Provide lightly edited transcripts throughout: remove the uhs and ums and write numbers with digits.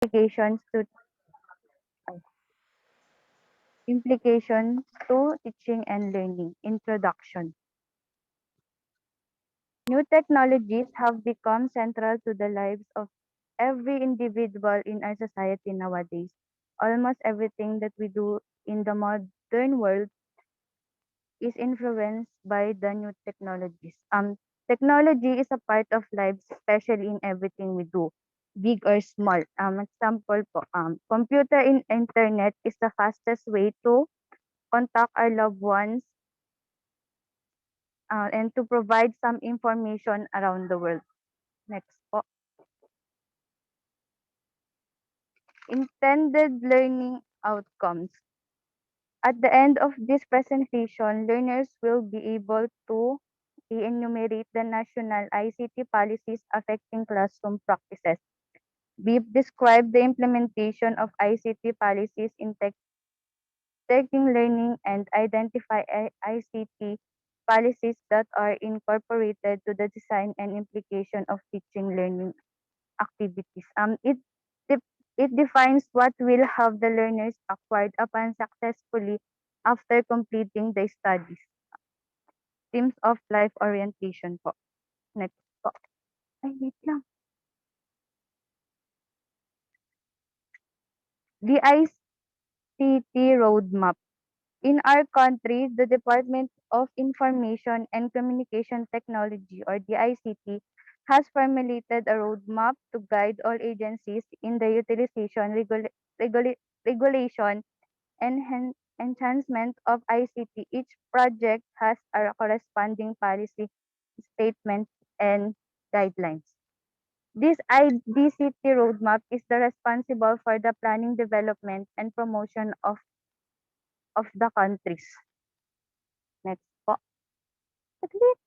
implications to implications to teaching and learning. Introduction. New technologies have become central to the lives of every individual in our society nowadays. Almost everything that we do in the modern world is influenced by the new technologies. Technology is a part of life, especially in everything we do, big or small. Example po, computer and internet is the fastest way to contact our loved ones and to provide some information around the world. Next po. Intended learning outcomes. At the end of this presentation, learners will be able to enumerate the national ICT policies affecting classroom practices. We've described the implementation of ICT policies in taking learning and identify ICT policies that are incorporated to the design and implication of teaching learning activities. It defines what will have the learners acquired upon successfully after completing the studies. Themes of life orientation po. Next po. Ay, wait lang. The ICT roadmap. In our country, the Department of Information and Communication Technology, or the ICT, has formulated a roadmap to guide all agencies in the utilization, regulation, and enhancement of ICT. Each project has a corresponding policy statement and guidelines. This IDCT roadmap is the responsible for the planning, development, and promotion of the countries. Next po. Saglit.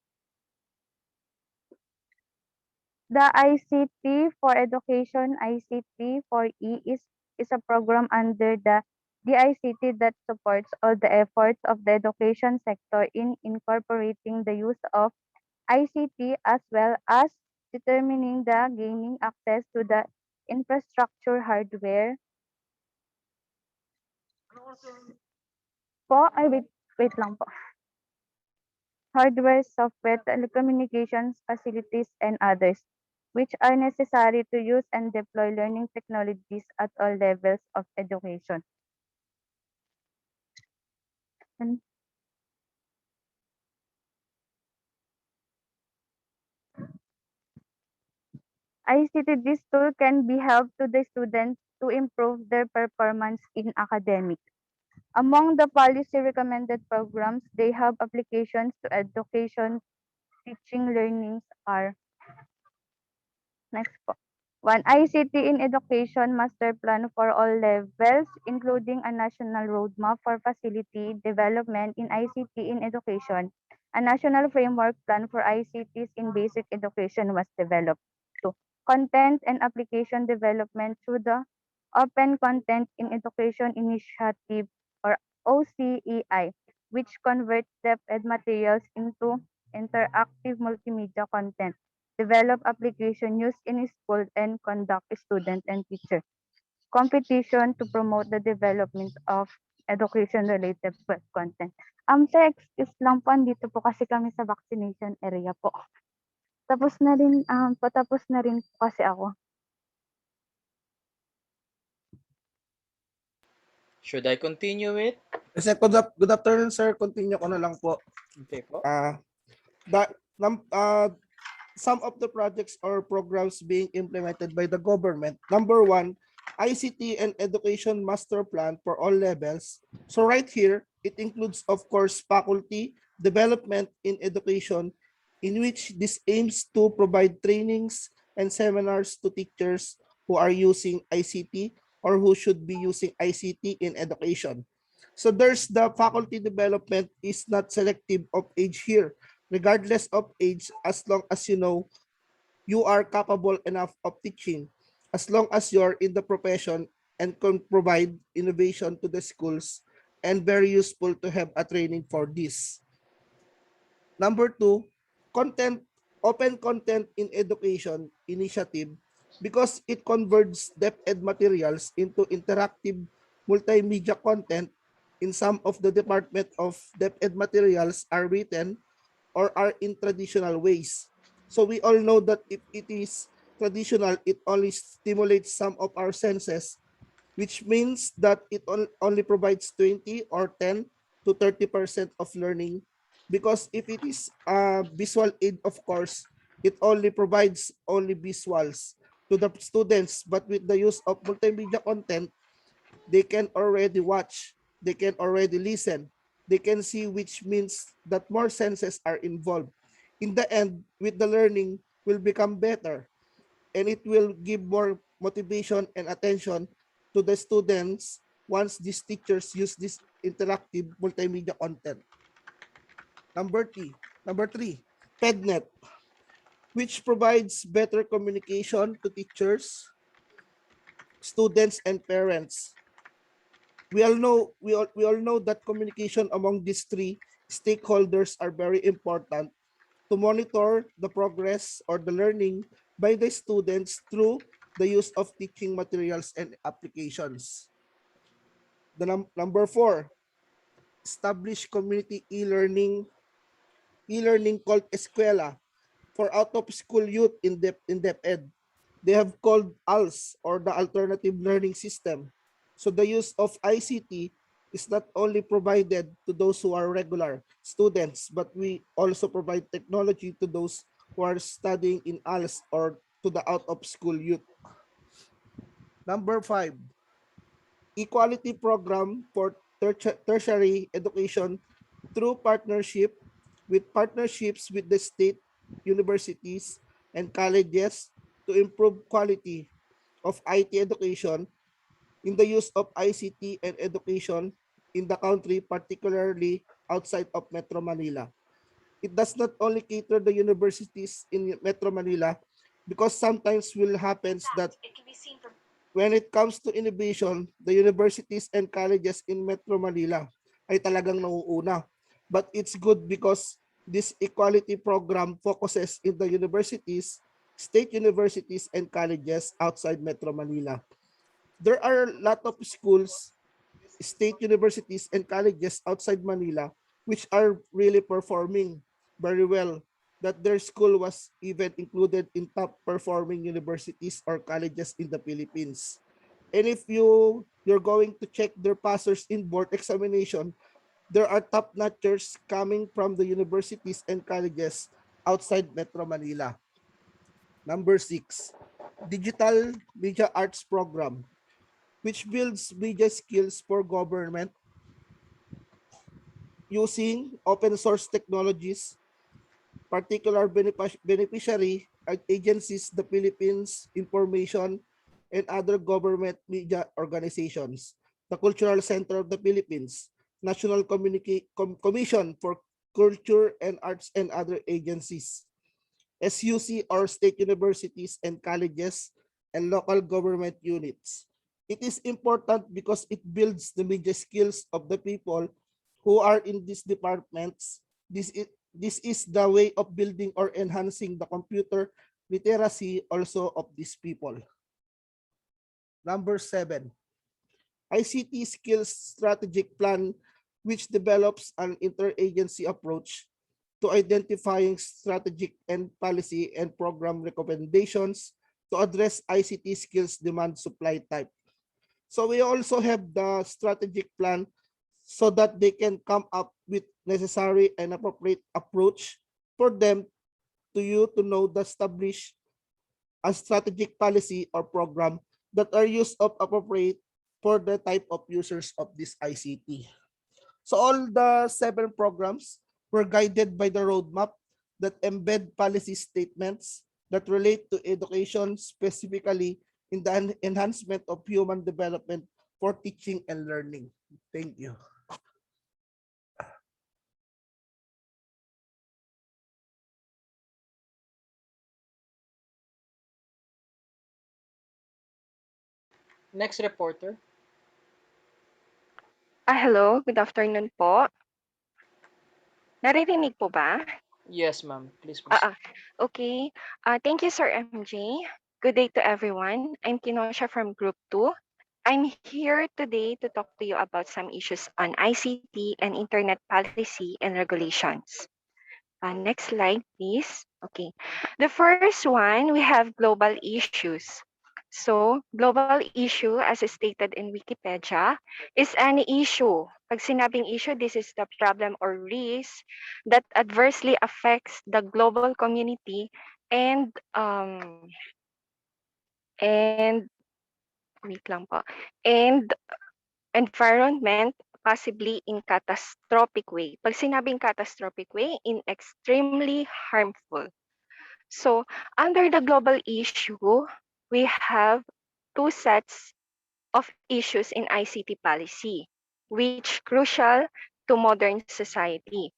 The ICT for Education, ICT for is a program under the DICT that supports all the efforts of the education sector in incorporating the use of ICT as well as determining the gaining access to the infrastructure hardware po. Ay, wait lang po. Hardware, software, telecommunications facilities, and others, which are necessary to use and deploy learning technologies at all levels of education. And ICT, this tool can be help to the students to improve their performance in academic. Among the policy recommended programs, they have applications to education, teaching, learnings are next po. One, ICT in Education Master Plan for all levels, including a national roadmap for facility development in ICT in education. A national framework plan for ICTs in basic education was developed. Two, content and application development through the Open Content in Education Initiative, or OCEI, which converts ed materials into interactive multimedia content, develop application used in school, and conduct student and teacher competition to promote the development of education-related web content. Sir, excuse lang po, andito po kasi kami sa vaccination area po. Patapos na rin po kasi ako. Should I continue it? Sir, good afternoon, sir. Continue ko na lang po. Okay po. That, some of the projects or programs being implemented by the government. Number one, ICT and Education Master Plan for all levels. So right here, it includes, of course, faculty development in education, in which this aims to provide trainings and seminars to teachers who are using ICT or who should be using ICT in education. So there's the faculty development is not selective of age here, regardless of age, as long as you know you are capable enough of teaching, as long as you're in the profession and can provide innovation to the schools, and very useful to have a training for this. Number two, content, open content in education initiative. because it converts DepEd materials into interactive multimedia content. In some of the Department of DepEd materials are written or are in traditional ways. So we all know that if it is traditional, it only stimulates some of our senses, which means that it only provides 20 or 10 to 30% of learning. Because if it is a visual aid, of course, it only provides only visuals to the students. But with the use of multimedia content, they can already watch, they can already listen, they can see, which means that more senses are involved. In the end, with the learning will become better, and it will give more motivation and attention to the students once these teachers use this interactive multimedia content. Number three, PedNet, which provides better communication to teachers, students, and parents. We all know that communication among these three stakeholders are very important to monitor the progress or the learning by the students through the use of teaching materials and applications. Number four, establish community e-learning called Eskwela for out of school youth in DepEd. They have called ALS, or the Alternative Learning System. So the use of ICT is not only provided to those who are regular students, but we also provide technology to those who are studying in ALS or to the out of school youth. Number five, equality program for tertiary education through partnerships with the state universities and colleges to improve quality of IT education in the use of ICT and education in the country, particularly outside of Metro Manila. It does not only cater the universities in Metro Manila, because sometimes will happens that when it comes to innovation, the universities and colleges in Metro Manila ay talagang nauuna. But it's good because this equality program focuses in the universities, state universities, and colleges outside Metro Manila. There are a lot of schools, state universities, and colleges outside Manila which are really performing very well, that their school was even included in top performing universities or colleges in the Philippines. And if you're going to check their passers in board examination, there are top notchers coming from the universities and colleges outside Metro Manila. Number six, Digital Media Arts Program, which builds media skills for government using open source technologies. Particular beneficiary agencies, the Philippines Information and other government media organizations, the Cultural Center of the Philippines, National Commission for Culture and Arts, and other agencies, SUC or state universities and colleges, and local government units. It is important because it builds the media skills of the people who are in these departments. This is the way of building or enhancing the computer literacy also of these people. Number seven, ICT Skills Strategic Plan, which develops an interagency approach to identifying strategic and policy and program recommendations to address ICT skills demand supply type. So we also have the strategic plan so that they can come up with necessary and appropriate approach for them to you to know the establish a strategic policy or program that are used of appropriate for the type of users of this ICT. So all the seven programs were guided by the roadmap that embed policy statements that relate to education, specifically in the enhancement of human development for teaching and learning. Thank you. Next reporter. Hello, good afternoon po. Naririnig po ba? Yes, ma'am. Please Ah, proceed. ah, okay. Thank you, Sir MJ. Good day to everyone. I'm Kinosha from Group 2. I'm here today to talk to you about some issues on ICT and Internet policy and regulations. Next slide, please. Okay. The first one, we have global issues. So, global issue, as stated in Wikipedia, is any issue. Pag sinabing issue, this is the problem or risk that adversely affects the global community and and wait lang po, and environment possibly in catastrophic way. Pag sinabing catastrophic way, in extremely harmful. So, under the global issue, we have two sets of issues in ICT policy, which crucial to modern society.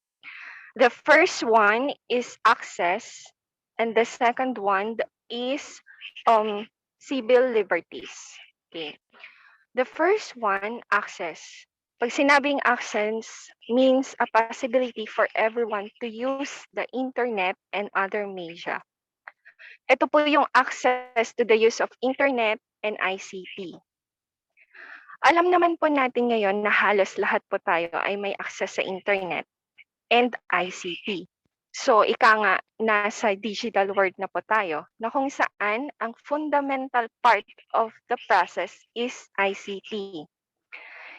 The first one is access, and the second one is civil liberties. Okay. The first one, access. Pag sinabing access means a possibility for everyone to use the internet and other media. Ito po yung access to the use of internet and ICT. Alam naman po natin ngayon na halos lahat po tayo ay may access sa internet and ICT. So, ika nga, nasa digital world na po tayo, na kung saan ang fundamental part of the process is ICT.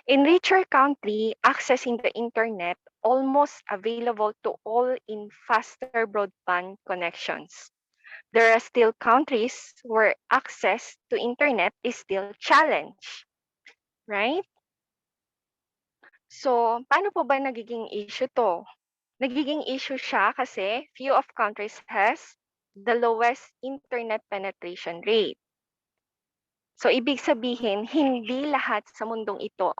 In richer country, accessing the internet almost available to all in faster broadband connections. There are still countries where access to internet is still challenged, right? So, paano po ba nagiging issue to? Nagiging issue siya kasi few of countries has the lowest internet penetration rate. So, ibig sabihin, hindi lahat sa mundong ito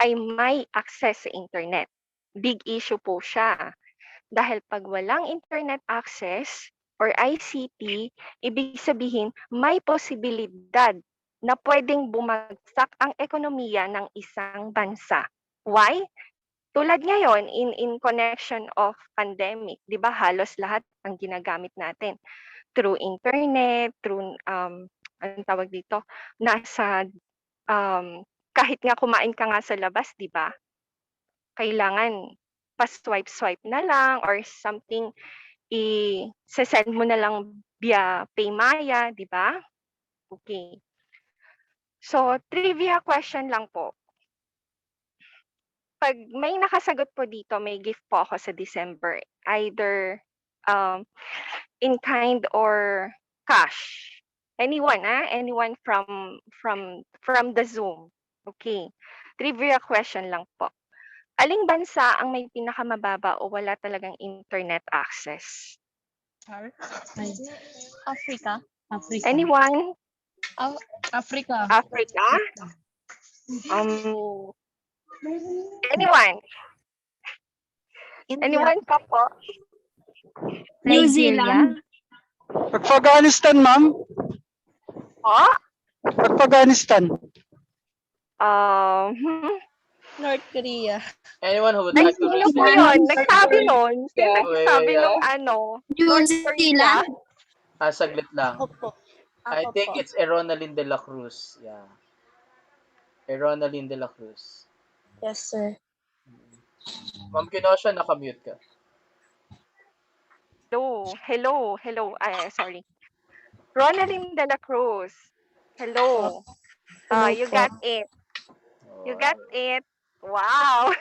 ay may access sa internet. Big issue po siya. Dahil pag walang internet access or ICT, ibig sabihin, may posibilidad na pwedeng bumagsak ang ekonomiya ng isang bansa. Why? Tulad ngayon, in connection of pandemic, di ba halos lahat ang ginagamit natin through internet, through, anong tawag dito, nasa, kahit nga kumain ka nga sa labas, di ba? Kailangan pa-swipe-swipe na lang or something, i-send mo na lang via Paymaya, di ba? Okay. So, trivia question lang po. Pag may nakasagot po dito, may gift po ako sa December. Either in kind or cash. Anyone, anyone from the Zoom. Okay. Trivia question lang po. Aling bansa ang may pinakamababa o wala talagang internet access? Africa. Africa. Anyone? Africa. Africa? Anyone? Anyone pa po? New Nigeria. Zealand. Afghanistan, ma'am. Po? Afghanistan. North Korea. Anyone who would Ay, like to sino raise po their yun? hand? Nagsabi nun? Sino nagsabi Wait, nung New North Korea? Zealand. Saglit lang. Opo. I think it's Eronalyn de la Cruz. Yeah. Eronalyn de la Cruz. Yes, sir. Ma'am Kinosha, nakamute ka. Hello. Sorry. Ronaldin de la Cruz. Hello. Hello You po. got it. You got it. Wow.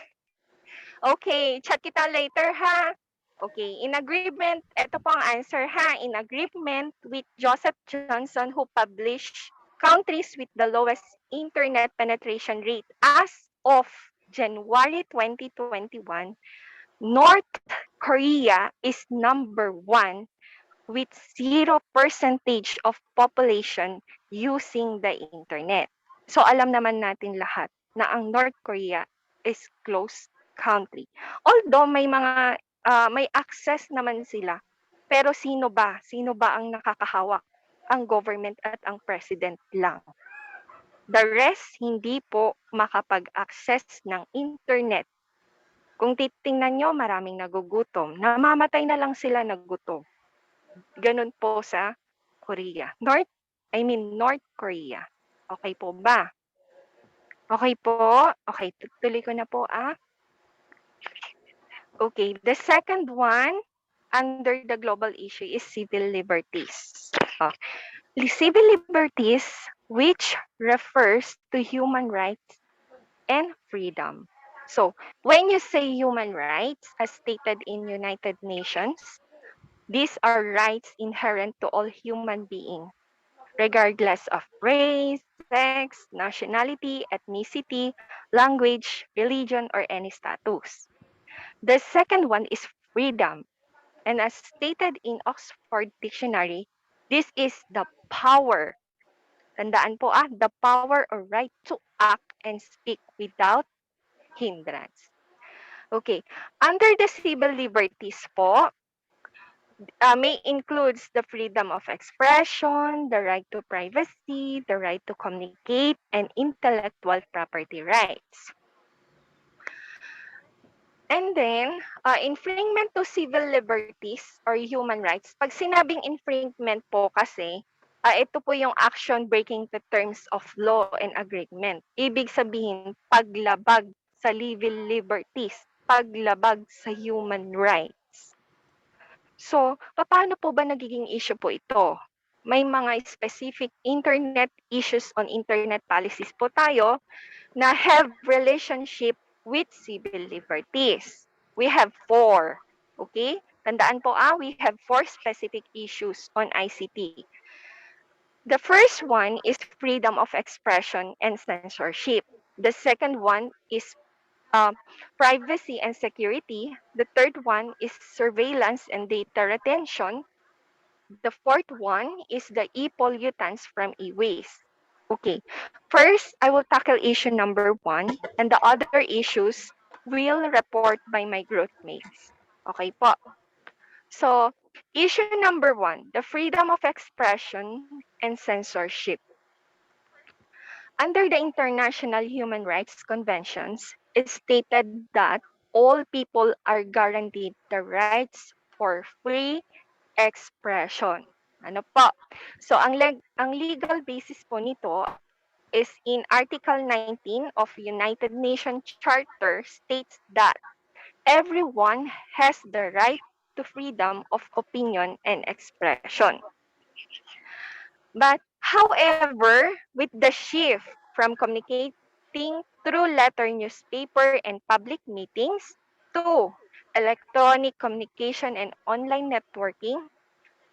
Okay, chat kita later ha. Okay, in agreement, ito po ang answer ha. In agreement with Joseph Johnson who published countries with the lowest internet penetration rate as of January 2021, North Korea is number 1 with 0% of population using the internet. So alam naman natin lahat na ang North Korea is closed country. Although may access naman sila, pero sino ba? Sino ba ang nakakahawak? Ang government at ang president lang. The rest hindi po makapag-access ng internet. Kung titingnan nyo, maraming nagugutom. Namamatay na lang sila nagutom. Ganun po sa Korea. North North Korea. Okay po ba? Okay po? Okay, tuloy ko na po Okay, the second one under the global issue is civil liberties. Civil liberties, which refers to human rights and freedom. So, when you say human rights, as stated in United Nations, these are rights inherent to all human beings, regardless of race, sex, nationality, ethnicity, language, religion, or any status. The second one is freedom. And as stated in Oxford Dictionary, this is the power. Tandaan po the power or right to act and speak without hindrance. Okay. Under the civil liberties po, may includes the freedom of expression, the right to privacy, the right to communicate, and intellectual property rights. And then, infringement to civil liberties or human rights. Pag sinabing infringement po kasi, ito po yung action breaking the terms of law and agreement. Ibig sabihin, paglabag sa civil liberties, paglabag sa human rights. So, paano po ba nagiging issue po ito? May mga specific internet issues on internet policies po tayo na have relationship with civil liberties. We have 4. Okay? Tandaan po we have 4 specific issues on ICT. The first one is freedom of expression and censorship. The second one is privacy and security. The third one is surveillance and data retention. The fourth one is the e-pollutants from e-waste. Okay. First, I will tackle issue number 1, and the other issues will report by my group mates. Okay po. So, issue number 1, the freedom of expression and censorship. Under the International Human Rights Conventions, it stated that all people are guaranteed the rights for free expression. Ano po? So, ang legal basis po nito is in Article 19 of United Nations Charter states that everyone has the right to freedom of opinion and expression. But however, with the shift from communicating through letter newspaper and public meetings to electronic communication and online networking,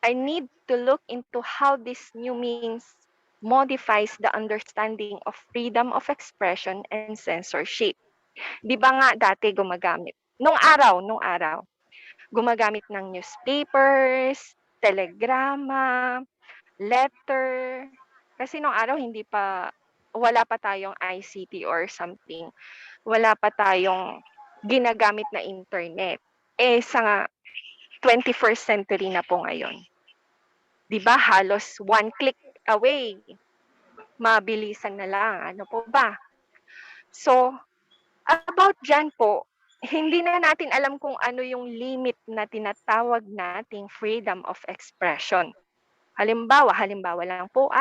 I need to look into how this new means modifies the understanding of freedom of expression and censorship. Di ba nga dati gumagamit? Nung araw, gumagamit ng newspapers, telegrama, letter. Kasi nung araw wala pa tayong ICT or something. Wala pa tayong ginagamit na internet. Sa 21st century na po ngayon. 'Di ba halos one click away. Mabilisan na lang. Ano po ba? So, about dyan po, hindi na natin alam kung ano yung limit na tinatawag nating freedom of expression. Halimbawa lang po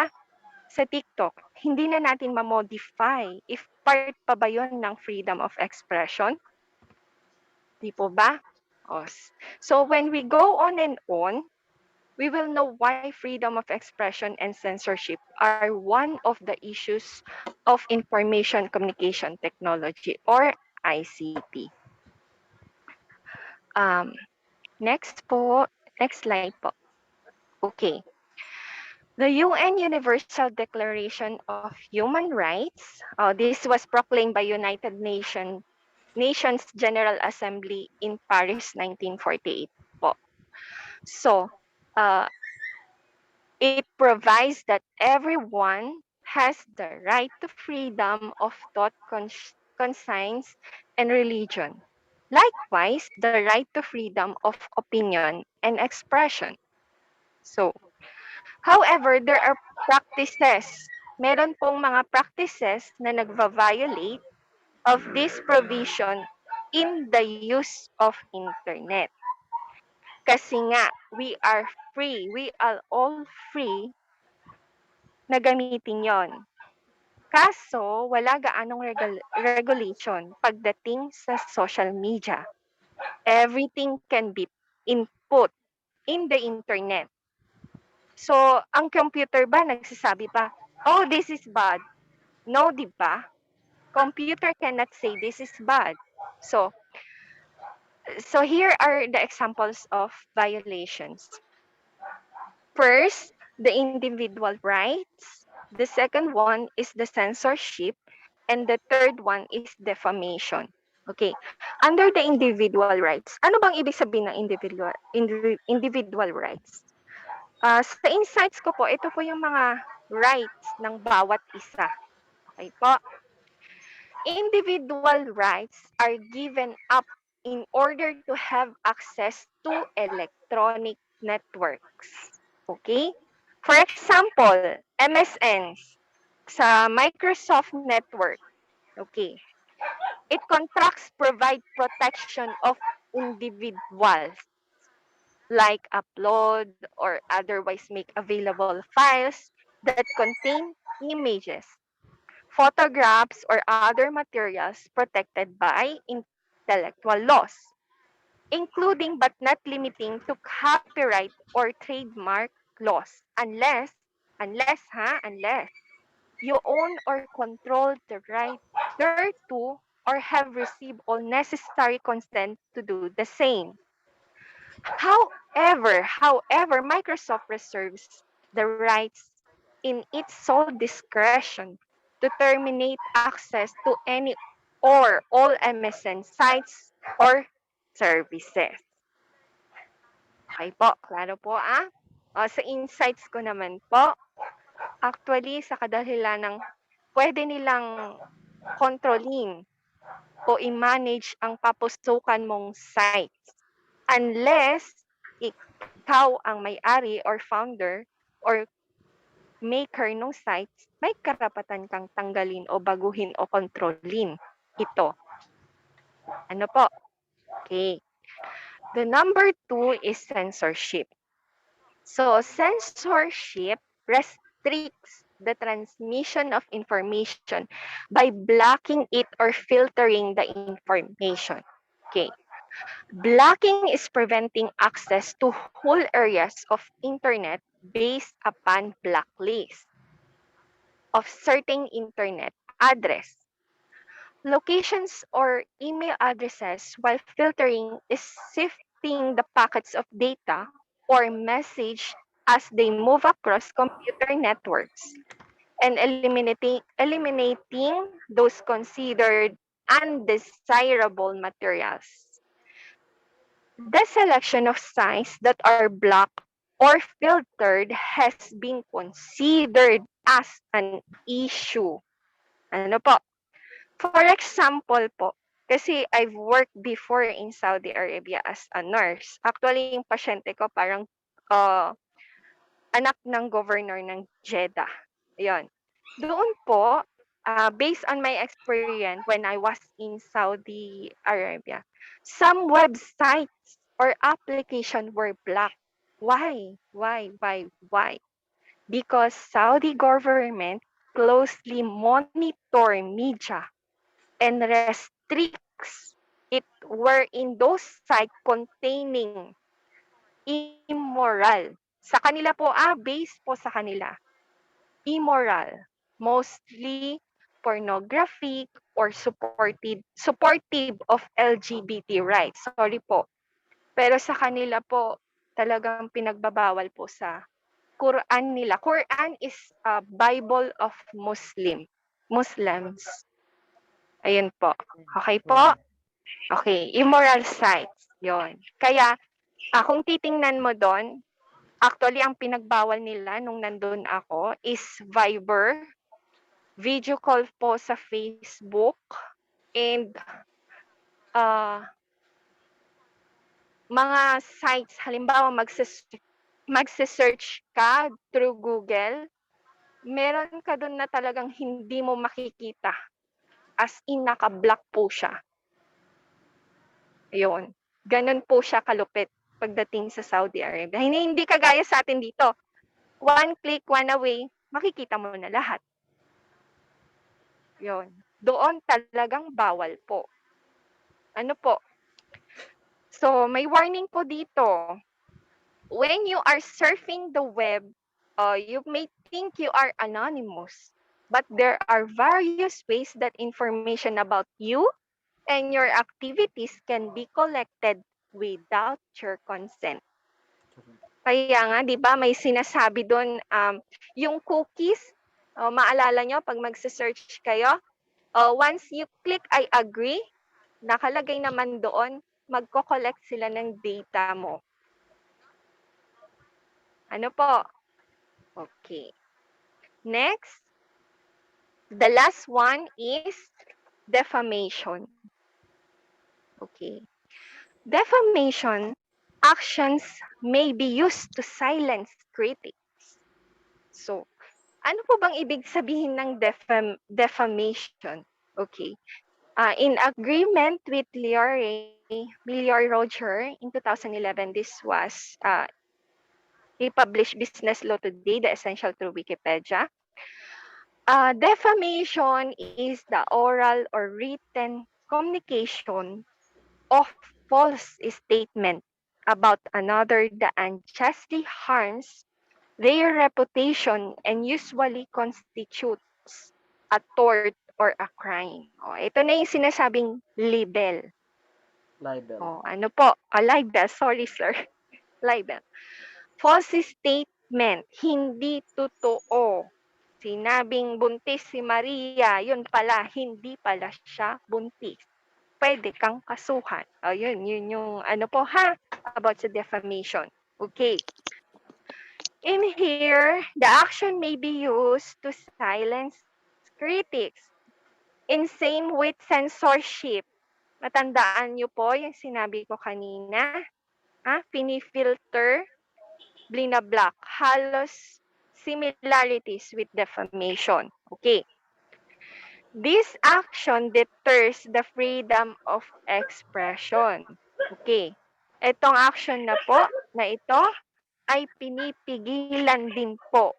sa TikTok, hindi na natin ma-modify if part pa ba yun ng freedom of expression? Di po ba? So when we go on and on, we will know why freedom of expression and censorship are one of the issues of information communication technology or ICT. Next slide po. Okay. The UN Universal Declaration of Human Rights, this was proclaimed by United Nations General Assembly in Paris 1948 po. So, it provides that everyone has the right to freedom of thought, conscience, and religion. Likewise, the right to freedom of opinion and expression. So, however, there are practices. Meron pong mga practices na nagva-violate of this provision in the use of internet. Kasi nga, we are all free na gamitin yon. Kaso, wala gaanong regulation pagdating sa social media. Everything can be input in the internet. So, ang computer ba nagsasabi pa, oh, this is bad. No, di ba? Computer cannot say this is bad. So here are the examples of violations. First, the individual rights. The second one is the censorship. And the third one is defamation. Okay. Under the individual rights, ano bang ibig sabihin ng individual rights? Sa insights ko po, ito po yung mga rights ng bawat isa. Okay po? Individual rights are given up in order to have access to electronic networks. Okay? For example, MSNs sa Microsoft Network. Okay. It contracts provide protection of individuals like upload or otherwise make available files that contain images, photographs, or other materials protected by intellectual laws, including but not limiting to copyright or trademark laws, unless you own or control the right thereto or have received all necessary consent to do the same. However, Microsoft reserves the rights in its sole discretion to terminate access to any or all MSN sites or services. Okay po, klaro po sa insights ko naman po, actually sa kadahilan ng pwede nilang kontrolin o i-manage ang papusukan mong sites unless ikaw ang may-ari or founder or maker ng sites, may karapatan kang tanggalin o baguhin o kontrolin ito. Ano po? Okay. The number 2 is censorship. So, censorship restricts the transmission of information by blocking it or filtering the information. Okay. Blocking is preventing access to whole areas of internet based upon blacklist of certain internet address. Locations or email addresses while filtering is sifting the packets of data or message as they move across computer networks and eliminating those considered undesirable materials. The selection of sites that are blocked or filtered has been considered as an issue. Ano po? For example po, kasi I've worked before in Saudi Arabia as a nurse. Actually, yung pasyente ko parang anak ng governor ng Jeddah. Ayun. Doon po, based on my experience when I was in Saudi Arabia, some websites or application were blocked. Why? Because Saudi government closely monitor media and restricts it were in those sites containing immoral. Sa kanila po, based po sa kanila, immoral, mostly pornographic or supportive of LGBT rights. Sorry po. Pero sa kanila po, talagang pinagbabawal po sa Quran nila. Quran is a Bible of Muslims. Ayun po. Okay po? Okay. Immoral sites. Yon. Kaya, kung titingnan mo doon, actually, ang pinagbawal nila nung nandun ako is Viber, video call po sa Facebook, and mga sites, halimbawa magse-search ka through Google, meron ka doon na talagang hindi mo makikita. As in, naka-block po siya. Ayun. Ganun po siya kalupit pagdating sa Saudi Arabia. Hindi kagaya sa atin dito. One click, one away, makikita mo na lahat. Yun. Doon talagang bawal po. Ano po? So, may warning po dito. When you are surfing the web, you may think you are anonymous, but there are various ways that information about you and your activities can be collected without your consent. Kaya nga, di ba, may sinasabi doon, yung cookies, maalala nyo, pag magsa-search kayo, once you click I agree, nakalagay naman doon, magko-collect sila ng data mo. Ano po? Okay. Next, the last one is defamation. Okay. Defamation actions may be used to silence critics. So, ano po bang ibig sabihin ng defamation? Okay. In agreement with Lior Roger in 2011, this was he published Business Law Today, The Essential Through Wikipedia. Defamation is the oral or written communication of false statement about another that unjustly harms their reputation and usually constitutes a tort or a crime. Ito na yung sinasabing libel. Libel. Ano po? Libel. Sorry, sir. Libel. False statement. Hindi totoo. Sinabing buntis si Maria, yun pala, hindi pala siya buntis. Pwede kang kasuhan. Yun yung ano po ha, about the defamation. Okay. In here, the action may be used to silence critics. In same with censorship. Matandaan niyo po yung sinabi ko kanina. Pinifilter, blinablock. Halos similarities with defamation. Okay. This action deters the freedom of expression. Okay. Itong action na po, na ito, ay pinipigilan din po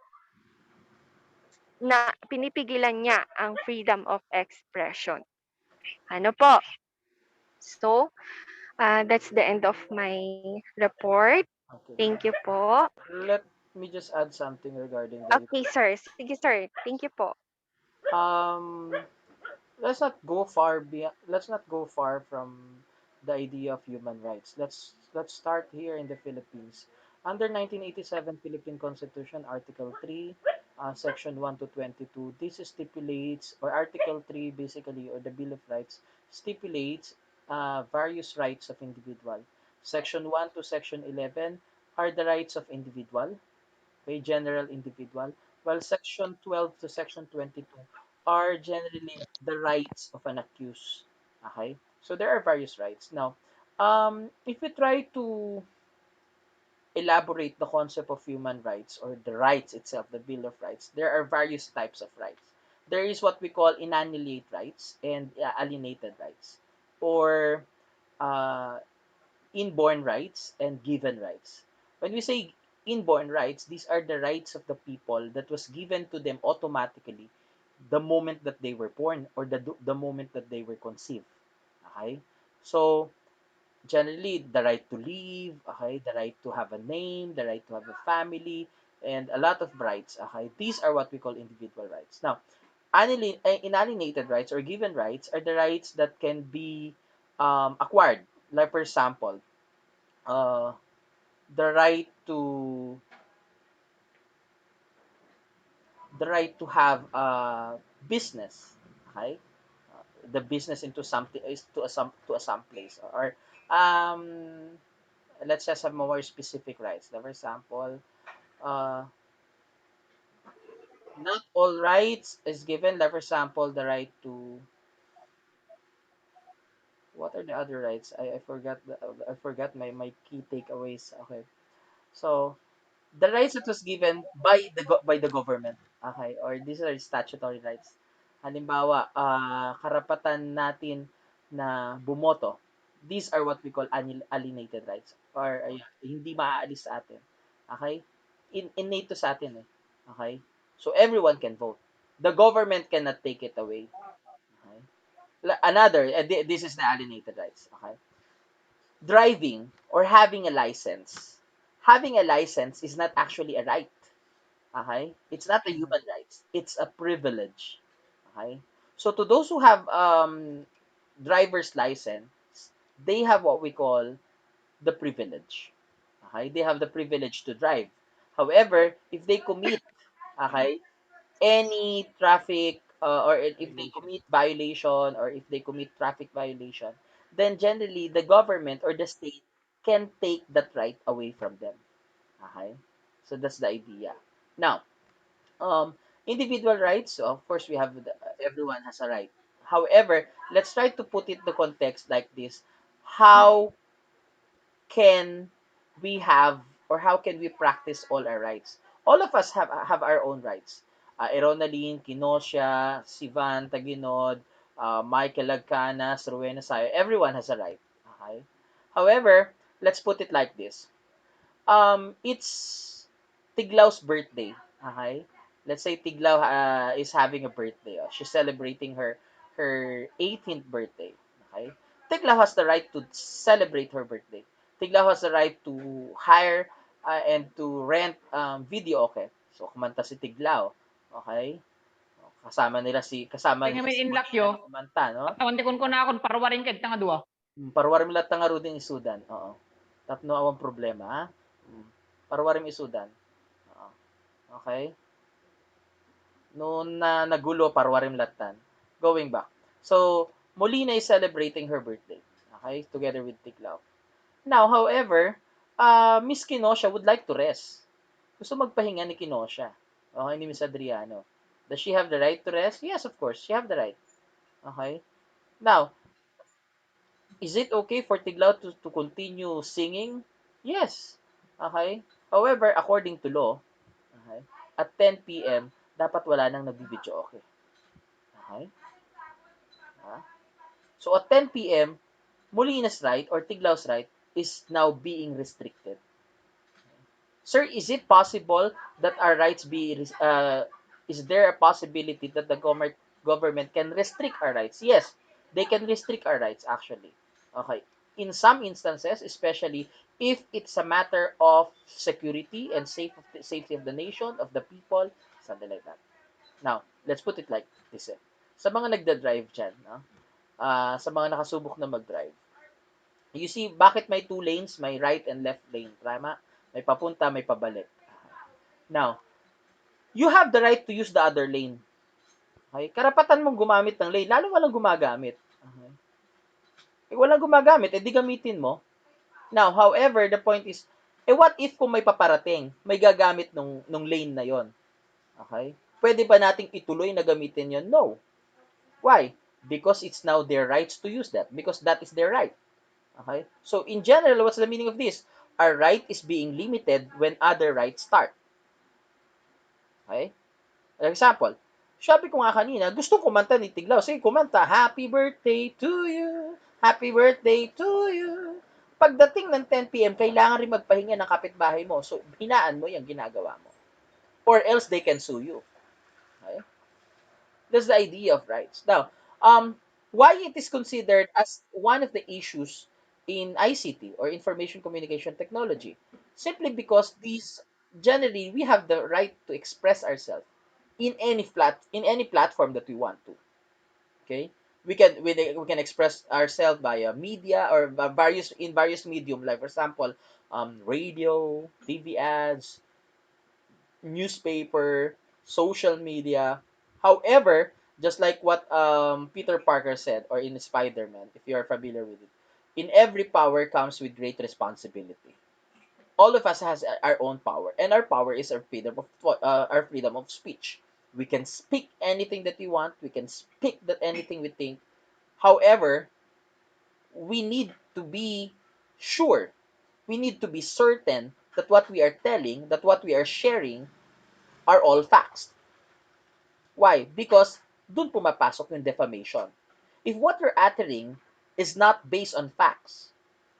na pinipigilan niya ang freedom of expression. Ano po? So, that's the end of my report. Okay. Thank you po. Let me just add something regarding the Okay, sir. Sige, sir. Thank you po. Let's not go far from the idea of human rights. Let's start here in the Philippines. Under 1987 Philippine Constitution, Article 3, Section 1 to 22, this stipulates, or Article 3 basically, or the Bill of Rights, stipulates various rights of individual. Section 1 to Section 11 are the rights of individual, a general individual, while Section 12 to Section 22 are generally the rights of an accused. Okay? So there are various rights. Now, if we try to elaborate the concept of human rights or the rights itself, the Bill of Rights, there are various types of rights. There is what we call inalienate rights and alienated rights, or uh, inborn rights and given rights. When we say inborn rights, these are the rights of the people that was given to them automatically the moment that they were born, or the moment that they were conceived. Okay? So, generally, the right to live, okay, the right to have a name, the right to have a family, and a lot of rights. Okay? These are what we call individual rights. Now, inalienated rights or given rights are the rights that can be acquired. Like, for example, uh, the right to have a business, okay, the business into something is to a some place, or um let's just have more specific rights. Like, for example, uh not all rights is given. Like, for example, the right to, what are the other rights? I forgot my key takeaways. Okay, so the rights that was given by the government, okay, or these are statutory rights. Halimbawa, karapatan natin na bumoto. These are what we call alienated rights, or hindi maaalis sa atin. Okay? Innate to sa atin eh. Okay? So everyone can vote. The government cannot take it away. Okay? Another, this is the alienated rights. Okay? Driving or having a license. Having a license is not actually a right. Okay? It's not a human rights. It's a privilege. Okay? So to those who have driver's license, they have what we call the privilege. Okay? They have the privilege to drive. However, if they commit, okay, any traffic or if they commit violation or if they commit traffic violation, then generally the government or the state can take that right away from them. Okay? So that's the idea. Now, um, individual rights, so of course we have everyone has a right. However, let's try to put it the context like this. How can we have or how can we practice all our rights? All of us have our own rights. Eronaline, Kinosha, Sivan, Taginod, Michael Lagcanas, Rowena Sayo, everyone has a right. Okay? However, let's put it like this. It's Tiglaw's birthday. Okay? Let's say Tiglaw is having a birthday. Oh. She's celebrating her 18th birthday. Okay? Tiglaw has the right to celebrate her birthday. Tiglaw has the right to hire and to rent video. Okay? So kumanta si Tiglaw. Okay? Kasama nila Pengen si in luck Monchia yo. na kumanta, no? Katawan tikon ko na akon parwarin kay tanga dua. Parwarim lahat nga rudin isudan. Oo. Tapno awang problema, ha? Parwarim isudan. Oo. Okay? Noon na nagulo, parwarim latan. Going back. So, Molina is celebrating her birthday. Okay? Together with Tiglao. Now, however, Miss Kinosha would like to rest. Gusto magpahinga ni Kinosha. Okay, ni Miss Adriano. Does she have the right to rest? Yes, of course. She have the right. Okay? Now, is it okay for Tiglao to continue singing? Yes. Okay? However, according to law, okay, at 10 p.m., dapat wala nang nagbibidyo okay. Okay? So at 10 p.m., Molina's right or Tiglao's right is now being restricted. Sir, is it possible that our rights is there a possibility that the government can restrict our rights? Yes, they can restrict our rights actually. Okay. In some instances, especially if it's a matter of security and safety of the nation, of the people, something like that. Now, let's put it like this. Sa mga nagda-drive dyan, no? Sa mga nakasubok na mag-drive, you see, bakit may two lanes, may right and left lane, tama? May papunta, may pabalik. Now, you have the right to use the other lane. Okay? Karapatan mong gumamit ng lane, lalo walang gumagamit. Okay? Walang gumagamit, edi gamitin mo. Now, however, the point is, what if kung may paparating, may gagamit nung lane na yon? Okay? Pwede ba nating ituloy na gamitin yon? No. Why? Because it's now their rights to use that. Because that is their right. Okay? So, in general, what's the meaning of this? Our right is being limited when other rights start. Okay? For example, sabi ko nga kanina, gusto kumanta ni Tiglaw. Sige, kumanta, Happy birthday to you, Happy birthday to you. Pagdating ng 10 p.m., kailangan rin magpahinga ng kapitbahay mo. So, hinaan mo yung ginagawa mo. Or else they can sue you. Okay? That's the idea of rights. Now, why it is considered as one of the issues in ICT or information communication technology? Simply because these generally we have the right to express ourselves in any platform that we want to. Okay, we can express ourselves via media or various medium, like for example, radio, TV ads, newspaper, social media. However, just like what Peter Parker said, or in Spider-Man, if you are familiar with it, in every power comes with great responsibility. All of us has our own power, and our power is our freedom of speech. We can speak anything that we want. We can speak that anything we think. However, we need to be sure. We need to be certain that what we are telling, that what we are sharing, are all facts. Why? Because dun pumapasok yung defamation. If what you're uttering is not based on facts,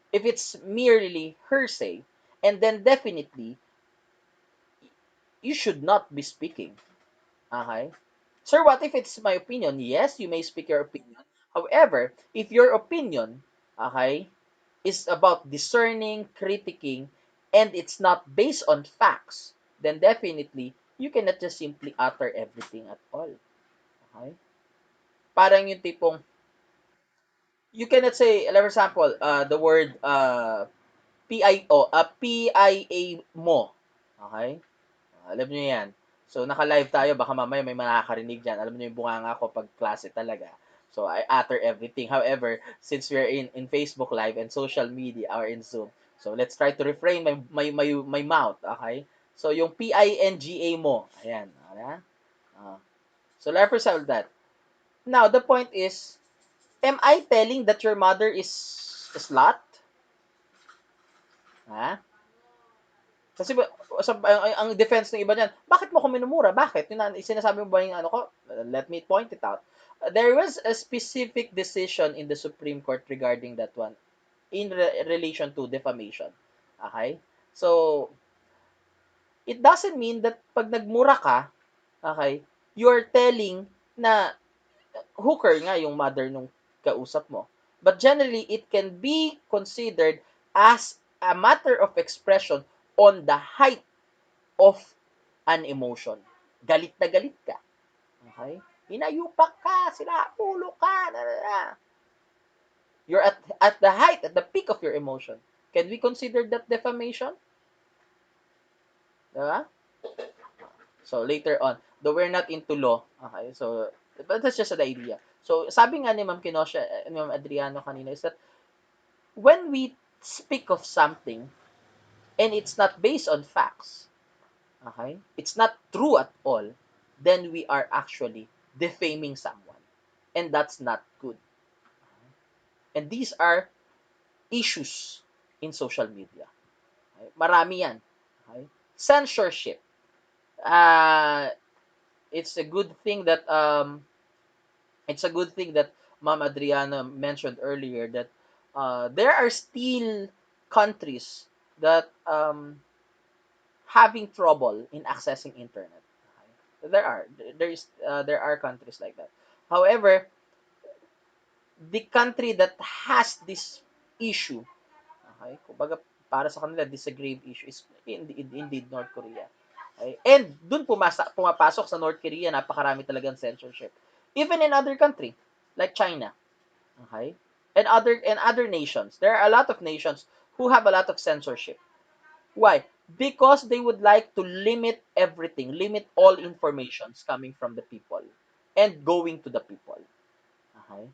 if it's merely hearsay, and then definitely you should not be speaking. Okay? Sir, what if it's my opinion? Yes, you may speak your opinion. However, if your opinion, okay, is about discerning, critiquing, and it's not based on facts, then definitely you cannot just simply utter everything at all. Okay? Parang yung tipong, you cannot say, like for example, the word PIA mo. Okay? Alam niyo yan. So, naka-live tayo, baka mamaya may makakarinig dyan. Alam niyo yung bunganga ko pag klase talaga. So, I utter everything. However, since we're in Facebook Live and social media or in Zoom, so let's try to refrain my mouth, okay? So, yung PINGA mo, ayan. So, like for example that. Now, the point is, am I telling that your mother is a slut? Ha? Kasi ang defense ng iba niyan, bakit mo ko minumura? Bakit? Sinasabi mo ba yung ano ko? Let me point it out. There was a specific decision in the Supreme Court regarding that one in relation to defamation. Okay? So, it doesn't mean that pag nagmura ka, okay, you're telling na hooker nga yung mother nung kausap mo. But generally, it can be considered as a matter of expression on the height of an emotion. Galit na galit ka. Okay? Hinayupak ka, sila, ulo ka, You're at the height, at the peak of your emotion. Can we consider that defamation? Diba? So, later on, though we're not into law, okay, so, but that's just the idea. So, sabi nga ni Ma'am Kinosha, ni Ma'am Adriano kanina, is that when we speak of something and it's not based on facts, okay, it's not true at all, then we are actually defaming someone. And that's not good. And these are issues in social media. Okay? Marami yan. Okay? Censorship. Uh, it's a good thing that Ma'am Adriana mentioned earlier that there are still countries that having trouble in accessing internet. Okay? There are countries like that. However, the country that has this issue, okay, kumbaga para sa kanila this a grave issue is indeed North Korea. Okay? And dun pumapasok sa North Korea, napakarami talagang censorship. Even in other country like China, okay? And other nations. There are a lot of nations who have a lot of censorship. Why? Because they would like to limit everything, limit all informations coming from the people and going to the people. Okay?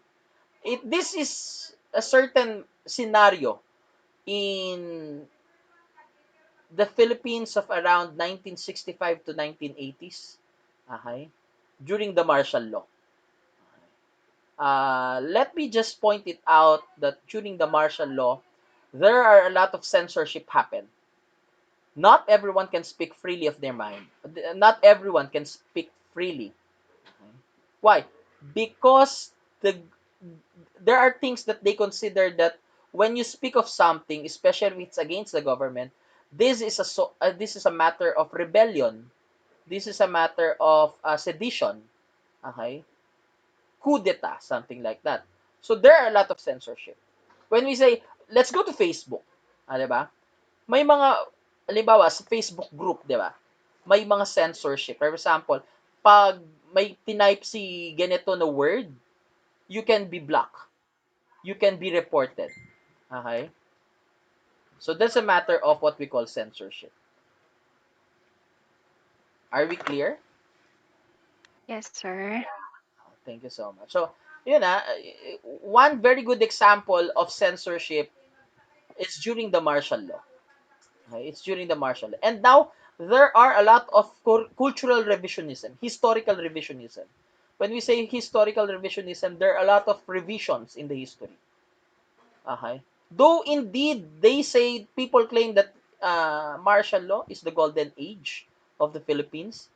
This is a certain scenario in the Philippines of around 1965 to 1980s, okay, during the martial law. Let me just point it out that during the martial law, there are a lot of censorship happen. Not everyone can speak freely of their mind. Not everyone can speak freely. Okay? Why? Because there are things that they consider that when you speak of something, especially if it's against the government, this is a matter of rebellion. This is a matter of sedition. Okay? Coup d'etat, something like that. So there are a lot of censorship. When we say, let's go to Facebook, diba? May mga, halimbawa, sa Facebook group, diba? May mga censorship. For example, pag may tinype si ganito na word, you can be blocked. You can be reported. Okay? So that's a matter of what we call censorship. Are we clear? Yes, sir. Thank you so much. So, yun one very good example of censorship is during the martial law. Okay? It's during the martial law. And now, there are a lot of cultural revisionism, historical revisionism. When we say historical revisionism, there are a lot of revisions in the history. Okay? Though indeed, they say, people claim that martial law is the golden age of the Philippines.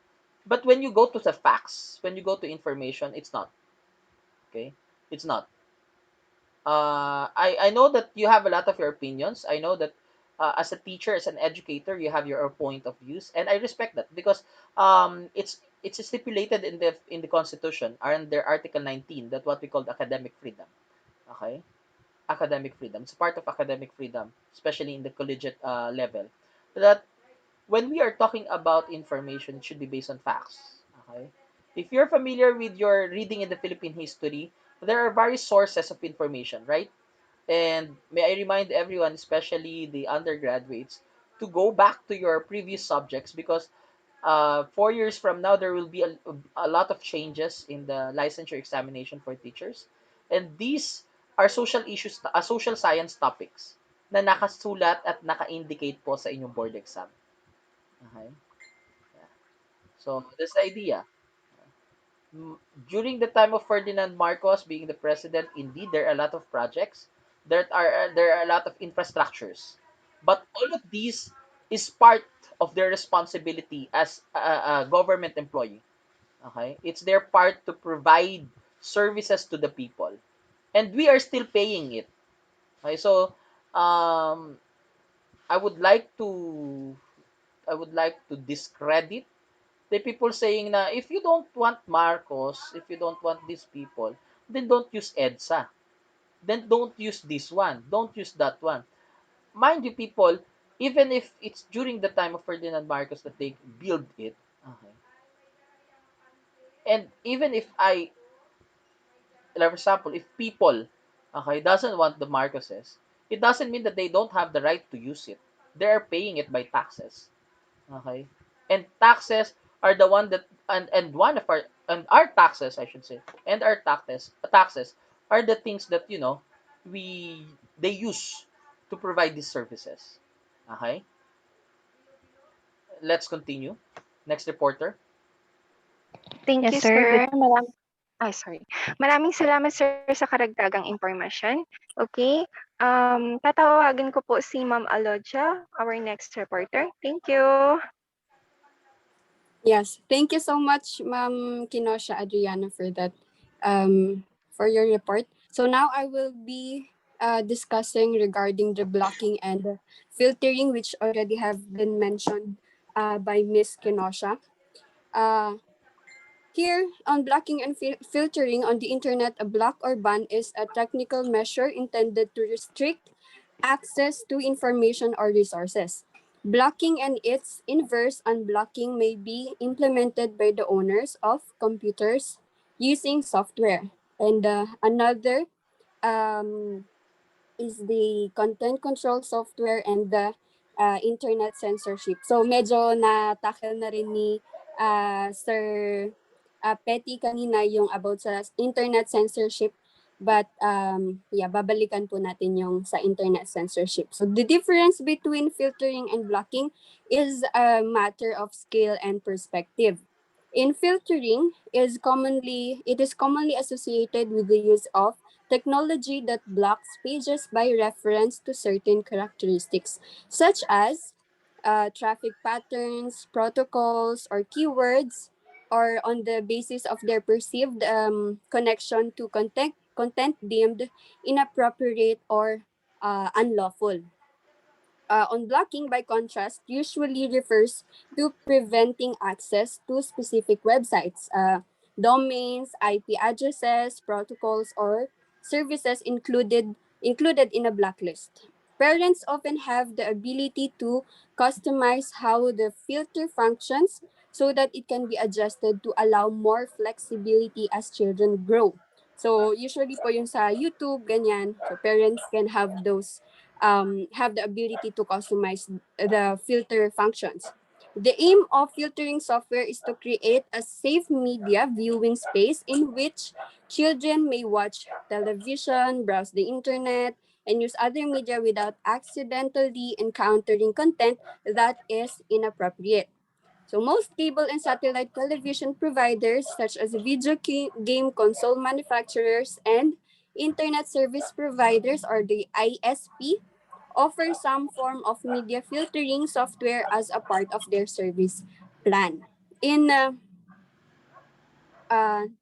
But when you go to the facts, when you go to information, it's not. Okay? It's not. I know that you have a lot of your opinions. I know that as a teacher, as an educator, you have your point of views, and I respect that because it's it's stipulated in the Constitution under Article 19 that what we call academic freedom. Okay, academic freedom. It's part of academic freedom, especially in the collegiate level. That when we are talking about information, it should be based on facts. Okay, if you're familiar with your reading in the Philippine history, there are various sources of information, right? And may I remind everyone, especially the undergraduates, to go back to your previous subjects because 4 years from now, there will be a lot of changes in the licensure examination for teachers. And these are social issues, social science topics na nakasulat at naka-indicate po sa inyong board exam. Okay? Yeah. So, that's the idea. During the time of Ferdinand Marcos being the president, indeed there are a lot of projects. There are a lot of infrastructures, but all of these is part of their responsibility as a government employee. Okay, it's their part to provide services to the people, and we are still paying it. Okay, so um, I would like to I would like to discredit the people saying na if you don't want Marcos, if you don't want these people, then don't use EDSA. Then don't use this one. Don't use that one. Mind you, people, even if it's during the time of Ferdinand Marcos that they build it, okay, and even if for example, if people, okay, doesn't want the Marcoses, it doesn't mean that they don't have the right to use it. They are paying it by taxes. Okay? And taxes are the one that and one of our taxes, I should say, and our taxes are the things that we they use to provide these services. Okay? Let's continue. Next reporter. Thank Yes, you, sir. Good. sir. Sorry. Maraming salamat, sir, sa karagdagang impormasyon. Okay. Tatawagan ko po si Ma'am Alodia, our next reporter. Thank you. Yes, thank you so much, Ma'am Kinosha Adriana, for that, for your report. So now I will be discussing regarding the blocking and filtering, which already have been mentioned by Miss Kinosha. Uh, Here, on blocking and filtering on the internet, a block or ban is a technical measure intended to restrict access to information or resources. Blocking and its inverse, unblocking, may be implemented by the owners of computers using software. And another um, is the content control software and the internet censorship. So medyo na-tackle na rin ni Sir Petty kanina yung about sa internet censorship. But yeah, babalikan po natin yung sa internet censorship. So the difference between filtering and blocking is a matter of scale and perspective. In filtering, it is commonly associated with the use of technology that blocks pages by reference to certain characteristics, such as traffic patterns, protocols, or keywords, or on the basis of their perceived connection to content deemed inappropriate or unlawful. Unblocking, by contrast, usually refers to preventing access to specific websites, domains, IP addresses, protocols, or services included in a blacklist. Parents often have the ability to customize how the filter functions so that it can be adjusted to allow more flexibility as children grow. So usually po yung sa YouTube, ganyan, so parents can have the ability to customize the filter functions. The aim of filtering software is to create a safe media viewing space in which children may watch television, browse the internet, and use other media without accidentally encountering content that is inappropriate. So most cable and satellite television providers, such as game console manufacturers and internet service providers, or the ISP, offer some form of media filtering software as a part of their service plan. In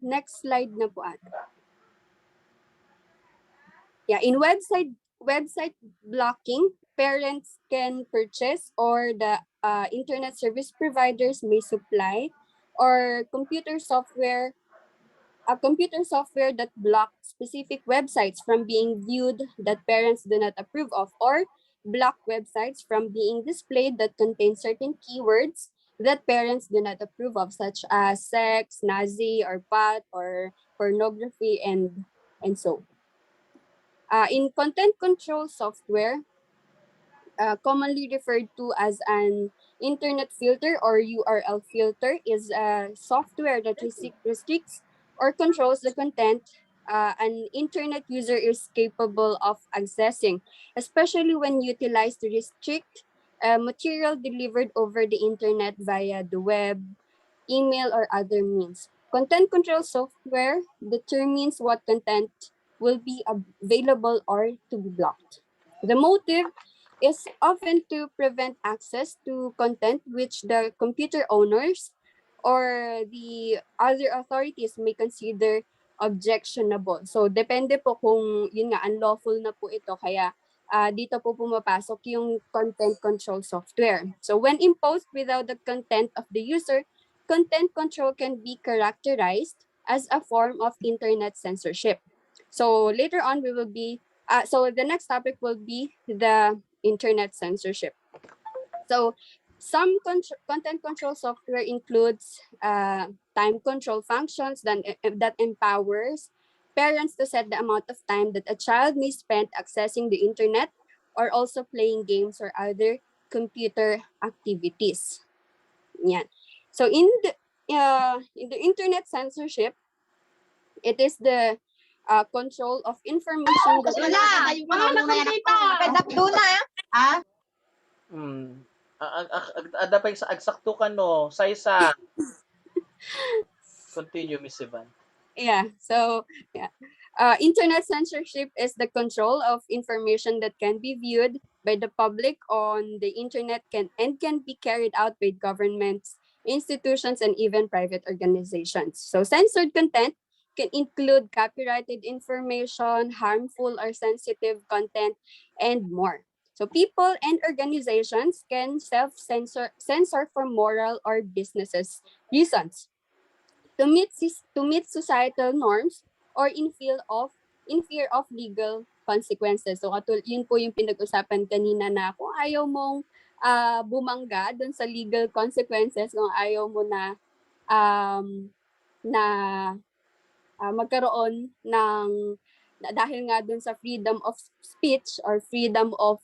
next slide na po ata. Yeah, in website blocking, parents can purchase, or the internet service providers may supply or computer software that block specific websites from being viewed that parents do not approve of, or block websites from being displayed that contain certain keywords that parents do not approve of, such as sex, Nazi, or pot, or pornography, and so. In content control software, commonly referred to as an internet filter or URL filter, is a software that restricts or controls the content an internet user is capable of accessing, especially when utilized to restrict material delivered over the internet via the web, email, or other means. Content control software determines what content will be available or to be blocked. The motive is often to prevent access to content which the computer owners or the other authorities may consider objectionable. So, depende po kung yun nga, unlawful na po ito. Kaya dito po pumapasok yung content control software. So, when imposed without the consent of the user, content control can be characterized as a form of internet censorship. So, later on, we will be, so the next topic will be the internet censorship. So, some content control software includes time control functions that empowers parents to set the amount of time that a child may spend accessing the internet or also playing games or other computer activities. Yeah. So in the internet censorship, it is the control of information that Ada pa sa agsakto ka no, saysa. Continue, Miss Ivan. Internet censorship is the control of information that can be viewed by the public on the internet can be carried out by governments, institutions, and even private organizations. So censored content can include copyrighted information, harmful or sensitive content, and more. So people and organizations can censor for moral or businesses reasons to meet societal norms or in fear of legal consequences. So yun po yung pinag-usapan kanina na kung ayaw mong bumangga dun sa legal consequences, kung ayaw mo na magkaroon ng dahil nga dun sa freedom of speech or freedom of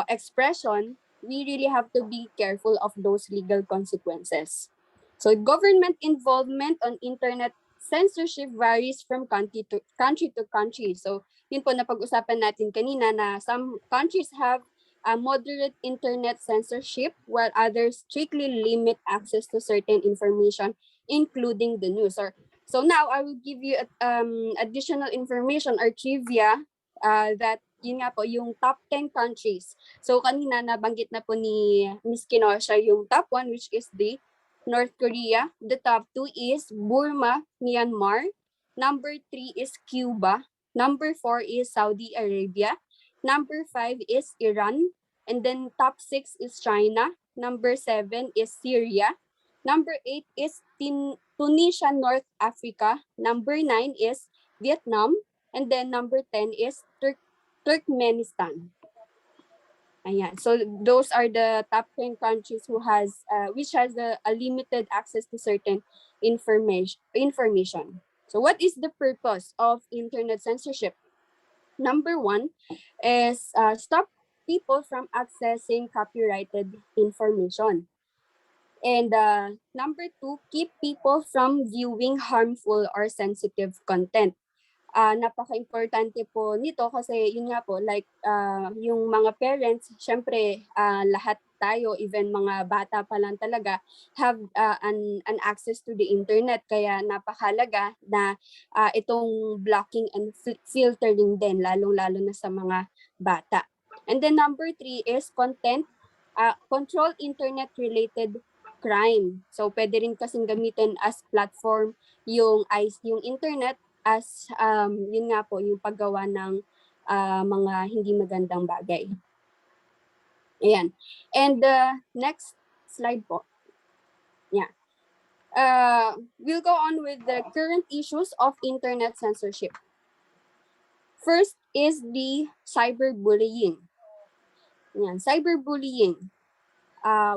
expression, we really have to be careful of those legal consequences. So government involvement on internet censorship varies from country to country. So yun po na pag-usapan natin kanina na some countries have a moderate internet censorship while others strictly limit access to certain information, including the news. So now I will give you additional information or trivia that yun nga po, yung top 10 countries. So kanina nabanggit na po ni Ms. Kinosha yung top 1, which is the North Korea. The top 2 is Burma, Myanmar. Number 3 is Cuba. Number 4 is Saudi Arabia. Number 5 is Iran. And then top 6 is China. Number 7 is Syria. Number 8 is Tunisia, North Africa. Number 9 is Vietnam. And then number 10 is Turkmenistan. Ayan. So those are the top 10 countries which has a limited access to certain information. So what is the purpose of internet censorship? Number 1 is stop people from accessing copyrighted information. And number 2, keep people from viewing harmful or sensitive content. Napaka-importante po nito kasi yun nga po, like yung mga parents, syempre lahat tayo, even mga bata pa lang talaga, have an access to the internet. Kaya napakalaga na itong blocking and filtering din, lalong-lalo na sa mga bata. And then number 3 is control internet-related crime. So pwede rin kasing gamitin as platform yung internet as yun nga po yung paggawa ng mga hindi magandang bagay. Ayan. And next slide po. Yeah. We'll go on with the current issues of internet censorship. First is the cyberbullying. Yan, cyberbullying.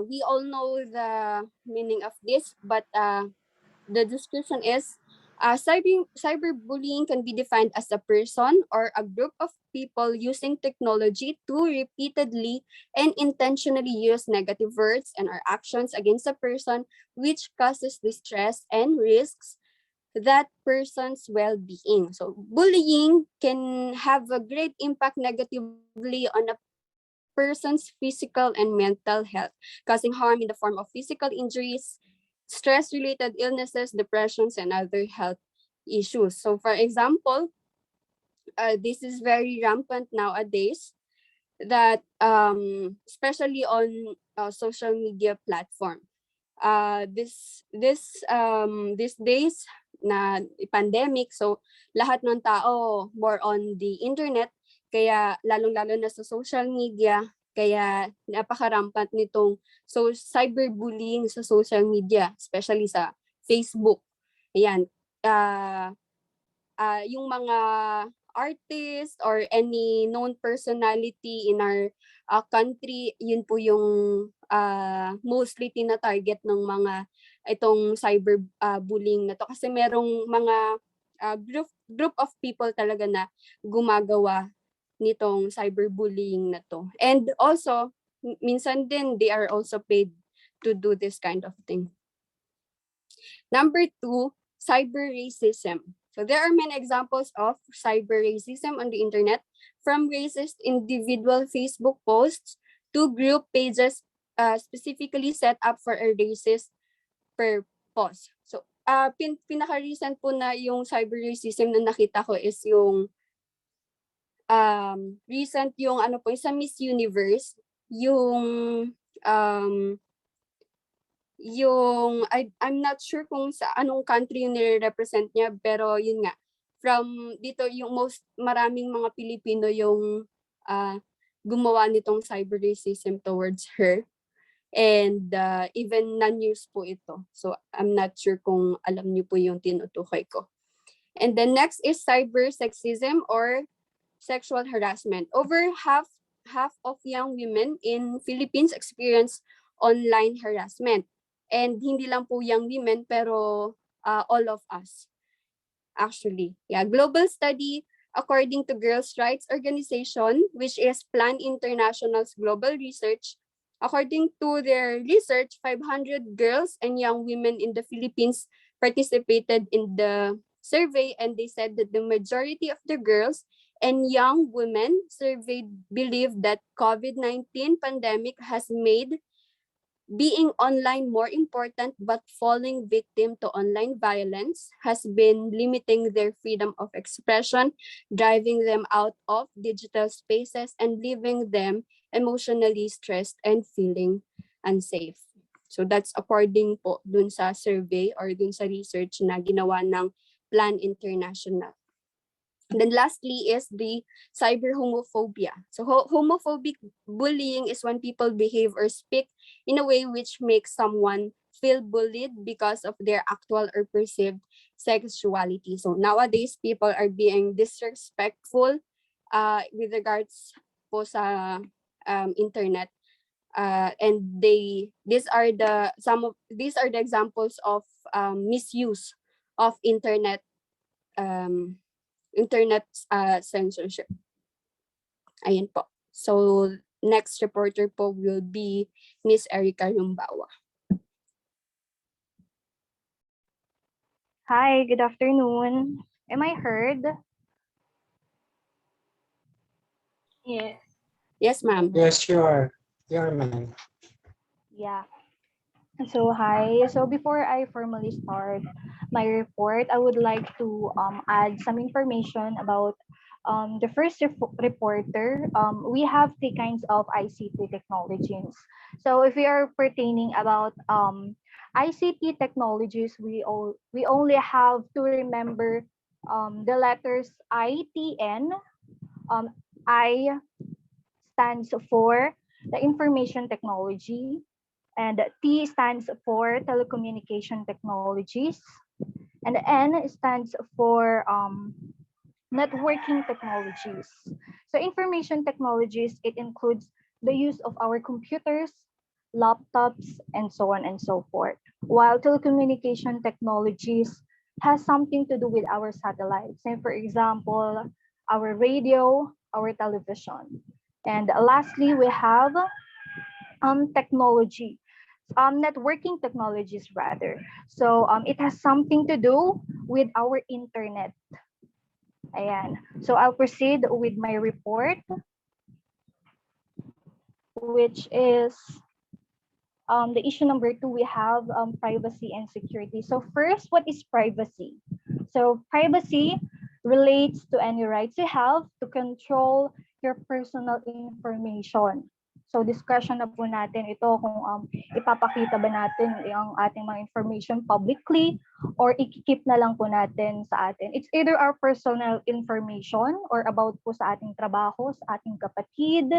We all know the meaning of this, but the description is cyberbullying can be defined as a person or a group of people using technology to repeatedly and intentionally use negative words and or actions against a person, which causes distress and risks that person's well-being. So bullying can have a great impact negatively on a person's physical and mental health, causing harm in the form of physical injuries, stress-related illnesses, depressions, and other health issues. So for example, this is very rampant nowadays that especially on social media platform. These days na pandemic, so lahat ng tao more on the internet, kaya lalong-lalo na sa social media, kaya napaka-rampant nitong cyberbullying sa social media, especially sa Facebook. Ayan, yung mga artist or any known personality in our country, yun po yung mostly tina-target ng mga itong cyber bullying na to, kasi merong mga group of people talaga na gumagawa nitong cyberbullying na to. And also, minsan din they are also paid to do this kind of thing. Number 2, cyber racism. So there are many examples of cyber racism on the internet, from racist individual Facebook posts to group pages specifically set up for a racist purpose. So pinaka-recent po na yung cyber racism na nakita ko is yung recent yung sa Miss Universe, yung I'm not sure kung sa anong country yung nire-represent niya, pero yun nga, from dito yung maraming mga Pilipino yung gumawa nitong cyber racism towards her, and even non-news po ito, so I'm not sure kung alam niyo po yung tinutukoy ko. And then next is cyber sexism or sexual harassment. Over half of young women in Philippines experience online harassment. And hindi lang po young women, pero all of us, actually. Yeah, global study according to Girls' Rights Organization, which is Plan International's global research. According to their research, 500 girls and young women in the Philippines participated in the survey, and they said that the majority of the girls and young women surveyed believe that COVID-19 pandemic has made being online more important, but falling victim to online violence has been limiting their freedom of expression, driving them out of digital spaces, and leaving them emotionally stressed and feeling unsafe. So that's according po dun sa survey or dun sa research na ginawa ng Plan International. And then lastly is the cyber homophobia. So homophobic bullying is when people behave or speak in a way which makes someone feel bullied because of their actual or perceived sexuality. So nowadays, people are being disrespectful with regards po sa internet. And these are the examples of misuse of internet censorship. Ayan po. So next reporter po will be Miss Erica Rumbawa. Hi, good afternoon. Am I heard? Yes. Yes, ma'am. Yes, you are. You are, ma'am. Yeah. So hi. So before I formally start my report, I would like to add some information about the first reporter. We have three kinds of ICT technologies. So if we are pertaining about ICT technologies, we only have to remember the letters ITN. I stands for the information technology. And T stands for telecommunication technologies. And N stands for networking technologies. So information technologies, it includes the use of our computers, laptops, and so on and so forth. While telecommunication technologies has something to do with our satellites. Say for example, our radio, our television. And lastly, we have technology, networking technologies rather. So it has something to do with our internet. Ayan. So I'll proceed with my report, which is the issue number 2, we have privacy and security. So first, what is privacy? So privacy relates to any rights you have to control your personal information. So discussion na po natin ito kung ipapakita ba natin yung ating mga information publicly or ikikip na lang po natin sa atin. It's either our personal information or about po sa ating trabaho, sa ating kapatid,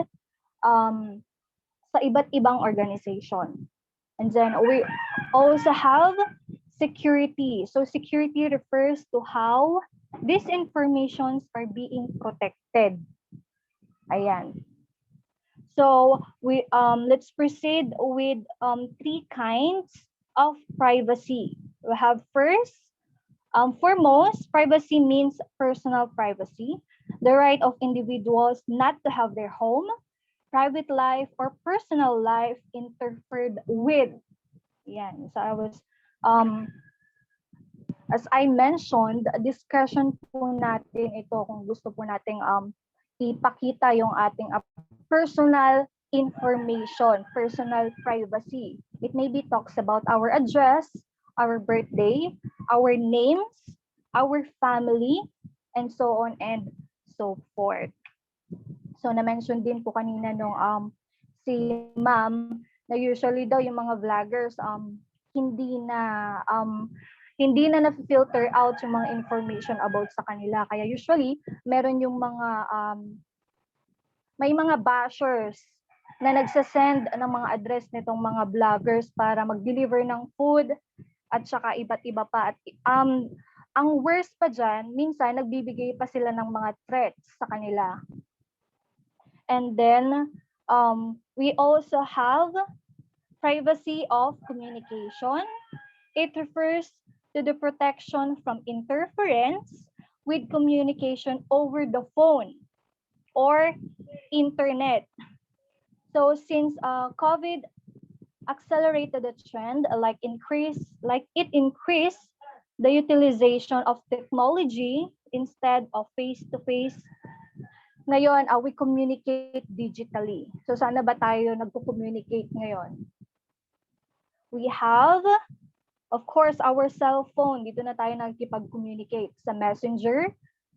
sa iba't ibang organization. And then we also have security. So security refers to how these informations are being protected. Ayan. So we let's proceed with 3 kinds of privacy. We have first, foremost, privacy means personal privacy, the right of individuals not to have their home, private life, or personal life interfered with. Yan. So as I mentioned, discussion po natin ito kung gusto po nating ipakita yung ating personal information, personal privacy. It maybe talks about our address, our birthday, our names, our family, and so on and so forth. So na-mention din po kanina nung si ma'am na usually daw yung mga vloggers hindi na na-filter out yung mga information about sa kanila. Kaya usually meron yung mga may mga bashers na nagsasend ng mga address nitong mga vloggers para mag-deliver ng food at saka iba't iba pa. At ang worst pa dyan, minsan nagbibigay pa sila ng mga threats sa kanila. And then we also have privacy of communication. It refers to the protection from interference with communication over the phone or internet. So since COVID accelerated the trend, like it increased the utilization of technology instead of face-to-face. Ngayon, we communicate digitally. So sana ba tayo nagko-communicate ngayon? We have, of course, our cell phone. Dito na tayo nagkipag-communicate sa Messenger,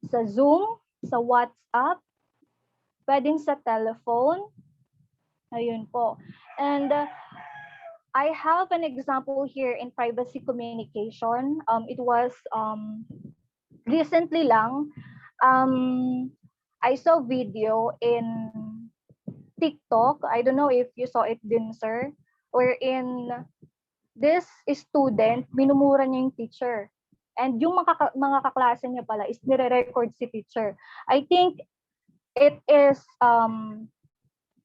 sa Zoom, sa WhatsApp, pwedeng sa telephone. Ayun po. And I have an example here in privacy communication. It was recently lang. I saw video in TikTok. I don't know if you saw it din, sir. Wherein this student, minumura niya yung teacher. And yung mga kaklase niya pala is nire-record si teacher. I think it is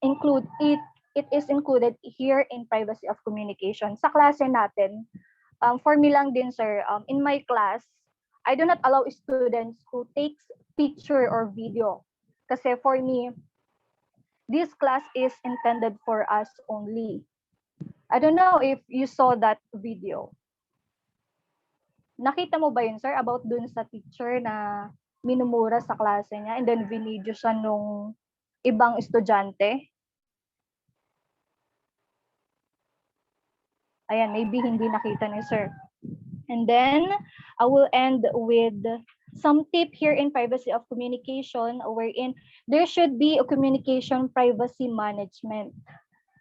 included here in privacy of communication. Sa klase natin, for me lang din, sir, in my class, I do not allow students who takes picture or video. Kasi for me, this class is intended for us only. I don't know if you saw that video. Nakita mo ba yun, sir, about dun sa teacher na minumura sa klase niya and then binidyo siya nung ibang estudyante? Ayan, maybe hindi nakita ni sir. And then, I will end with some tip here in privacy of communication, wherein there should be a communication privacy management.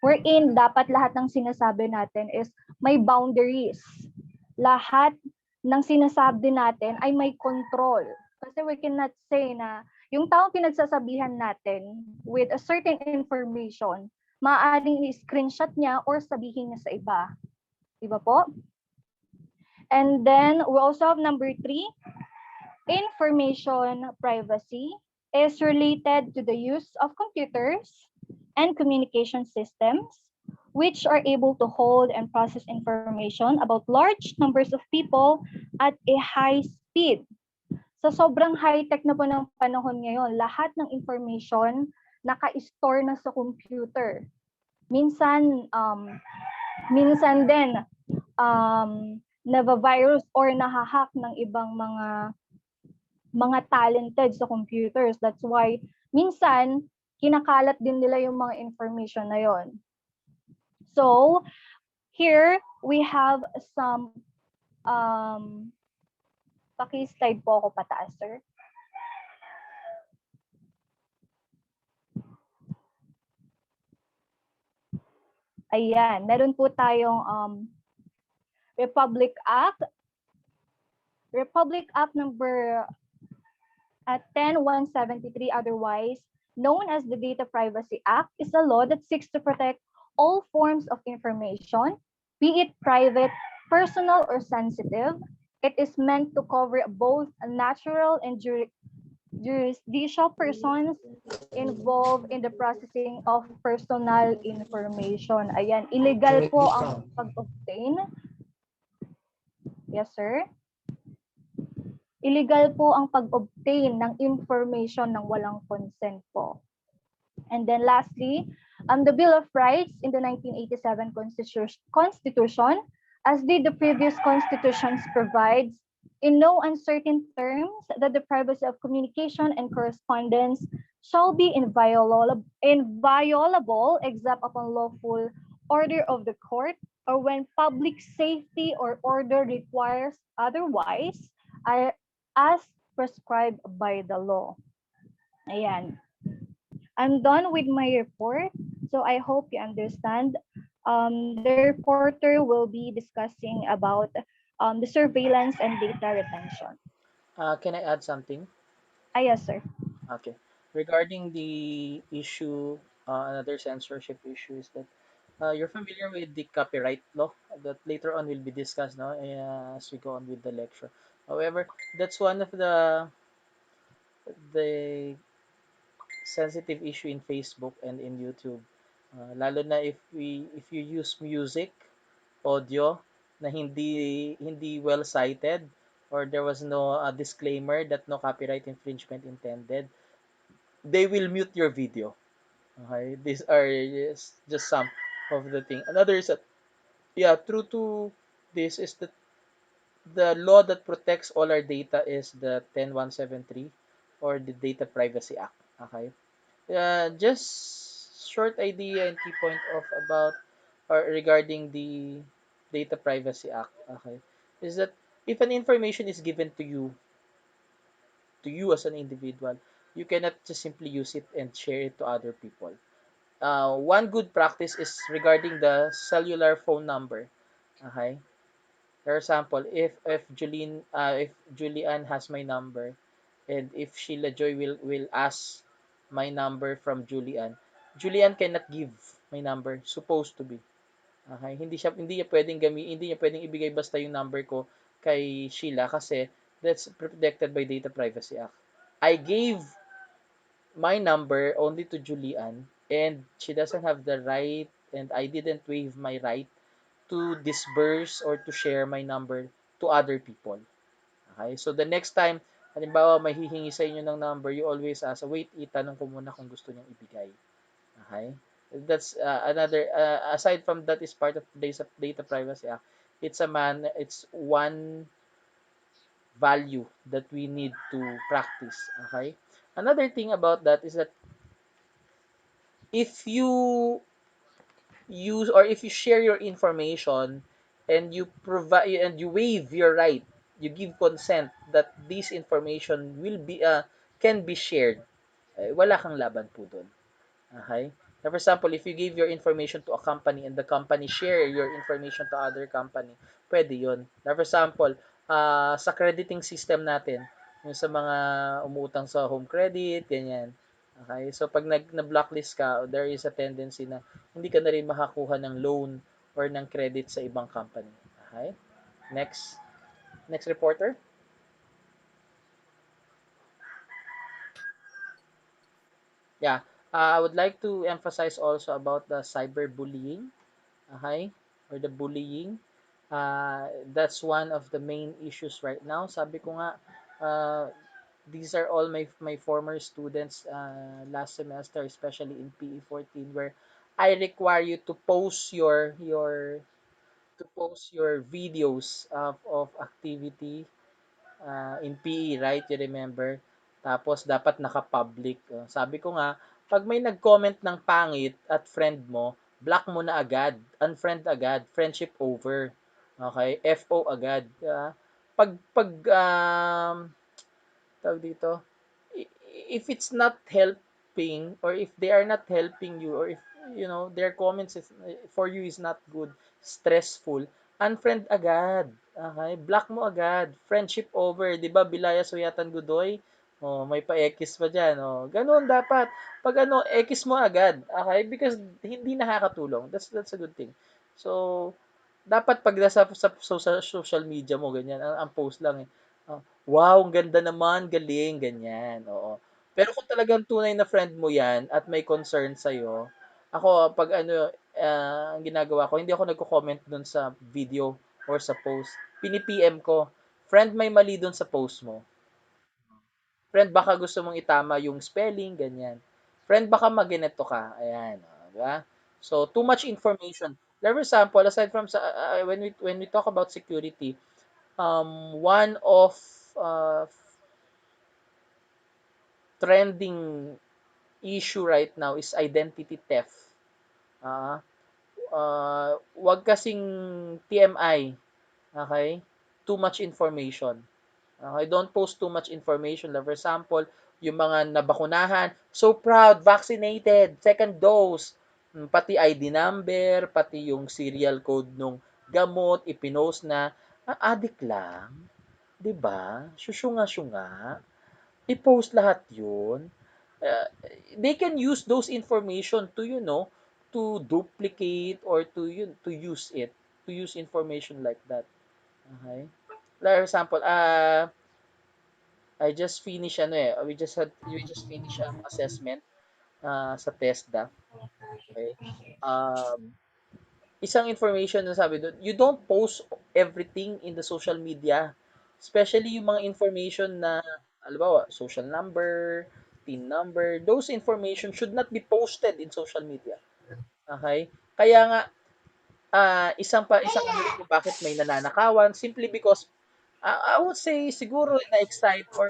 Wherein dapat lahat ng sinasabi natin is may boundaries. Lahat ng sinasabi natin ay may control. Kasi we cannot say na yung taong pinagsasabihan natin with a certain information maaaring i-screenshot niya or sabihin niya sa iba. Di ba po? And then we also have number 3, information privacy is related to the use of computers and communication systems which are able to hold and process information about large numbers of people at a high speed. So sobrang high-tech na po ng panahon ngayon, lahat ng information naka-store na sa computer. Minsan din nava-virus or nahahack ng ibang mga talented sa computers. That's why minsan kinakalat din nila yung mga information na yon. So here we have some paki-slide po ako pataas, sir. Ayan, meron po tayong Republic Act number 10173, otherwise known as the Data Privacy Act, is a law that seeks to protect all forms of information, be it private, personal, or sensitive. It is meant to cover both natural and judicial persons involved in the processing of personal information. Ayan, illegal po ang pag-obtain. Yes, sir. Illegal po ang pag-obtain ng information ng walang consent po. And then lastly, the Bill of Rights in the 1987 Constitution, as did the previous constitutions, provides in no uncertain terms that the privacy of communication and correspondence shall be inviolable except upon lawful order of the court or when public safety or order requires otherwise, as prescribed by the law. Ayan. I'm done with my report, so I hope you understand. The reporter will be discussing about the surveillance and data retention. Can I add something? Yes, sir. Okay. Regarding the issue, another censorship issue is that you're familiar with the copyright law that later on will be discussed now as we go on with the lecture. However, that's one of the sensitive issue in Facebook and in YouTube. Lalo na if you use music, audio na hindi well cited or there was no disclaimer that no copyright infringement intended, they will mute your video. Okay, these are just some of the thing. Another is that true to this is that the law that protects all our data is the 10173 or the Data Privacy Act. Okay, just short idea and key point of about or regarding the Data Privacy Act. Okay, is that if an information is given to you as an individual, you cannot just simply use it and share it to other people. One good practice is regarding the cellular phone number. Okay. For example, if Julian has my number, and if Sheila Joy will ask my number from Julian, Julian cannot give my number. Supposed to be. Okay. Hindi niya pwedeng ibigay basta yung number ko kay Sheila kasi that's protected by Data Privacy Act. I gave my number only to Julian and she doesn't have the right and I didn't waive my right to disburse or to share my number to other people. Okay? So the next time, halimbawa may hihingi sa inyo ng number, you always ask, wait, itanong ko muna kung gusto niyang ibigay. Okay? That's another aside from that is part of data privacy act. It's one value that we need to practice. Okay? Another thing about that is that if you use or if you share your information and you provide and you waive your right, you give consent that this information will be can be shared, wala kang laban po doon. Okay? For example, if you give your information to a company and the company share your information to other company, pwede yun. For example, sa crediting system natin, yung sa mga umuutang sa home credit, ganyan. Okay? So pag na-blacklist ka, there is a tendency na hindi ka na rin makakuha ng loan or ng credit sa ibang company. Okay? Next. Next reporter. Yeah. I would like to emphasize also about the cyberbullying. Okay? Or the bullying. That's one of the main issues right now. Sabi ko nga, uh, these are all my former students last semester, especially in PE 14, where I require you to post your videos of activity in PE, right? You remember? Tapos dapat naka-public. Sabi ko nga, pag may nag-comment ng pangit at friend mo, block mo na agad, unfriend agad, friendship over. Okay? FO agad. Pag tawag dito, if it's not helping or if they are not helping you or if their comments for you is not good, stressful, unfriend agad. Okay? Block mo agad. Friendship over. 'Di ba Bilaya Suyatan Gudoy? Oh, may pa-X pa diyan. Oh, ganoon dapat. Pag X mo agad. Okay? Because hindi nakakatulong. That's a good thing. So, dapat pag sa social media mo, ganyan, ang post lang eh. Wow, ang ganda naman, galing, ganyan, oo. Pero kung talagang tunay na friend mo yan at may concern sa'yo, ako, pag ang ginagawa ko, hindi ako nagko-comment dun sa video or sa post. Pini-PM ko, friend, may mali dun sa post mo. Friend, baka gusto mong itama yung spelling, ganyan. Friend, baka maginito ka. Ayan, di ba? So, too much information. For example, aside from when we talk about security, one of uh, trending issue right now is identity theft. Ah, wag kasing TMI, okay? Too much information. Okay, don't post too much information. Like for example, yung mga nabakunahan, so proud, vaccinated, second dose, pati ID number, pati yung serial code nung gamot, ipinost na, adik lang, 'di ba? Syusyunga-syunga. I-post lahat 'yun. Uh, they can use those information to to duplicate or to use it, to use information like that. Okay? Like for example, I just finished we just finished assessment sa TESDA. Okay? Um, isang information na sabi doon, you don't post everything in the social media. Especially yung mga information na, halimbawa, social number, PIN number, those information should not be posted in social media. Okay? Kaya nga, isang ano rin kung bakit may nananakawan, simply because I would say siguro na-excite or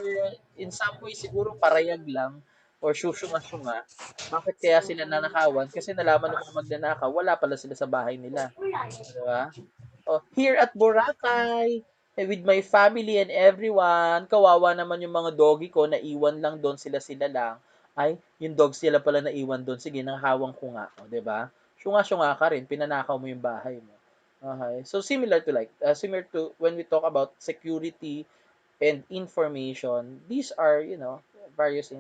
in some way siguro parayag lang or syusyunga-syunga. Bakit kaya sila nanakawan? Kasi nalaman ng mga magnanakaw, wala pala sila sa bahay nila. Di ba? Oh, here at Boracay, with my family and everyone, kawawa naman yung mga doggy ko, naiwan lang doon sila-sila lang. Ay, yung dogs sila pala naiwan doon. Sige, nanghawang ko nga. O, 'di ba? Syunga-syunga ka rin, pinanakaw mo yung bahay mo. Okay. So similar to when we talk about security and information, these are, various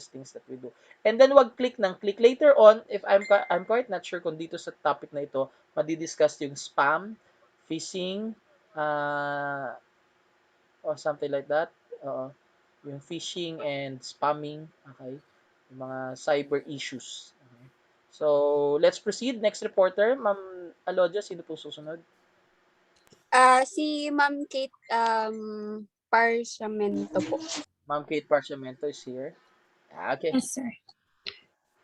things that we do. And then wag click ng click later on if I'm quite not sure kung dito sa topic na ito madi-discuss yung spam, phishing, or something like that. Yung phishing and spamming, okay? Yung mga cyber issues. Okay. So, let's proceed. Next reporter, Ma'am Alodia, sino po susunod? Si Ma'am Kate Parsamento po. Ma'am Kate Parciamento is here. Okay. Yes, sir.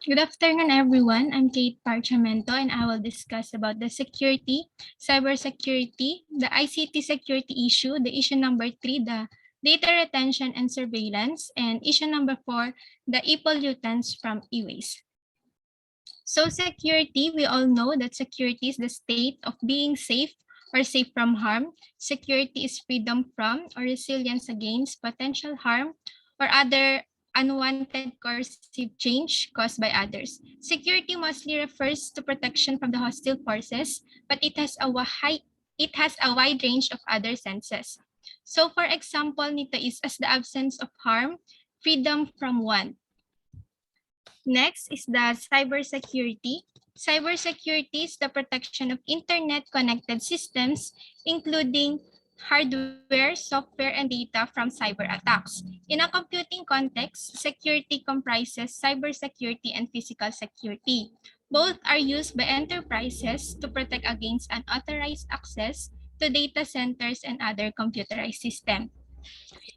Good afternoon, everyone. I'm Kate Parchamento, and I will discuss about the security, cybersecurity, the ICT security issue, the issue number 3, the data retention and surveillance, and issue number 4, the e-pollutants from e-waste. So security, we all know that security is the state of being safe or safe from harm. Security is freedom from or resilience against potential harm or other unwanted coercive change caused by others. Security mostly refers to protection from the hostile forces, but it has a wide range of other senses. So for example, nito is as the absence of harm, freedom from want. Next is the cybersecurity. Cybersecurity is the protection of internet-connected systems, including hardware, software, and data from cyber attacks. In a computing context, security comprises cybersecurity and physical security. Both are used by enterprises to protect against unauthorized access to data centers and other computerized systems.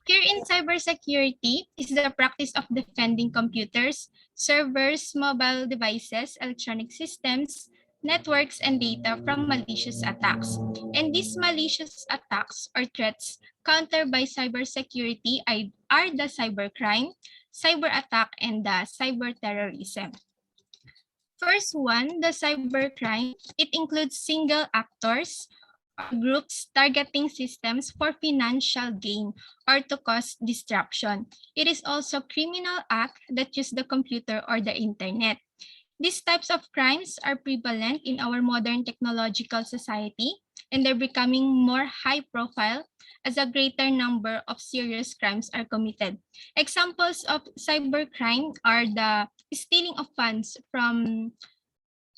Here in cybersecurity is the practice of defending computers, servers, mobile devices, electronic systems, networks, and data from malicious attacks. And these malicious attacks or threats countered by cybersecurity are the cybercrime, cyber attack, and the cyber terrorism. First one, the cybercrime, it includes single actors or groups targeting systems for financial gain or to cause disruption. It is also criminal act that use the computer or the internet. These types of crimes are prevalent in our modern technological society, and they're becoming more high profile as a greater number of serious crimes are committed. Examples of cybercrime are the stealing of funds from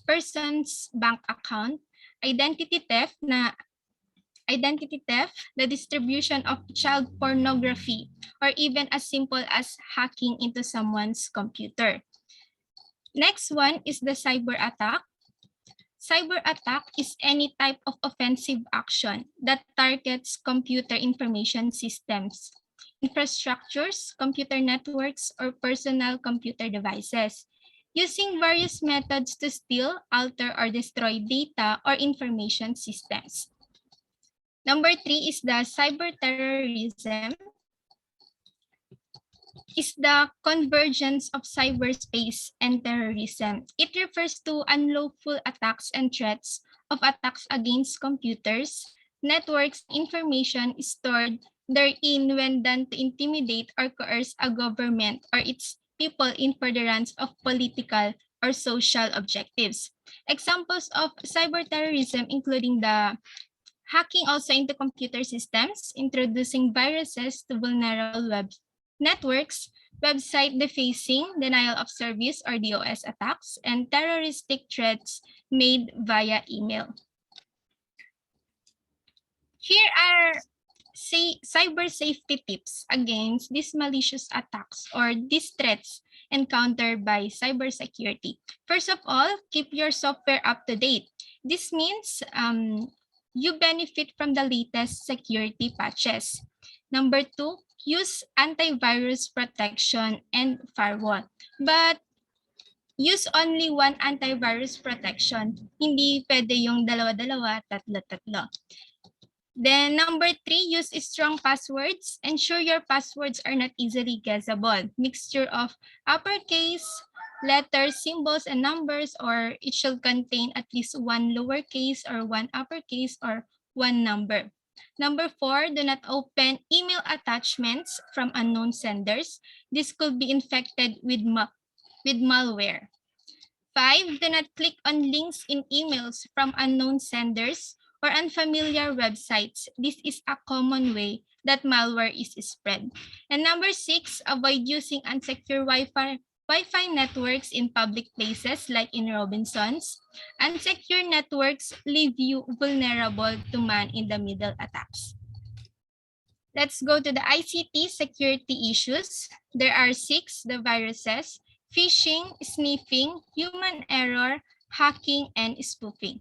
person's bank account, identity theft, the distribution of child pornography, or even as simple as hacking into someone's computer. Next one is the cyber attack. Cyber attack is any type of offensive action that targets computer information systems, infrastructures, computer networks, or personal computer devices, using various methods to steal, alter, or destroy data or information systems. Number 3 is the cyber terrorism. Is the convergence of cyberspace and terrorism. It refers to unlawful attacks and threats of attacks against computers, networks, information stored therein when done to intimidate or coerce a government or its people in furtherance of political or social objectives. Examples of cyber terrorism including the hacking also into computer systems, introducing viruses to vulnerable web networks, website defacing, denial of service or DOS attacks, and terroristic threats made via email. Here are cyber safety tips against these malicious attacks or these threats encountered by cybersecurity. First of all, keep your software up to date. This means you benefit from the latest security patches. Number 2, use antivirus protection and firewall. But use only one antivirus protection. Hindi pwede yung dalawa-dalawa, tatlo-tatlo. Then number 3, use strong passwords. Ensure your passwords are not easily guessable. Mixture of uppercase, letters, symbols, and numbers, or it should contain at least one lowercase or one uppercase or one number. Number 4, do not open email attachments from unknown senders. This could be infected with malware. 5, do not click on links in emails from unknown senders or unfamiliar websites. This is a common way that malware is spread. And number 6, avoid using unsecure Wi-Fi networks in public places like in Robinsons. Unsecure networks leave you vulnerable to man-in-the-middle attacks. Let's go to the ICT security issues. There are 6, the viruses: phishing, sniffing, human error, hacking, and spoofing.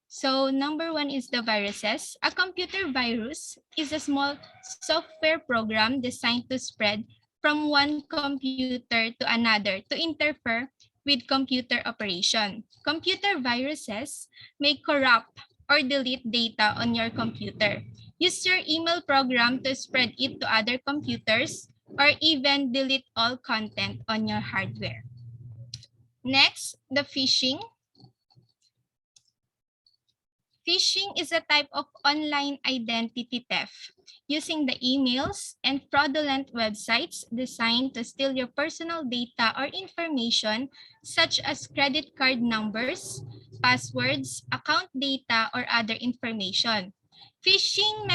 So number 1 is the viruses. A computer virus is a small software program designed to spread from one computer to another to interfere with computer operation. Computer viruses may corrupt or delete data on your computer. Use your email program to spread it to other computers or even delete all content on your hardware. Next, the phishing. Phishing is a type of online identity theft using the emails and fraudulent websites designed to steal your personal data or information such as credit card numbers, passwords, account data, or other information. Phishing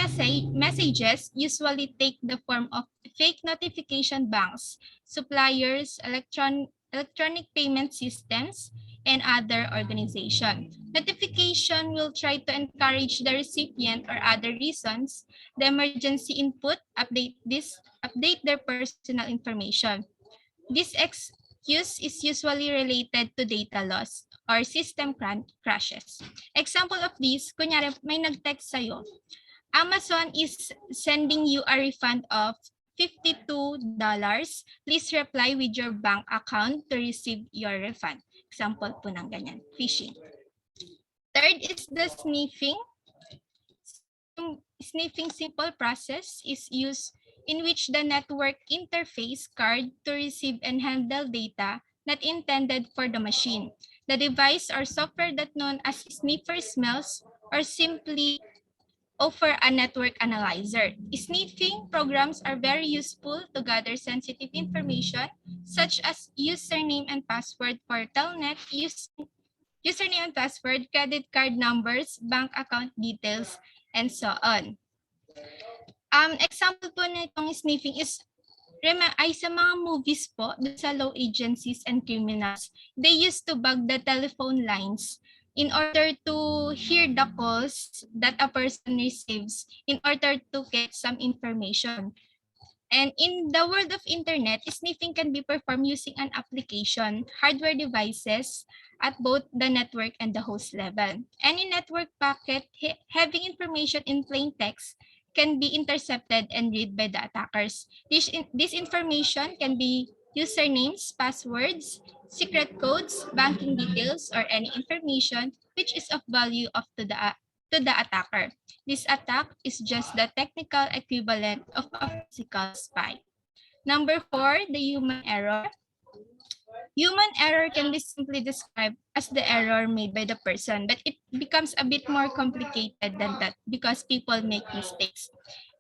messages usually take the form of fake notification banks, suppliers, electronic payment systems, and other organizations. Notification will try to encourage the recipient or other reasons the emergency input update their personal information. This excuse is usually related to data loss or system crashes. Example of this, kunyari may nag-text sa'yo, Amazon is sending you a refund of $52. Please reply with your bank account to receive your refund. Example po ng ganyan, phishing. Third is the sniffing. Sniffing simple process is used in which the network interface card to receive and handle data not intended for the machine. The device or software that known as sniffer smells or simply offer a network analyzer. Sniffing programs are very useful to gather sensitive information such as username and password for Telnet, username and password, credit card numbers, bank account details, and so on. Example po nitong sniffing is ay sa mga movies po, sa law agencies and criminals, they used to bug the telephone lines in order to hear the calls that a person receives in order to get some information. And in the world of internet, sniffing can be performed using an application, hardware devices at both the network and the host level. Any network packet having information in plain text can be intercepted and read by the attackers. This information can be usernames, passwords, secret codes, banking details, or any information which is of value to the attacker. This attack is just the technical equivalent of a physical spy. Number 4, the human error. Human error can be simply described as the error made by the person, but it becomes a bit more complicated than that because people make mistakes.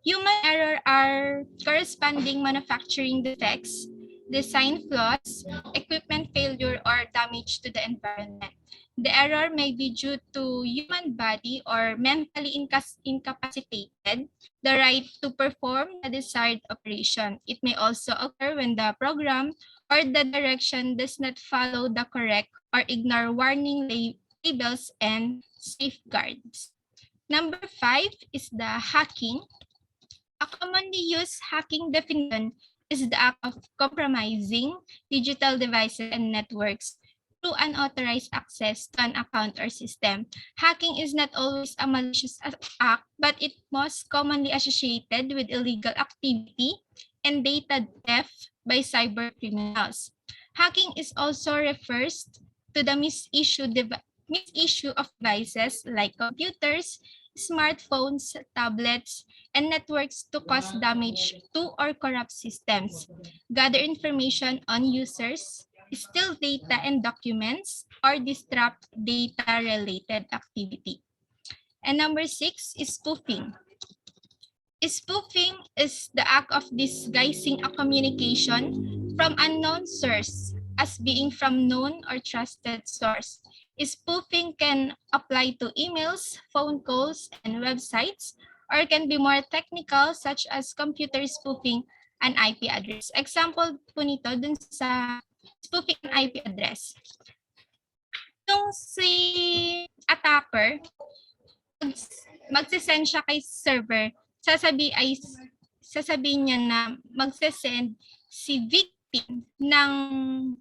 Human error are corresponding manufacturing defects, design flaws, equipment failure, or damage to the environment. The error may be due to human body or mentally incapacitated, the right to perform the desired operation. It may also occur when the program or the direction does not follow the correct or ignore warning labels and safeguards. Number 5 is the hacking. A commonly used hacking definition is the act of compromising digital devices and networks through unauthorized access to an account or system. Hacking is not always a malicious act, but it most commonly associated with illegal activity and data theft by cyber criminals. Hacking is also refers to the misissue of devices like computers, smartphones, tablets, and networks to cause damage to or corrupt systems, gather information on users, steal data and documents, or disrupt data-related activity. And number 6 is spoofing. Spoofing is the act of disguising a communication from unknown source as being from known or trusted source. Spoofing can apply to emails, phone calls, and websites, or can be more technical such as computer spoofing an IP address. Example po nito dun sa spoofing an IP address. Yung si attacker, magsisend siya kay server, sasabihin niya na magsisend si victim ng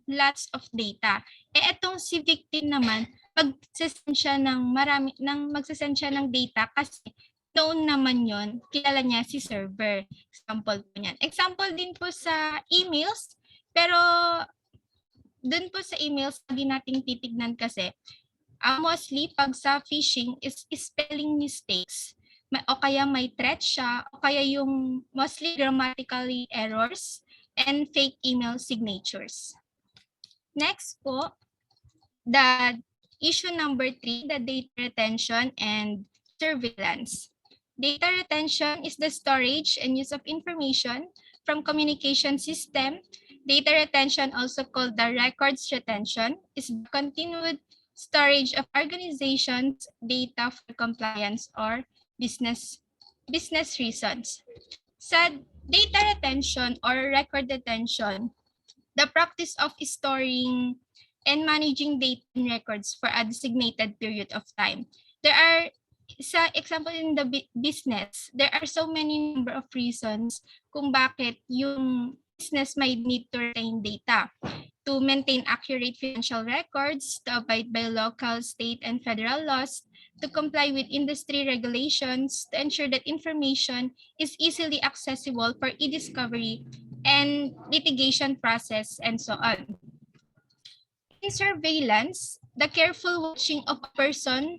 lots of data. Etong si victim naman, magsisend siya ng data kasi known naman yon, kilala niya si server. Example po niyan. Example din po sa emails, pero dun po sa emails, hindi nating titignan kasi mostly pag sa phishing is spelling mistakes. O kaya may threat siya, o kaya yung mostly grammatically errors and fake email signatures. Next po, the issue number 3, the data retention and surveillance. Data retention is the storage and use of information from communication system. Data retention, also called the records retention, is the continued storage of organizations' data for compliance or business reasons. Sa data retention or record retention, the practice of storing and managing data and records for a designated period of time. There are, sa example in the business, there are so many number of reasons kung bakit yung business might need to retain data to maintain accurate financial records, to abide by local, state, and federal laws, to comply with industry regulations, to ensure that information is easily accessible for e-discovery and litigation process, and so on. In surveillance, the careful watching of a person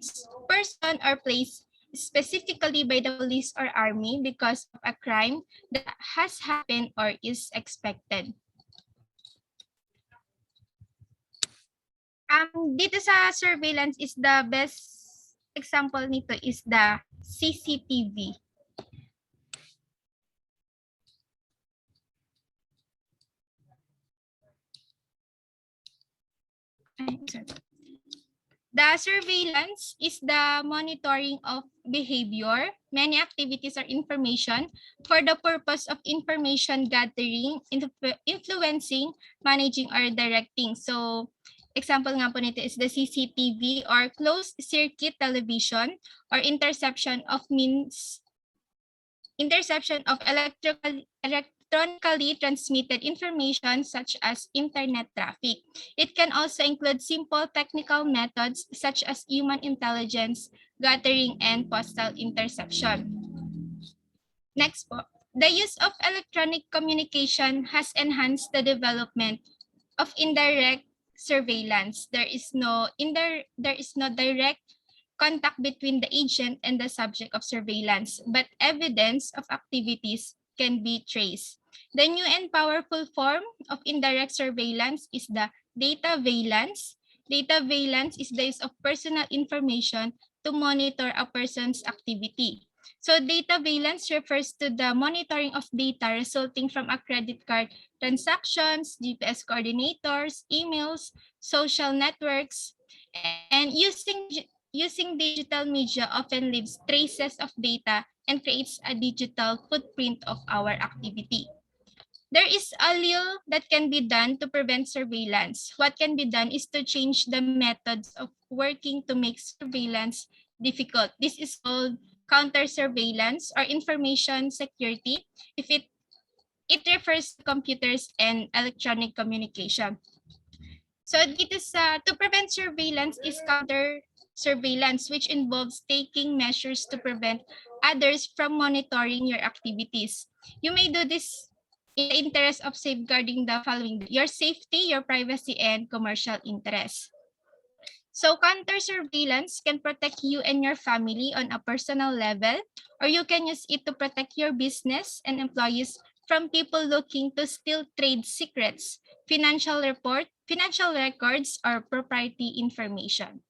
or place specifically by the police or army because of a crime that has happened or is expected. Dito sa surveillance is the best example nito is the CCTV. The surveillance is the monitoring of behavior, many activities or information for the purpose of information gathering, influencing, managing, or directing. So, example nga po nito is the CCTV or closed circuit television or interception of electronically transmitted information such as internet traffic. It can also include simple technical methods such as human intelligence, gathering, and postal interception. Next po. The use of electronic communication has enhanced the development of indirect surveillance. There is no direct contact between the agent and the subject of surveillance, but evidence of activities can be traced. The new and powerful form of indirect surveillance is the data veillance. Data veillance is the use of personal information to monitor a person's activity. So data veillance refers to the monitoring of data resulting from a credit card transactions, GPS coordinators, emails, social networks, and using digital media often leaves traces of data and creates a digital footprint of our activity. There is a little that can be done to prevent surveillance. What can be done is to change the methods of working to make surveillance difficult. This is called counter surveillance or information security if it refers to computers and electronic communication. So dito to prevent surveillance is counter surveillance, which involves taking measures to prevent others from monitoring your activities. You may do this in the interest of safeguarding the following: your safety, your privacy, and commercial interests. So counter surveillance can protect you and your family on a personal level, or you can use it to protect your business and employees from people looking to steal trade secrets, financial records, or proprietary information.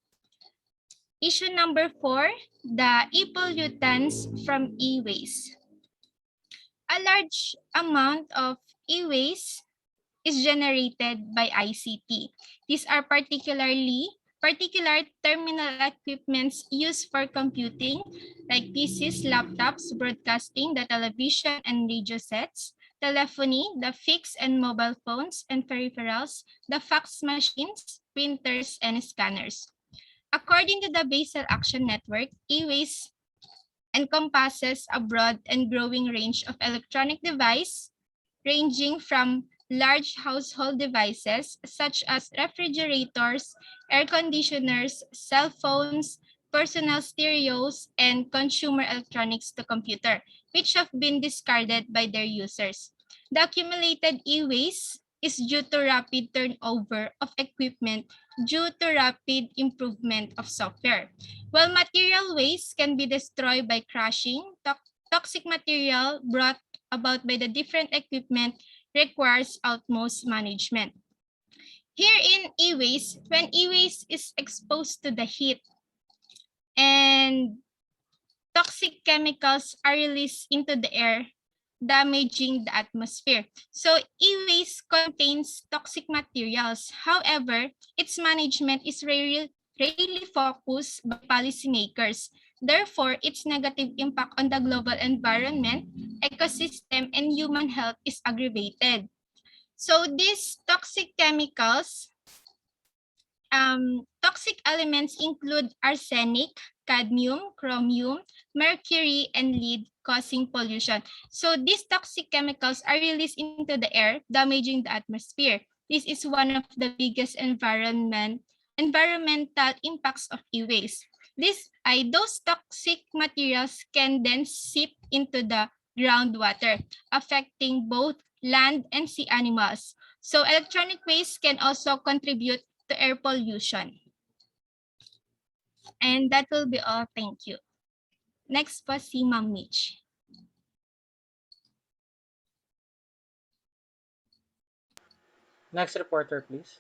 Issue number 4, the e-pollutants from e-waste. A large amount of e-waste is generated by ICT. These are particular terminal equipments used for computing, like PCs, laptops, broadcasting, the television and radio sets, telephony, the fixed and mobile phones and peripherals, the fax machines, printers, and scanners. According to the Basel Action Network, e-waste encompasses a broad and growing range of electronic devices, ranging from large household devices such as refrigerators, air conditioners, cell phones, personal stereos, and consumer electronics to computer, which have been discarded by their users. The accumulated e-waste is due to rapid turnover of equipment due to rapid improvement of software. While material waste can be destroyed by crashing, toxic material brought about by the different equipment requires utmost management. Here in e-waste, when e-waste is exposed to the heat and toxic chemicals are released into the air, damaging the atmosphere. So e-waste contains toxic materials. However, its management is rarely focused by policymakers. Therefore, its negative impact on the global environment, ecosystem, and human health is aggravated. So these toxic chemicals, toxic elements include arsenic, cadmium, chromium, mercury, and lead, causing pollution. So these toxic chemicals are released into the air, damaging the atmosphere. This is one of the biggest environmental impacts of e-waste. Those toxic materials can then seep into the groundwater, affecting both land and sea animals. So electronic waste can also contribute to air pollution. And that will be all. Thank you. Next po si Ma'am Mitch. Next reporter, please.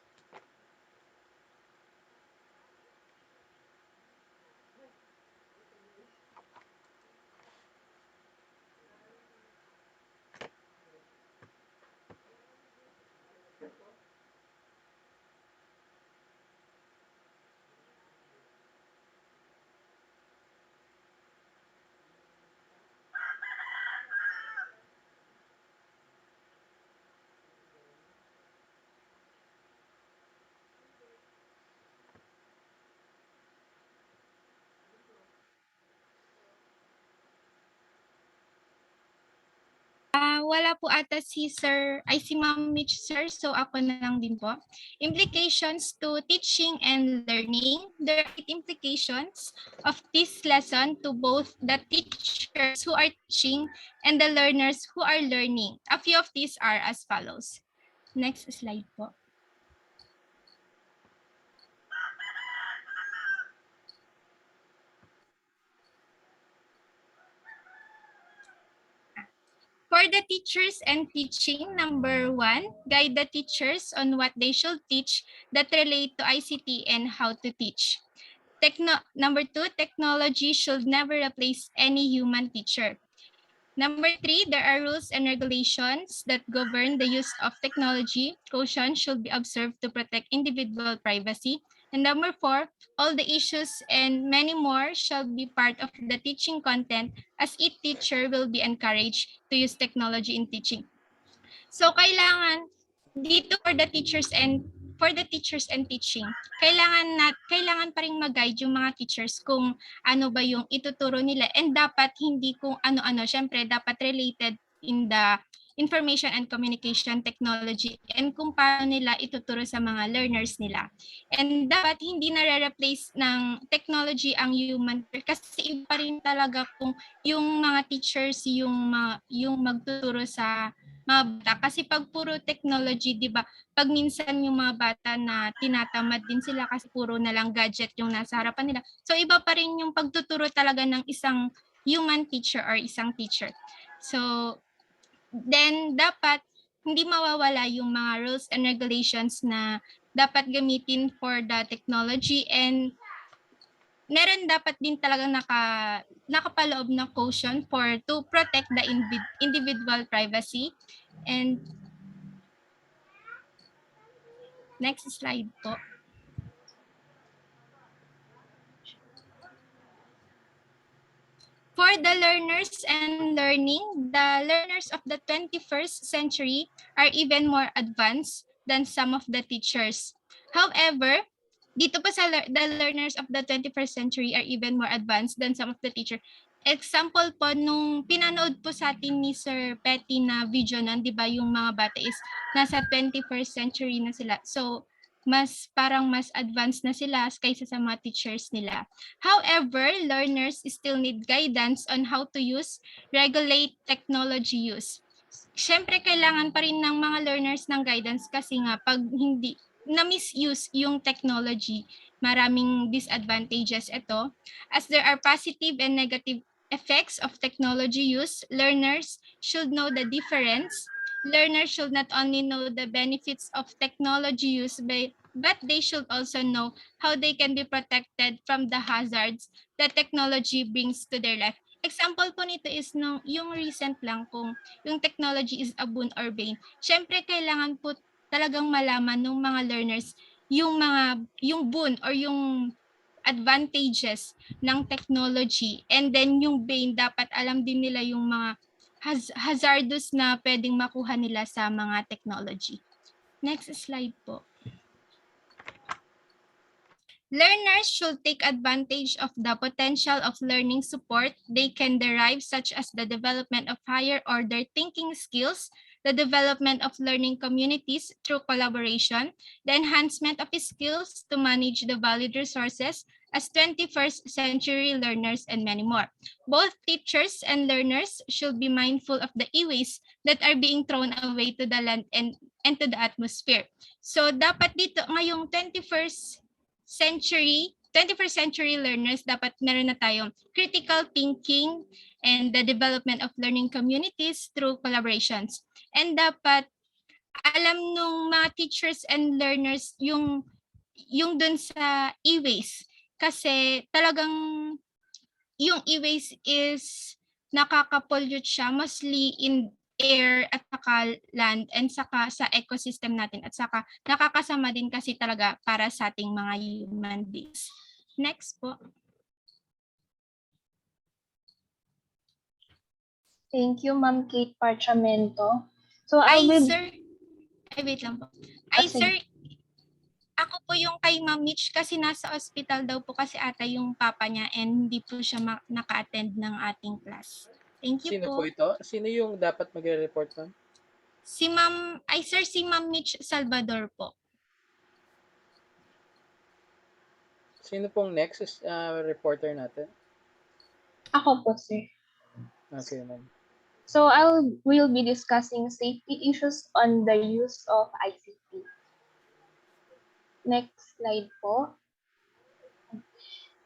Wala po ata si Ma'am Mitch, sir. So ako na lang din po. Implications to teaching and learning. There are implications of this lesson to both the teachers who are teaching and the learners who are learning. A few of these are as follows. Next slide po. For the teachers and teaching, number 1, guide the teachers on what they should teach that relate to ICT and how to teach. Number 2, technology should never replace any human teacher. Number 3, there are rules and regulations that govern the use of technology. Caution should be observed to protect individual privacy. And number 4, all the issues and many more shall be part of the teaching content, as each teacher will be encouraged to use technology in teaching. So kailangan dito for the teachers and teaching, kailangan pa ring mag-guide yung mga teachers kung ano ba yung ituturo nila, and dapat hindi kung ano-ano, syempre dapat related in the information and communication technology and kung paano nila ituturo sa mga learners nila. And dapat hindi nare-replace ng technology ang human, kasi iba rin talaga kung yung mga teachers yung magtuturo sa mga bata. Kasi pag puro technology, di ba, pag minsan yung mga bata na tinatamad din sila kasi puro na lang gadget yung nasa harapan nila. So iba pa rin yung pagtuturo talaga ng isang human teacher or isang teacher. So then dapat hindi mawawala yung mga rules and regulations na dapat gamitin for the technology, and meron dapat din talagang nakapaloob na caution to protect the individual privacy. And next slide po. For the learners and learning, the learners of the 21st century are even more advanced than some of the teachers. However, dito po sa the learners of the 21st century are even more advanced than some of the teachers. Example po, nung pinanood po sa atin ni Sir Petty na video nun, di ba, yung mga bata is nasa 21st century na sila. So, mas advanced na sila kaysa sa mga teachers nila. However, learners still need guidance on how to regulate technology use. Siyempre, kailangan pa rin ng mga learners ng guidance kasi nga pag hindi na-misuse yung technology, maraming disadvantages ito. As there are positive and negative effects of technology use, learners should know the difference. Learners should not only know the benefits of technology use, but they should also know how they can be protected from the hazards that technology brings to their life. Example po nito is yung recent lang kung yung technology is a boon or bane. Siyempre, kailangan po talagang malaman ng mga learners yung boon or yung advantages ng technology, and then yung bane, dapat alam din nila yung mga hazardous na pwedeng makuha nila sa mga technology. Next slide po. Learners should take advantage of the potential of learning support they can derive, such as the development of higher order thinking skills, the development of learning communities through collaboration, the enhancement of skills to manage the valued resources as 21st century learners, and many more. Both teachers and learners should be mindful of the e-waste that are being thrown away to the land and to the atmosphere. So dapat dito ngayong 21st century learners, dapat meron na tayong critical thinking and the development of learning communities through collaborations. And dapat alam nung mga teachers and learners yung dun sa e-waste. Kasi talagang yung e-waste is nakaka-pollute siya mostly in air at saka land and saka sa ecosystem natin at saka nakakasama din kasi talaga para sa ating mga human beings. Next po. Thank you, Ma'am Kate Parchamento. So Ay, I will sir. Ay, wait lang po. Ay, sige. sir. Ako po yung kay Ma'am Mitch kasi nasa hospital daw po kasi ata yung papa niya and hindi po siya naka-attend ng ating class. Thank you Sino po. po ito? Sino yung dapat magre-report, ma'am? Si Ma'am, ay sir, si Ma'am Mitch Salvador po. Sino pong next reporter natin? Ako po, sir. Okay, ma'am. So will be discussing safety issues on the use of ICT. Next slide po.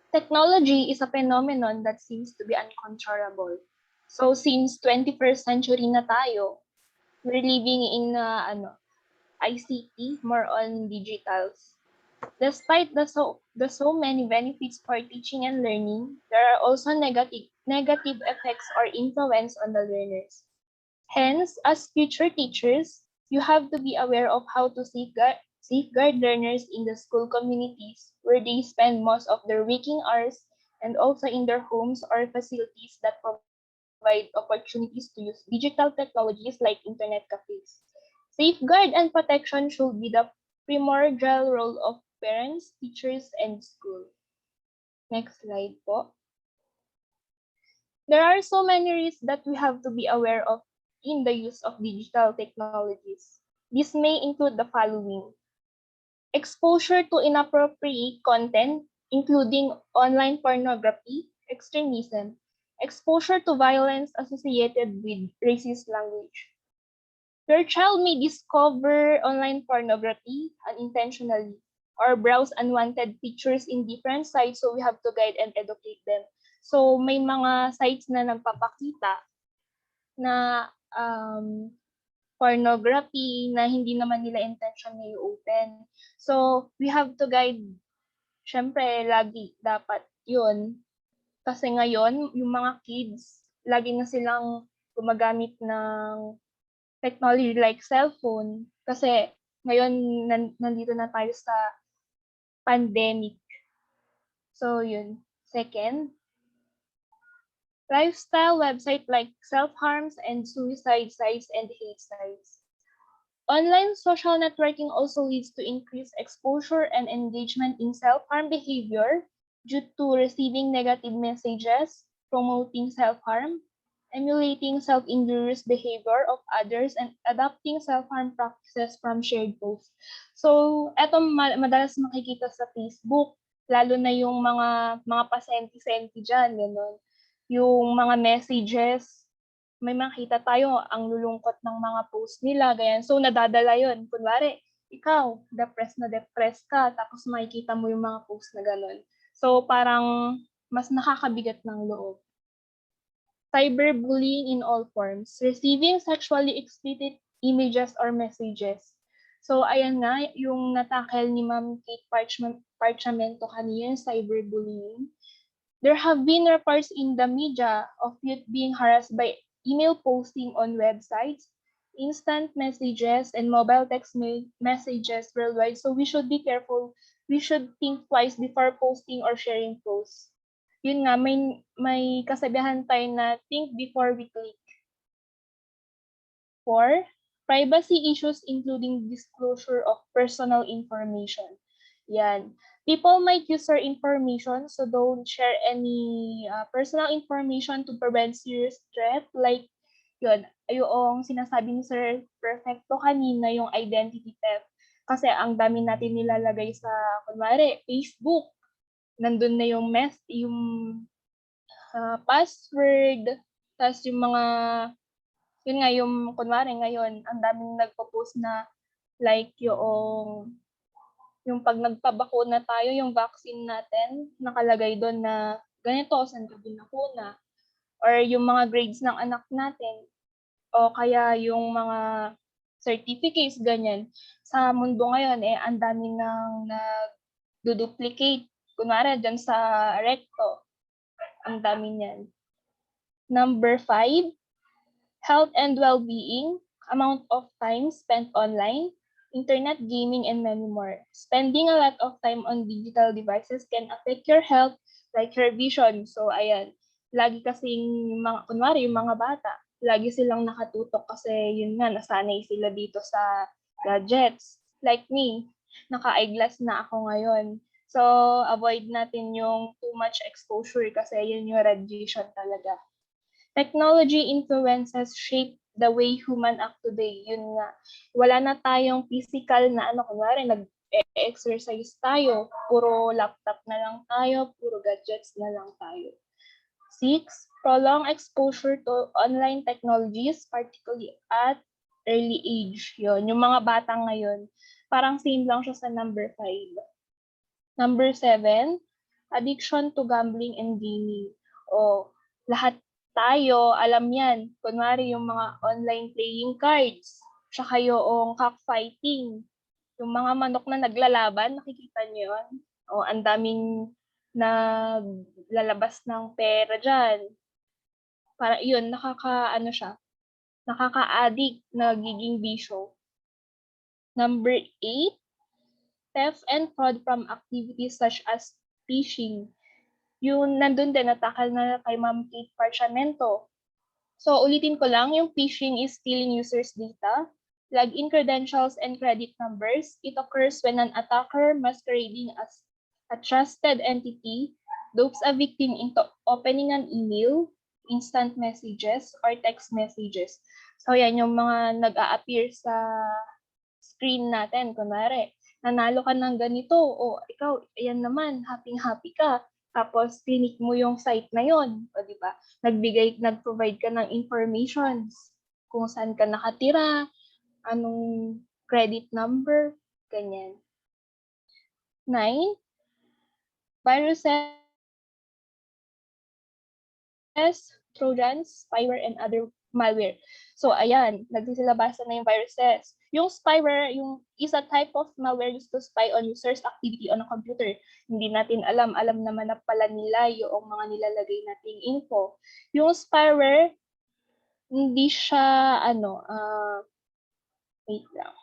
Technology is a phenomenon that seems to be uncontrollable. So since 21st century na tayo, we're living in ICT, more on digitals. Despite the so many benefits for teaching and learning, there are also negative effects or influence on the learners. Hence, as future teachers, you have to be aware of how to safeguard learners in the school communities where they spend most of their waking hours, and also in their homes or facilities that provide opportunities to use digital technologies like internet cafes. Safeguard and protection should be the primordial role of parents, teachers, and school. Next slide po. There are so many risks that we have to be aware of in the use of digital technologies. This may include the following: exposure to inappropriate content, including online pornography, extremism, exposure to violence associated with racist language. Your child may discover online pornography unintentionally or browse unwanted pictures in different sites, so we have to guide and educate them. So may mga sites na nagpapakita na pornography na hindi naman nila intention na i-open. So, we have to guide, syempre, lagi dapat yun. Kasi ngayon, yung mga kids, lagi na silang gumagamit ng technology like cellphone. Kasi ngayon, nandito na tayo sa pandemic. So, yun. Second, lifestyle website like self-harms and suicide sites and hate sites. Online social networking also leads to increased exposure and engagement in self-harm behavior due to receiving negative messages, promoting self-harm, emulating self-injurious behavior of others, and adopting self-harm practices from shared posts. So, eto madalas makikita sa Facebook, lalo na yung mga pasenti-senti dyan, gano'n. Yung mga messages, may makita tayo ang lulungkot ng mga post nila, ganyan. So, nadadala yun. Kunwari, ikaw, depressed ka, tapos makikita mo yung mga post na gano'n. So, parang mas nakakabigat ng loob. Cyberbullying in all forms. Receiving sexually explicit images or messages. So, ayan nga, yung natakel ni Ma'am Kate Parchamento kanina, cyberbullying. There have been reports in the media of youth being harassed by email posting on websites, instant messages, and mobile text messages worldwide. So we should be careful. We should think twice before posting or sharing posts. Yun nga, may kasabihan tayo na think before we click. 4. Privacy issues including disclosure of personal information. Yan. People might use our information, so don't share any personal information to prevent serious threat like yun, yung sinasabi ni Sir Perfecto kanina, yung identity theft. Kasi ang dami natin nilalagay sa, kunwari, Facebook. Nandun na yung password, tapos yung mga, yun nga, yung kunwari ngayon, ang daming nagpo-post na like yung pag nagpabakuna tayo, yung vaccine natin, nakalagay doon na ganito, saan ka binakuna. Or yung mga grades ng anak natin, o kaya yung mga certificates, ganyan. Sa mundo ngayon, ang dami nang nag-duplicate. Kunwari, dyan sa recto, ang dami niyan. Number 5, health and well-being, amount of time spent online, internet, gaming, and many more. Spending a lot of time on digital devices can affect your health, like your vision. So, ayan, lagi kasing kunwari, yung mga bata, lagi silang nakatutok kasi yun nga, nasanay sila dito sa gadgets. Like me, naka-eyeglass na ako ngayon. So, avoid natin yung too much exposure kasi yun yung radiation talaga. Technology influences shape the way human act today. Yun nga, wala na tayong physical na kunwari nag-exercise tayo, puro laptop na lang tayo, puro gadgets na lang tayo. 6, prolonged exposure to online technologies, particularly at early age. Yun, yung mga bata ngayon, parang same lang siya sa number 5. Number 7, addiction to gambling and gaming. Lahat tayo, alam yan. Kunwari yung mga online playing cards, tsaka yung cockfighting. Yung mga manok na naglalaban, nakikita niyo yun? Ang daming naglalabas ng pera dyan. Para yun, nakaka-addict, nagiging bisyo. Number 8, theft and fraud from activities such as phishing. Yung nandun din, natakal na kay Ma'am Kate Parchamento. So, ulitin ko lang, yung phishing is stealing users' data, login credentials, and credit numbers. It occurs when an attacker masquerading as a trusted entity dupes a victim into opening an email, instant messages, or text messages. So, yan yung mga nag-a-appear sa screen natin. Kunwari, nanalo ka ng ganito, ikaw, ayan naman, happy-happy ka. Tapos, clinic mo yung site na yon, o di ba? Nag-provide ka ng informations kung saan ka nakatira, anong credit number, ganyan. 9, viruses, trojans, spyware, and other malware. So, ayan, nagsisilabasan na yung viruses. Yung spyware, is a type of malware used to spy on users' activity on a computer. Hindi natin alam naman na pala nila yung mga nilalagay nating info. Yung spyware, hindi siya, wait lang.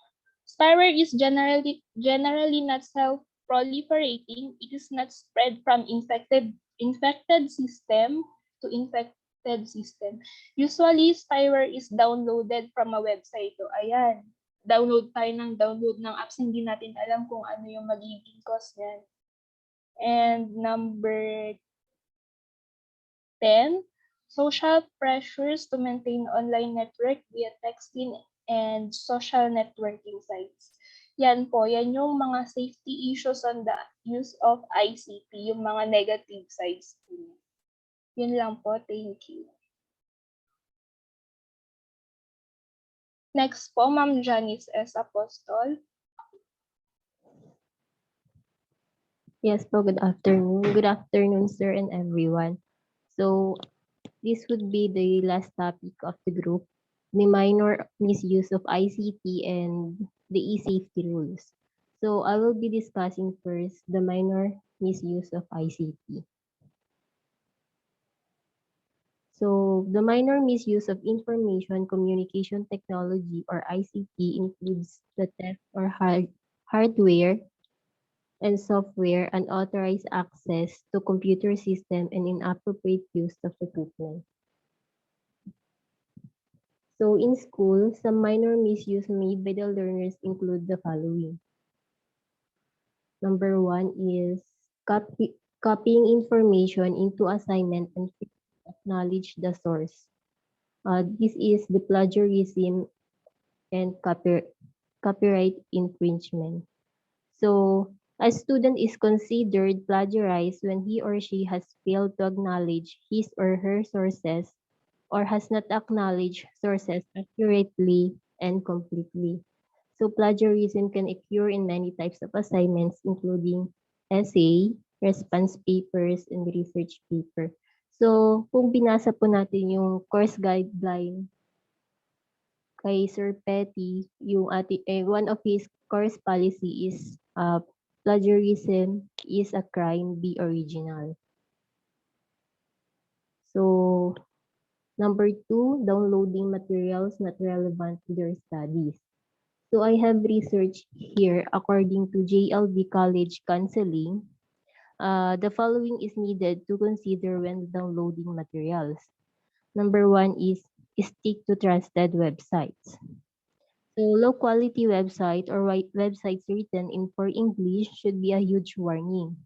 Spyware is generally not self-proliferating. It is not spread from infected system to infected system. Usually, spyware is downloaded from a website. So, ayan. Download ng apps, hindi natin alam kung ano yung magiging cause niyan. And number 10, social pressures to maintain online network via texting and social networking sites. Yan po, yan yung mga safety issues on the use of ICT, yung mga negative sides po. Yun lang po, thank you. Next po, Ma'am Janice S. Apostol. Yes po, good afternoon. Good afternoon, sir and everyone. So, this would be the last topic of the group, the minor misuse of ICT and the e-safety rules. So, I will be discussing first the minor misuse of ICT. So, the minor misuse of information communication technology or ICT includes the theft or hardware and software, unauthorized access to computer system, and inappropriate use of equipment. So in school, some minor misuse made by the learners include the following. Number one is copying information into assignment and acknowledge the source. This is the plagiarism and copyright infringement. So a student is considered plagiarized when he or she has failed to acknowledge his or her sources or has not acknowledged sources accurately and completely. So plagiarism can occur in many types of assignments, including essay, response papers, and research paper. So kung binasa po natin yung course guideline kay Sir Petty, one of his course policy is plagiarism is a crime, be original. So number 2, downloading materials not relevant to their studies. So I have research here according to JLB College Counseling. The following is needed to consider when downloading materials. Number 1 is stick to trusted websites. So low quality website or websites written in poor English should be a huge warning.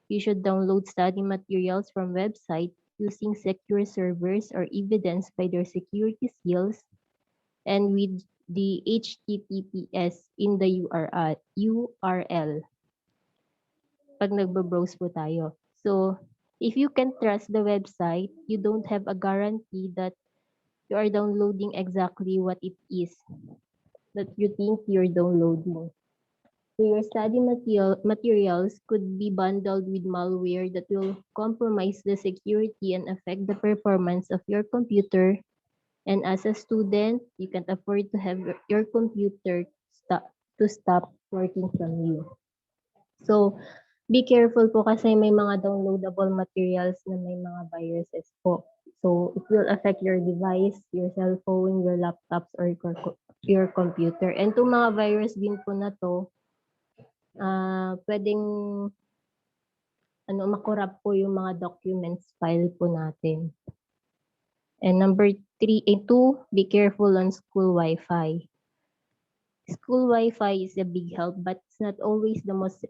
You should download study materials from websites using secure servers or evidenced by their security seals and with the HTTPS in the URL pag nagbo-browse po tayo. So, if you can trust the website, you don't have a guarantee that you are downloading exactly what it is that you think you're downloading. So your study materials could be bundled with malware that will compromise the security and affect the performance of your computer. And as a student, you can't afford to have your computer stop working from you. So, be careful po kasi may mga downloadable materials na may mga viruses po. So, it will affect your device, your cell phone, your laptops, or your computer. And itong mga virus din po na to, pwedeng makorrupt po yung mga documents file po natin. And number 2, be careful on school Wi-Fi. School Wi-Fi is a big help, but it's not always the most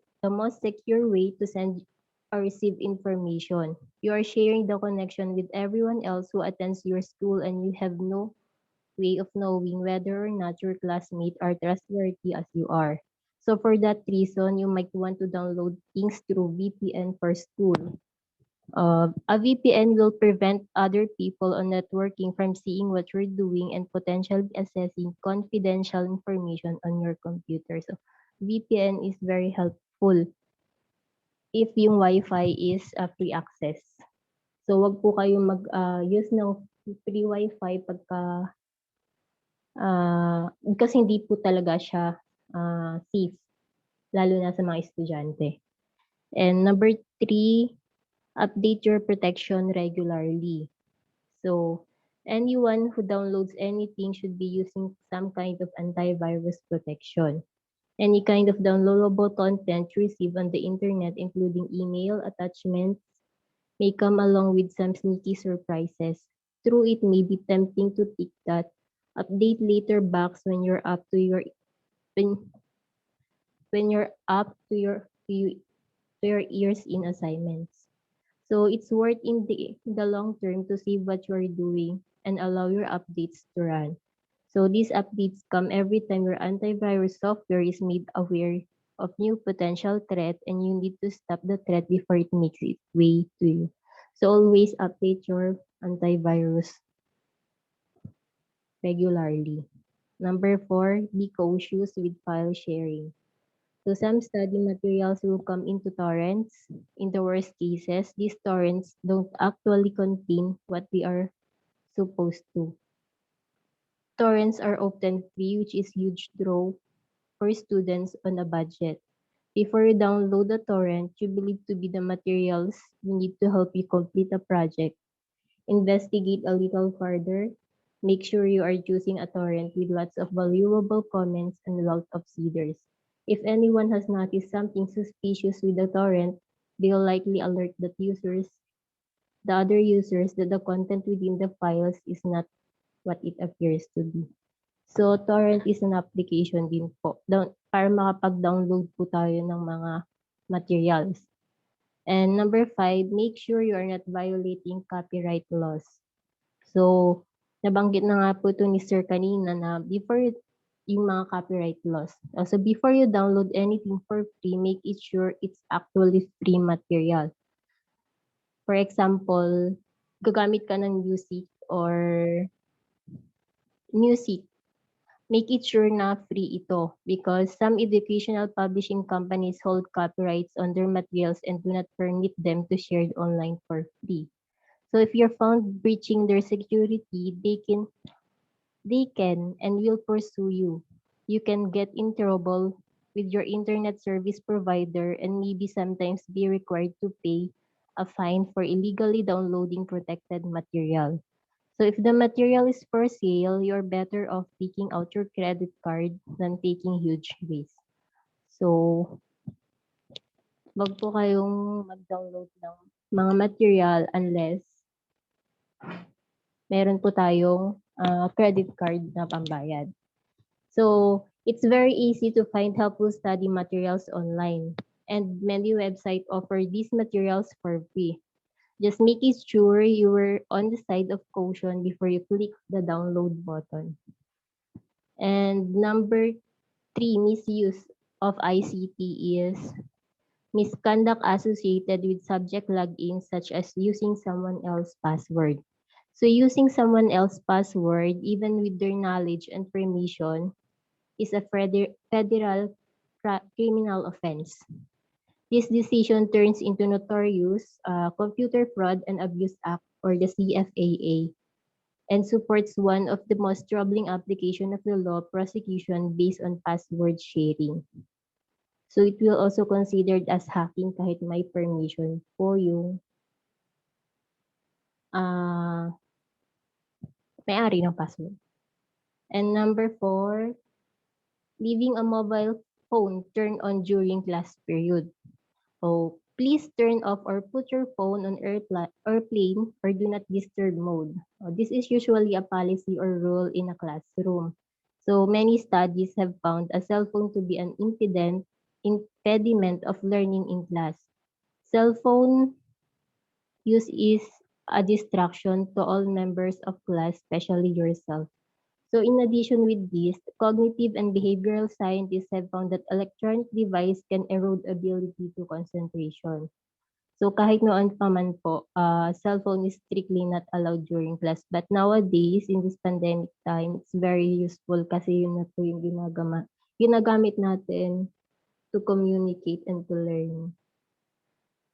secure way to send or receive information. You are sharing the connection with everyone else who attends your school, and you have no way of knowing whether or not your classmates are trustworthy as you are. So for that reason, you might want to download things through VPN for school. A VPN will prevent other people on networking from seeing what you're doing and potentially accessing confidential information on your computer. So VPN is very helpful if yung Wi-Fi is free access. So wag po kayong mag-use ng free Wi-Fi pagka kasi hindi po talaga siya safe, lalo na sa mga estudyante. And number 3, update your protection regularly. So anyone who downloads anything should be using some kind of antivirus protection. Any kind of downloadable content you receive on the internet, including email attachments, may come along with some sneaky surprises. Through it may be tempting to tick that update later box when you're up to your ears in assignments. So it's worth in the long term to see what you're doing and allow your updates to run. So these updates come every time your antivirus software is made aware of new potential threat, and you need to stop the threat before it makes its way to you. So always update your antivirus regularly. Number 4, be cautious with file sharing. So some study materials will come into torrents. In the worst cases, these torrents don't actually contain what they are supposed to. Torrents are often free, which is huge draw for students on a budget. Before you download the torrent you believe to be the materials you need to help you complete a project, investigate a little further. Make sure you are choosing a torrent with lots of valuable comments and a lot of seeders. If anyone has noticed something suspicious with the torrent, they'll likely alert the other users that the content within the files is not what it appears to be. So, torrent is an application din po para makapag-download po tayo ng mga materials. And number 5, make sure you are not violating copyright laws. So, nabanggit na nga po ito ni Sir kanina na before yung mga copyright laws. So, before you download anything for free, make it sure it's actually free material. For example, gagamit ka ng music, make it sure na free ito because some educational publishing companies hold copyrights on their materials and do not permit them to share it online for free. So if you're found breaching their security, they can and will pursue you. You can get in trouble with your internet service provider and maybe sometimes be required to pay a fine for illegally downloading protected material. So if the material is for sale, you're better off taking out your credit card than taking huge risks. So, wag po kayong mag-download ng mga material unless meron po tayong credit card na pambayad. So, it's very easy to find helpful study materials online, and many websites offer these materials for free. Just making sure you were on the side of caution before you click the download button. And number 3, misuse of ICT is misconduct associated with subject logins such as using someone else's password. So using someone else's password, even with their knowledge and permission, is a federal criminal offense. This decision turns into notorious Computer Fraud and Abuse Act, or the CFAA, and supports one of the most troubling application of the law, prosecution based on password sharing. So it will also considered as hacking kahit may permission po yung may-ari ng password. And number 4, leaving a mobile phone turned on during class period. So please turn off or put your phone on airplane or do not disturb mode. This is usually a policy or rule in a classroom. So many studies have found a cell phone to be an impediment of learning in class. Cell phone use is a distraction to all members of class, especially yourself. So in addition with this, cognitive and behavioral scientists have found that electronic device can erode ability to concentration. So kahit noon pa man po, cellphone is strictly not allowed during class. But nowadays, in this pandemic time, it's very useful kasi yun na po yung ginagamit natin to communicate and to learn.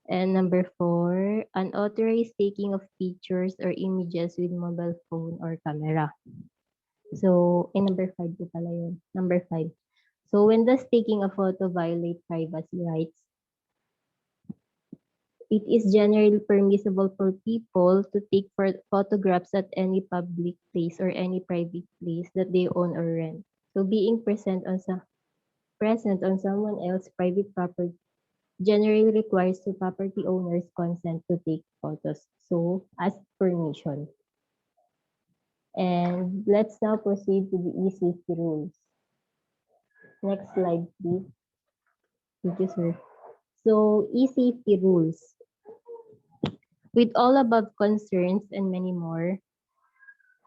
And number 4, unauthorized taking of pictures or images with mobile phone or camera. So, number 5 po pala yun. Number 5. So, when does taking a photo violate privacy rights? It is generally permissible for people to take photographs at any public place or any private place that they own or rent. So, being present on someone else's private property generally requires the property owner's consent to take photos. So, ask permission. And let's now proceed to the e-safety rules. Next slide, please. Thank you, sir. So, e-safety rules. With all above concerns and many more,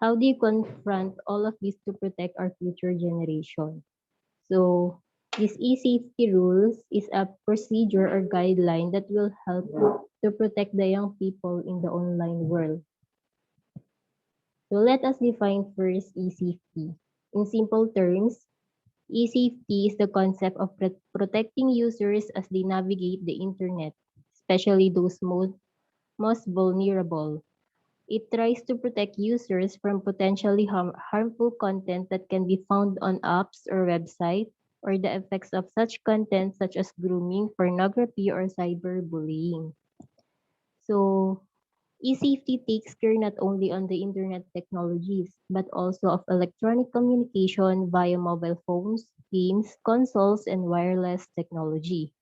how do you confront all of this to protect our future generation? So, this e-safety rules is a procedure or guideline that will help to protect the young people in the online world. So let us define first e-safety. In simple terms, e-safety is the concept of protecting users as they navigate the internet, especially those most vulnerable. It tries to protect users from potentially harmful content that can be found on apps or websites, or the effects of such content such as grooming, pornography, or cyberbullying. So, e-safety takes care not only on the internet technologies, but also of electronic communication via mobile phones, games, consoles, and wireless technology.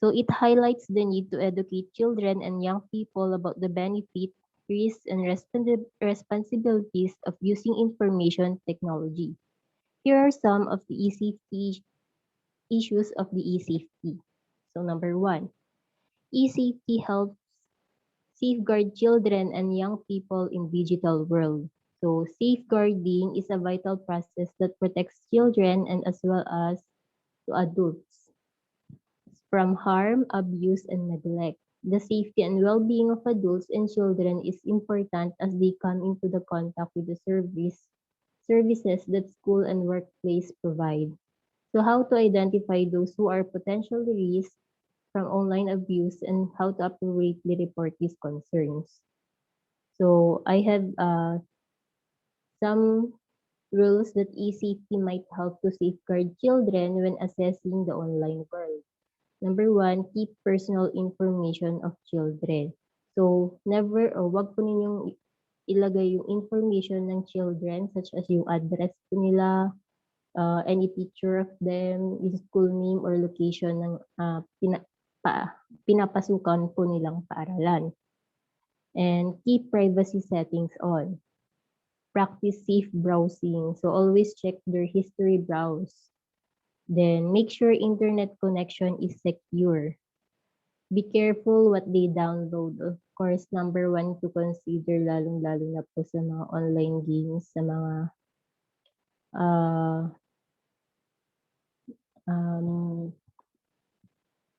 So it highlights the need to educate children and young people about the benefit risks, and responsibilities of using information technology. Here are some of the e-safety issues of the e-safety. So number one, e-safety helps safeguard children and young people in digital world. So safeguarding is a vital process that protects children and as well as to adults from harm, abuse, and neglect. The safety and well-being of adults and children is important as they come into the contact with the services that school and workplace provide. So how to identify those who are potentially risk from online abuse and how to appropriately report these concerns. So I have some rules that e-safety might help to safeguard children when assessing the online world. Number one, keep personal information of children. So never or wag po ninyong ilagay yung information ng children such as yung address po nila, any picture of them, yung school name or location ng pinapasukan po nilang paaralan. And keep privacy settings on. Practice safe browsing. So always check their history browse. Then make sure internet connection is secure. Be careful what they download. Of course, number one to consider lalong-lalo na po sa mga online games, sa mga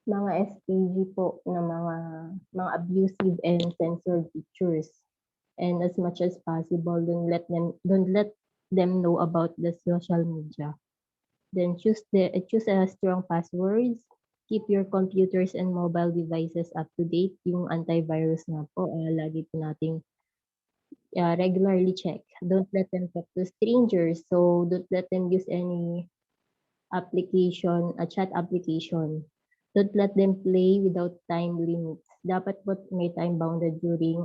SPG po na mga abusive and censored pictures. And as much as possible, don't let them know about the social media. Then choose a strong passwords. Keep your computers and mobile devices up to date. Yung antivirus na po, lagi po nating regularly check. Don't let them talk to strangers. So don't let them use any application, a chat application. Don't let them play without time limits. Dapat po may time bounded during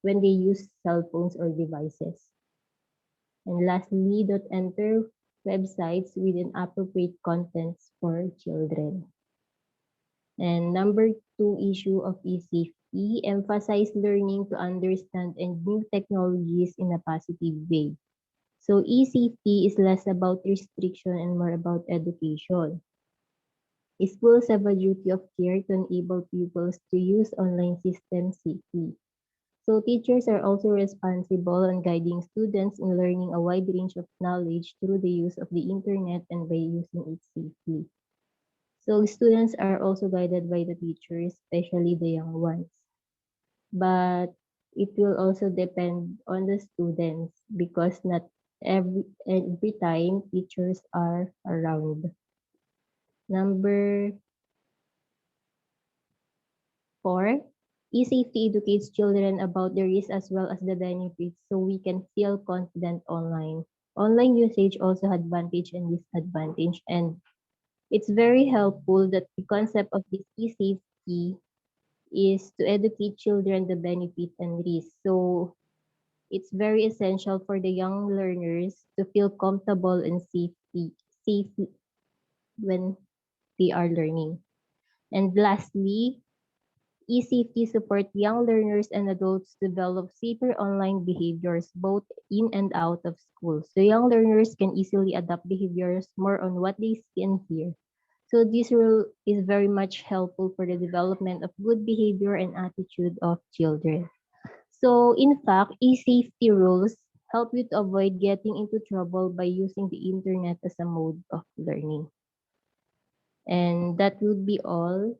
when they use cell phones or devices. And lastly, don't enter websites with inappropriate contents for children. And number two issue of e-safety, emphasize learning to understand and new technologies in a positive way. So e-safety is less about restriction and more about education. Schools have a duty of care to enable pupils to use online systems safely. So teachers are also responsible in guiding students in learning a wide range of knowledge through the use of the internet and by using it safely. So students are also guided by the teachers, especially the young ones. But it will also depend on the students because not every time teachers are around. Number 4, e-safety educates children about the risks as well as the benefits so we can feel confident online. Online usage also has advantage and disadvantage, and it's very helpful that the concept of this e-safety is to educate children the benefit and risk. So it's very essential for the young learners to feel comfortable and safe when they are learning. And lastly, e-safety support young learners and adults develop safer online behaviors both in and out of school. So young learners can easily adapt behaviors more on what they see and hear. So this rule is very much helpful for the development of good behavior and attitude of children. So in fact, e-safety rules help you to avoid getting into trouble by using the internet as a mode of learning. And that would be all.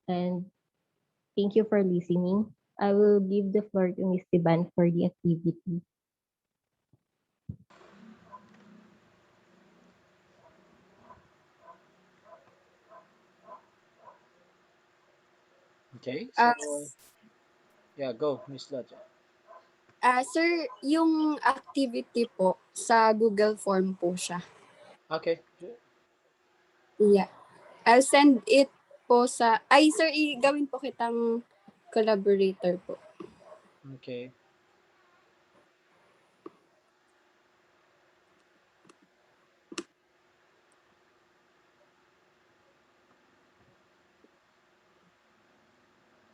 And thank you for listening. I will give the floor to Ms. Tiban for the activity. Okay, Uh, so yeah, go, Miss Laja. Sir, yung activity po sa Google Form po siya. Okay, Yeah. I'll send it po sa... Ay, sir, gawin po kitang collaborator po. okay.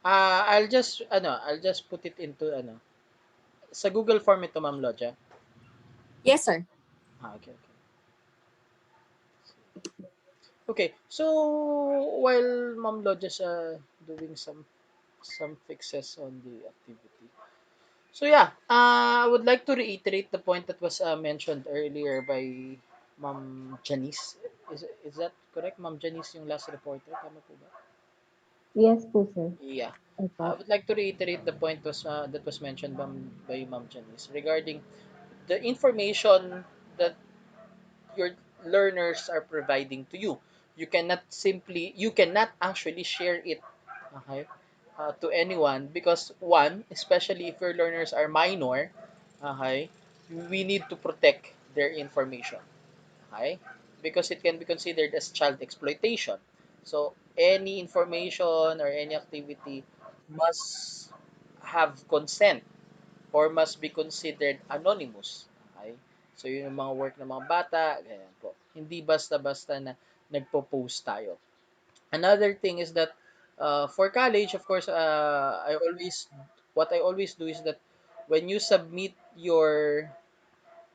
I'll just put it into sa Google Form ito, Ma'am Loja. Yes, sir. Okay, okay. Okay, so while Ma'am Loja's doing some fixes on the activity. So yeah, I would like to reiterate the point that was mentioned earlier by Ma'am Janice. Is that correct? Ma'am Janice yung last reporter, tama po ba? Yes po, sir. Yeah. I Opo. would like to reiterate the point that was mentioned by Ma'am Janice regarding the information that your learners are providing to you. You cannot actually share it, okay, to anyone because one, especially if your learners are minor, okay, we need to protect their information, okay, because it can be considered as child exploitation. So any information or any activity must have consent or must be considered anonymous. Okay? So, yun yung mga work ng mga bata, ganyan po. Hindi basta-basta na nagpo-post tayo. Another thing is that for college, of course, what I always do is that when you submit your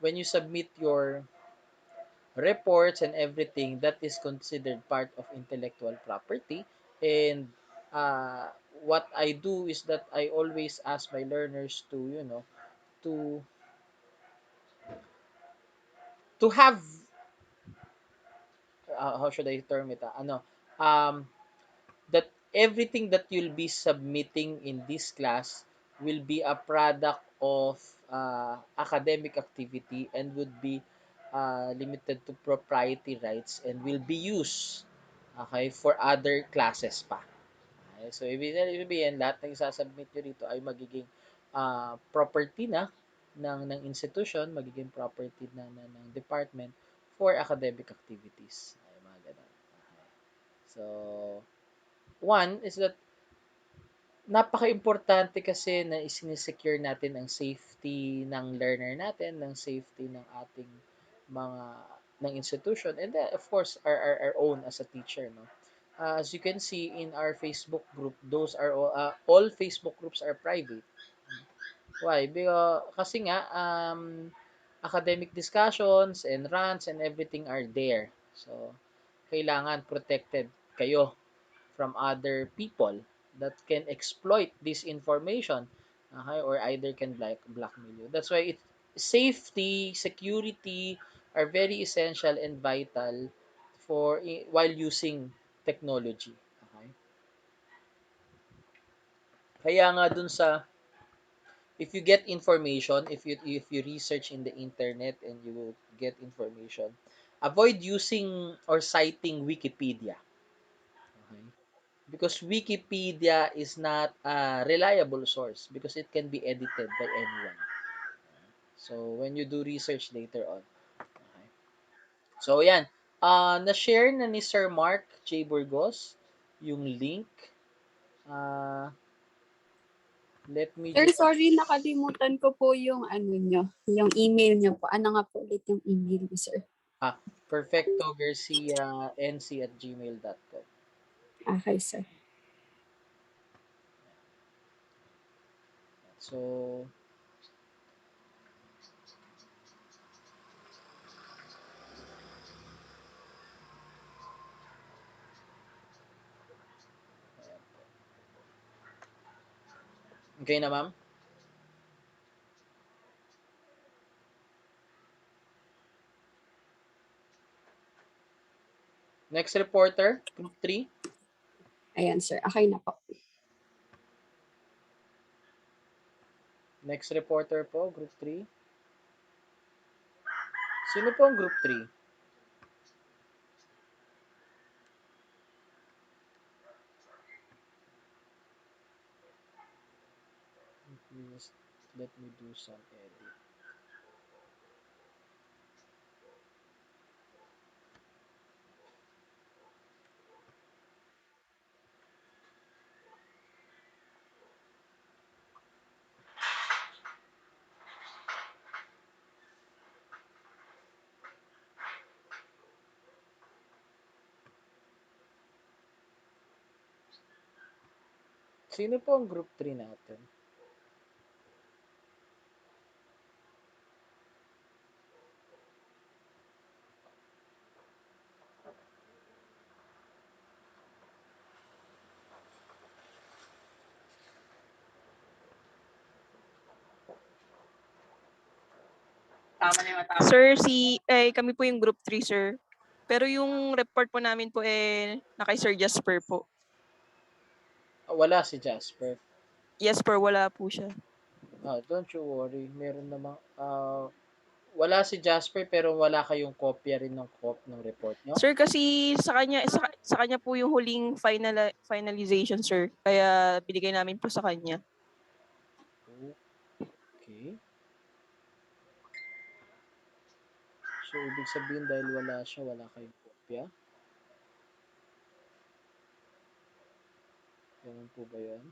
when you submit your reports and everything, that is considered part of intellectual property. And uh, what I do is that I always ask my learners to, to to have how should I term it? That everything that you'll be submitting in this class will be a product of academic activity and would be limited to propriety rights and will be used, okay, for other classes pa. Okay, so ibig sabihin lahat ng isasubmit nyo dito ay magiging property na ng institution, magiging property ng department for academic activities. Ay, mga ganun. Okay. So, one is that napaka-importante kasi na isinesecure natin ang safety ng learner natin, ng safety ng ating mga ng institution, and then, of course, our own as a teacher, no? As you can see in our Facebook group, those are all Facebook groups are private. Why? Because, kasi nga, academic discussions and rants and everything are there. So, kailangan protected kayo from other people that can exploit this information, okay, or either can blackmail you. That's why safety, security are very essential and vital while using technology. Okay? Kaya nga dun sa if you get information, if you research in the internet and you will get information, avoid using or citing Wikipedia. Okay? Because Wikipedia is not a reliable source because it can be edited by anyone. So, when you do research later on. Okay. So, yan. Na-share na ni Sir Mark J. Burgos yung link. Uh, let me Sir, just... sorry, nakalimutan ko po yung ano nyo, yung email nyo po. Ano nga po ulit yung email nyo, sir? Perfecto Garcia nc@gmail.com. Okay, sir. So, okay na ma'am? Next reporter, group 3. Ayan, sir. Okay na po. Next reporter po, group 3. Sino po ang group 3? Please let me do some edit. Sino po ang group 3 natin? Sir, kami po yung group 3, sir. Pero yung report po namin po kay Sir Jasper po. Wala si Jasper. Yes, sir, wala po siya. Don't you worry. Meron namang wala si Jasper pero wala kayong kopya rin ng report nyo? Sir, kasi sa kanya po yung huling finalization, sir. Kaya binigay namin po sa kanya. Okay. So, ibig sabihin dahil wala siya, wala kayong kopya? Ganun po ba yun?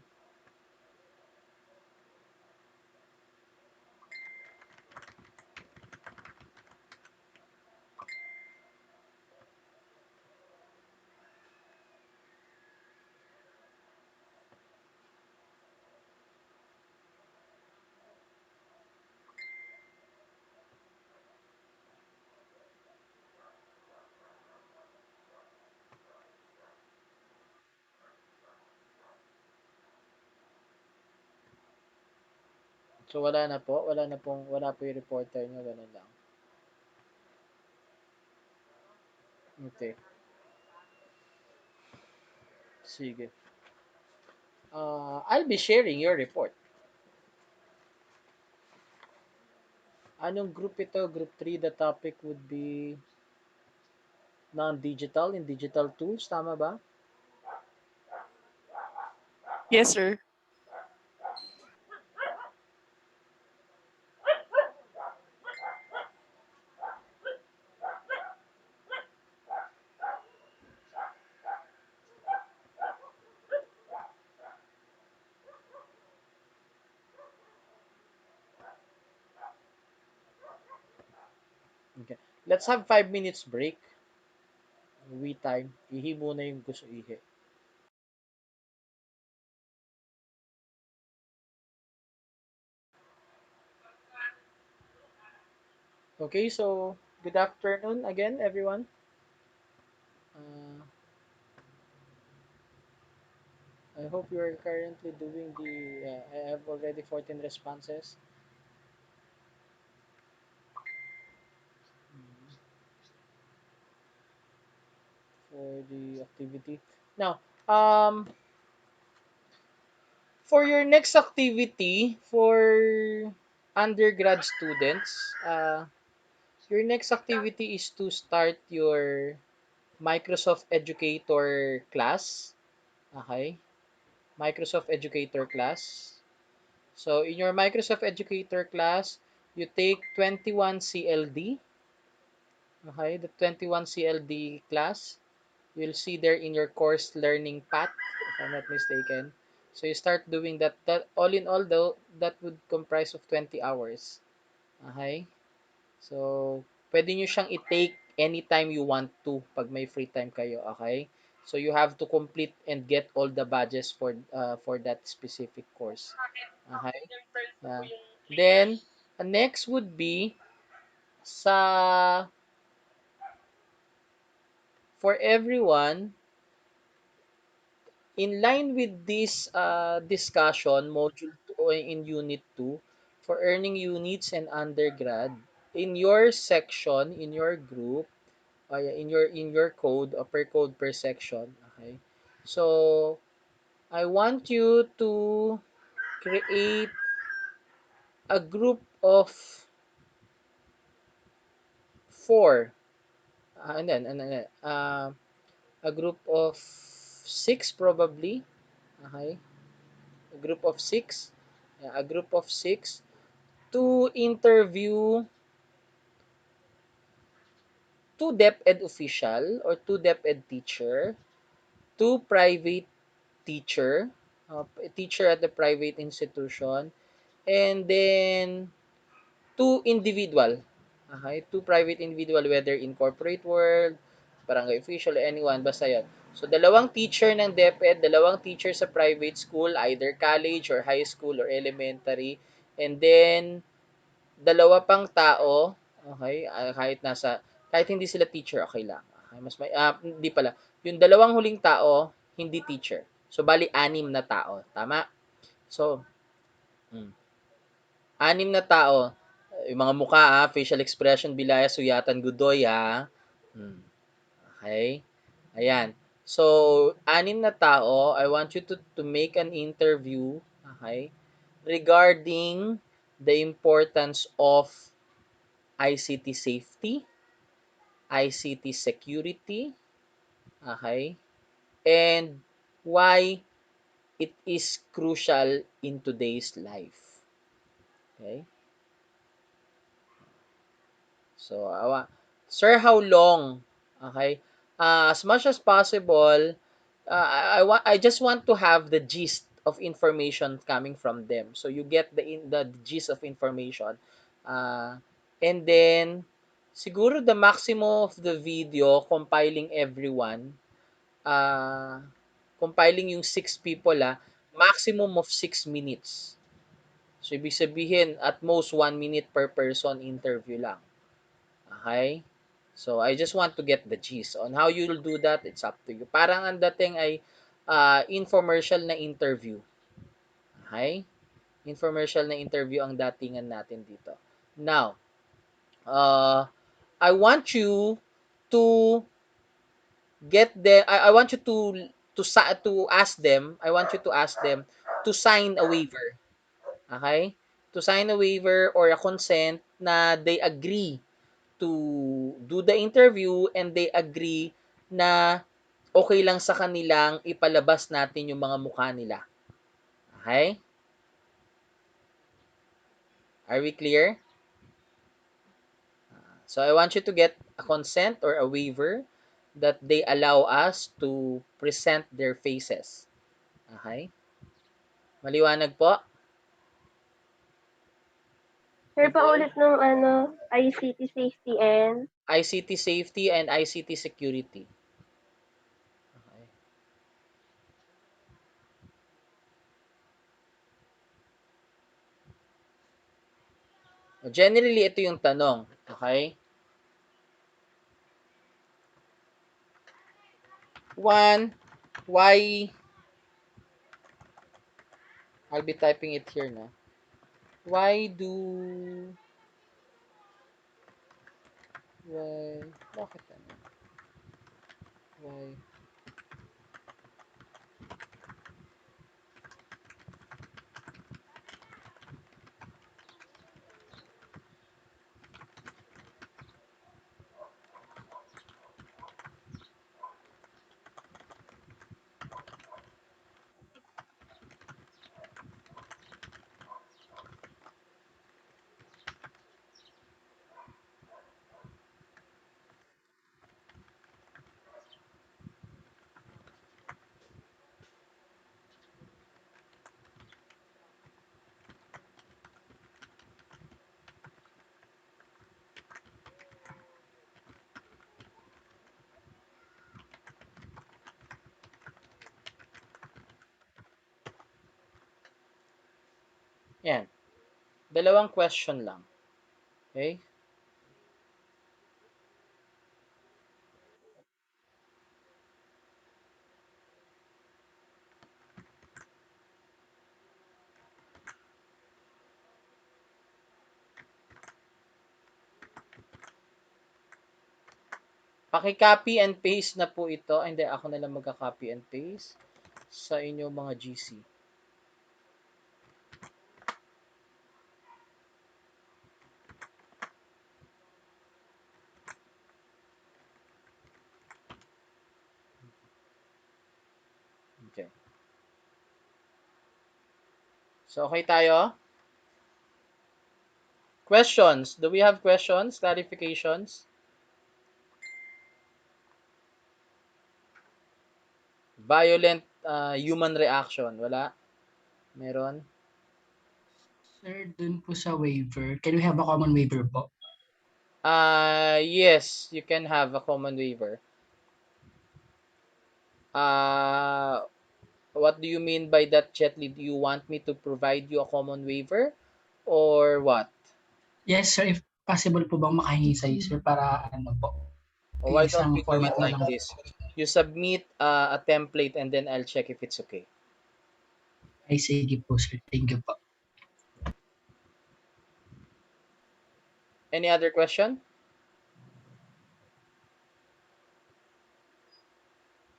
So, wala po yung reporter nyo, ganun lang. Okay. Sige. I'll be sharing your report. Anong group ito? Group 3, the topic would be non-digital and digital tools. Tama ba? Yes, sir. Okay. Let's have 5 minutes break. We time. Ihi muna yung gusto ihi. Okay, so good afternoon again, everyone. I hope you are currently doing I have already 14 responses. For the activity. Now, for your next activity for undergrad students, your next activity is to start your Microsoft Educator class. Okay? Microsoft Educator class. So, in your Microsoft Educator class, you take 21 CLD. Okay? The 21 CLD class. You'll see there in your course learning path, if I'm not mistaken. So, you start doing that. That all in all, though, that would comprise of 20 hours. Okay? So, pwede nyo siyang i-take anytime you want to pag may free time kayo, okay? So, you have to complete and get all the badges for that specific course. Okay? Then, next would be for everyone, in line with this discussion, module 2 in unit 2, for earning units and undergrad, in your section, in your group, in your code, per code per section, okay? So, I want you to create a group of 4, and then a group of 6 probably, okay? A group of 6, yeah, a group of 6 to interview 2 DepEd official or 2 DepEd teacher, 2 private teacher, teacher at the private institution, and then 2 individual. Okay, 2 private individual, whether in corporate world, barangay official, anyone, basta yan. So, dalawang teacher ng DepEd, dalawang teacher sa private school, either college or high school or elementary, and then, dalawa pang tao, okay, kahit hindi sila teacher, okay lang. Okay, hindi pala. Yung dalawang huling tao, hindi teacher. So, bali, 6 na tao. Tama? So, 6 na tao. Yung mga mukha, facial expression, Bilaya, Suyatan, Godoy, ha? Okay? Ayan. So, 6 na tao, I want you to make an interview, okay, regarding the importance of ICT safety, ICT security, okay, and why it is crucial in today's life. Okay? So, sir, how long? Okay? As much as possible, I just want to have the gist of information coming from them. So you get the gist of information. And then siguro the maximum of the video compiling everyone, compiling yung 6 people, maximum of 6 minutes. So ibig sabihin at most 1 minute per person interview lang. Okay? So, I just want to get the gist. On how you'll do that, it's up to you. Parang ang dating ay infomercial na interview. Okay? Infomercial na interview ang datingan natin dito. Now, I want you to get them, I want you to ask them, I want you to ask them to sign a waiver. Okay? To sign a waiver or a consent na they agree to do the interview and they agree na okay lang sa kanilang ipalabas natin yung mga mukha nila. Okay? Are we clear? So I want you to get a consent or a waiver that they allow us to present their faces. Okay? Maliwanag po? Sir, paulit nung ICT safety and ICT safety and ICT security. Okay. Generally, ito yung tanong. Okay? 1, why, I'll be typing it here na. Why, bakit ano? Why, yan. Dalawang question lang. Okay? Paki-copy and paste na po ito. Hindi, ako na lang magka-copy and paste sa inyong mga GC. Okay. So, okay tayo? Questions? Do we have questions? Clarifications? Violent human reaction. Wala? Meron? Sir, dun po sa waiver, can we have a common waiver po? Yes, you can have a common waiver. Uh, what do you mean by that, Chetly? Do you want me to provide you a common waiver or what? Yes, sir. If possible po bang makahingi sa sir para ano po, Or why don't isang we do it format na like lang. this? You submit a template and then I'll check if it's okay. Ay, sige po, sir. Thank you po. Any other question?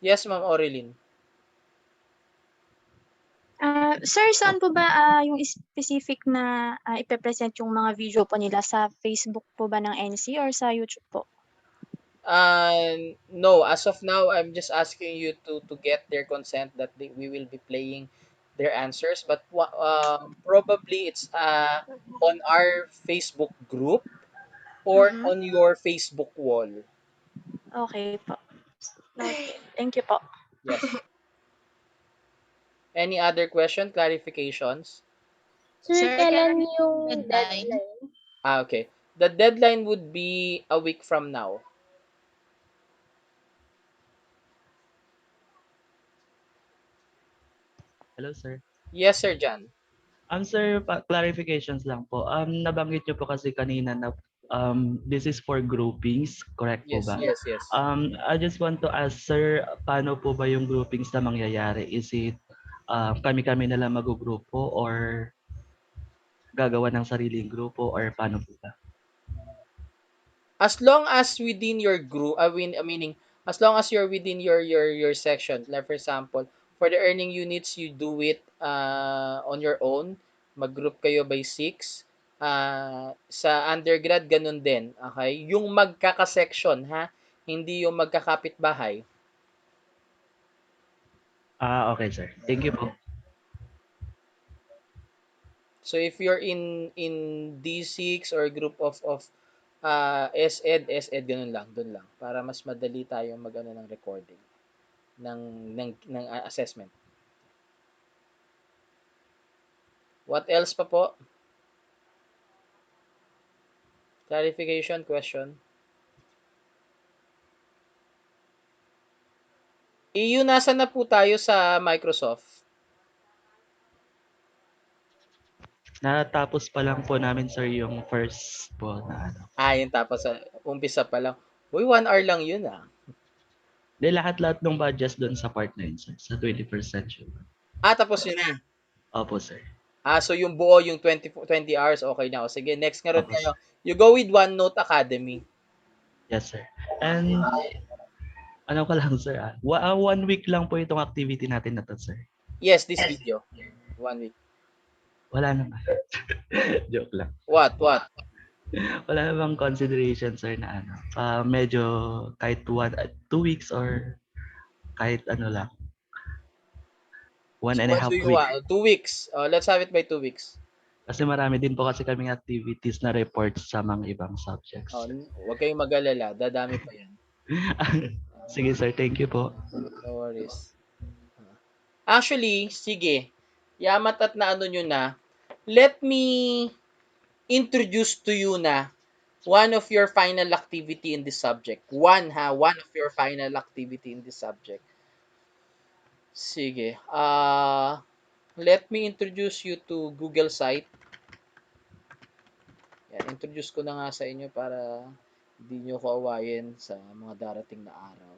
Yes, Ma'am Oreline. Sir, saan po ba yung specific na ipe-present yung mga video po nila sa Facebook po ba ng NC or sa YouTube po? No, as of now, I'm just asking you to get their consent that we will be playing their answers. But probably it's on our Facebook group or Mhm. on your Facebook wall. Okay po. Noted. Thank you po. Yes. Any other question, clarifications? Sir, kailan yung deadline? Okay. The deadline would be a week from now. Hello, sir. Yes, Sir John. Sir, clarifications lang po. Nabanggit niyo po kasi kanina na this is for groupings, correct po Yes, ba? yes, yes. I just want to ask, sir, paano po ba yung groupings na mangyayari? Is it kami-kami na lang magugrupo or gagawa ng sariling grupo or paano po ba? As long as within your group, meaning as long as you're within your section, like for example, for the earning units, you do it on your own. Mag-group kayo by 6. Sa undergrad, ganun din. Okay? Yung magkaka-section, ha? Hindi yung magkakapit-bahay. Okay, sir. Thank you po. So if you're in D6 or group of SED, ganun lang, dun lang para mas madali tayong magano ng recording ng assessment. What else pa po? Clarification, question? Nasa na po tayo sa Microsoft? Natapos pa lang po namin, sir, yung first po na ano. Yun tapos umpisa pa lang. Uy, 1 hour lang yun Di lahat-lahat ng badges doon sa part 9, sir. Sa 21st yun. Tapos yun na. Opo, sir. So yung buo, yung 20 hours, okay na. O sige, next nga rin Opo, tayo. You go with OneNote Academy. Yes, sir. And ano ka lang, sir, 1 week lang po itong activity natin na to, sir. Yes, this video. 1 week. Wala naman. Joke lang. What? Wala namang consideration, sir, na ano. Medyo kahit 2 weeks or kahit ano lang. 1 and a What half do you week. want? 2 weeks. Let's have it by 2 weeks. Kasi marami din po kasi kaming activities na reports sa mga ibang subjects. Huwag kayong mag-alala. Dadami pa yan. Sige, sir. Thank you po. No worries. Actually, sige. Yamat at na ano nyo na. Let me introduce to you na one of your final activity in this subject. One of your final activity in this subject. Sige. Let me introduce you to Google site. Yan, introduce ko na nga sa inyo para hindi nyo ko awayin sa mga darating na araw.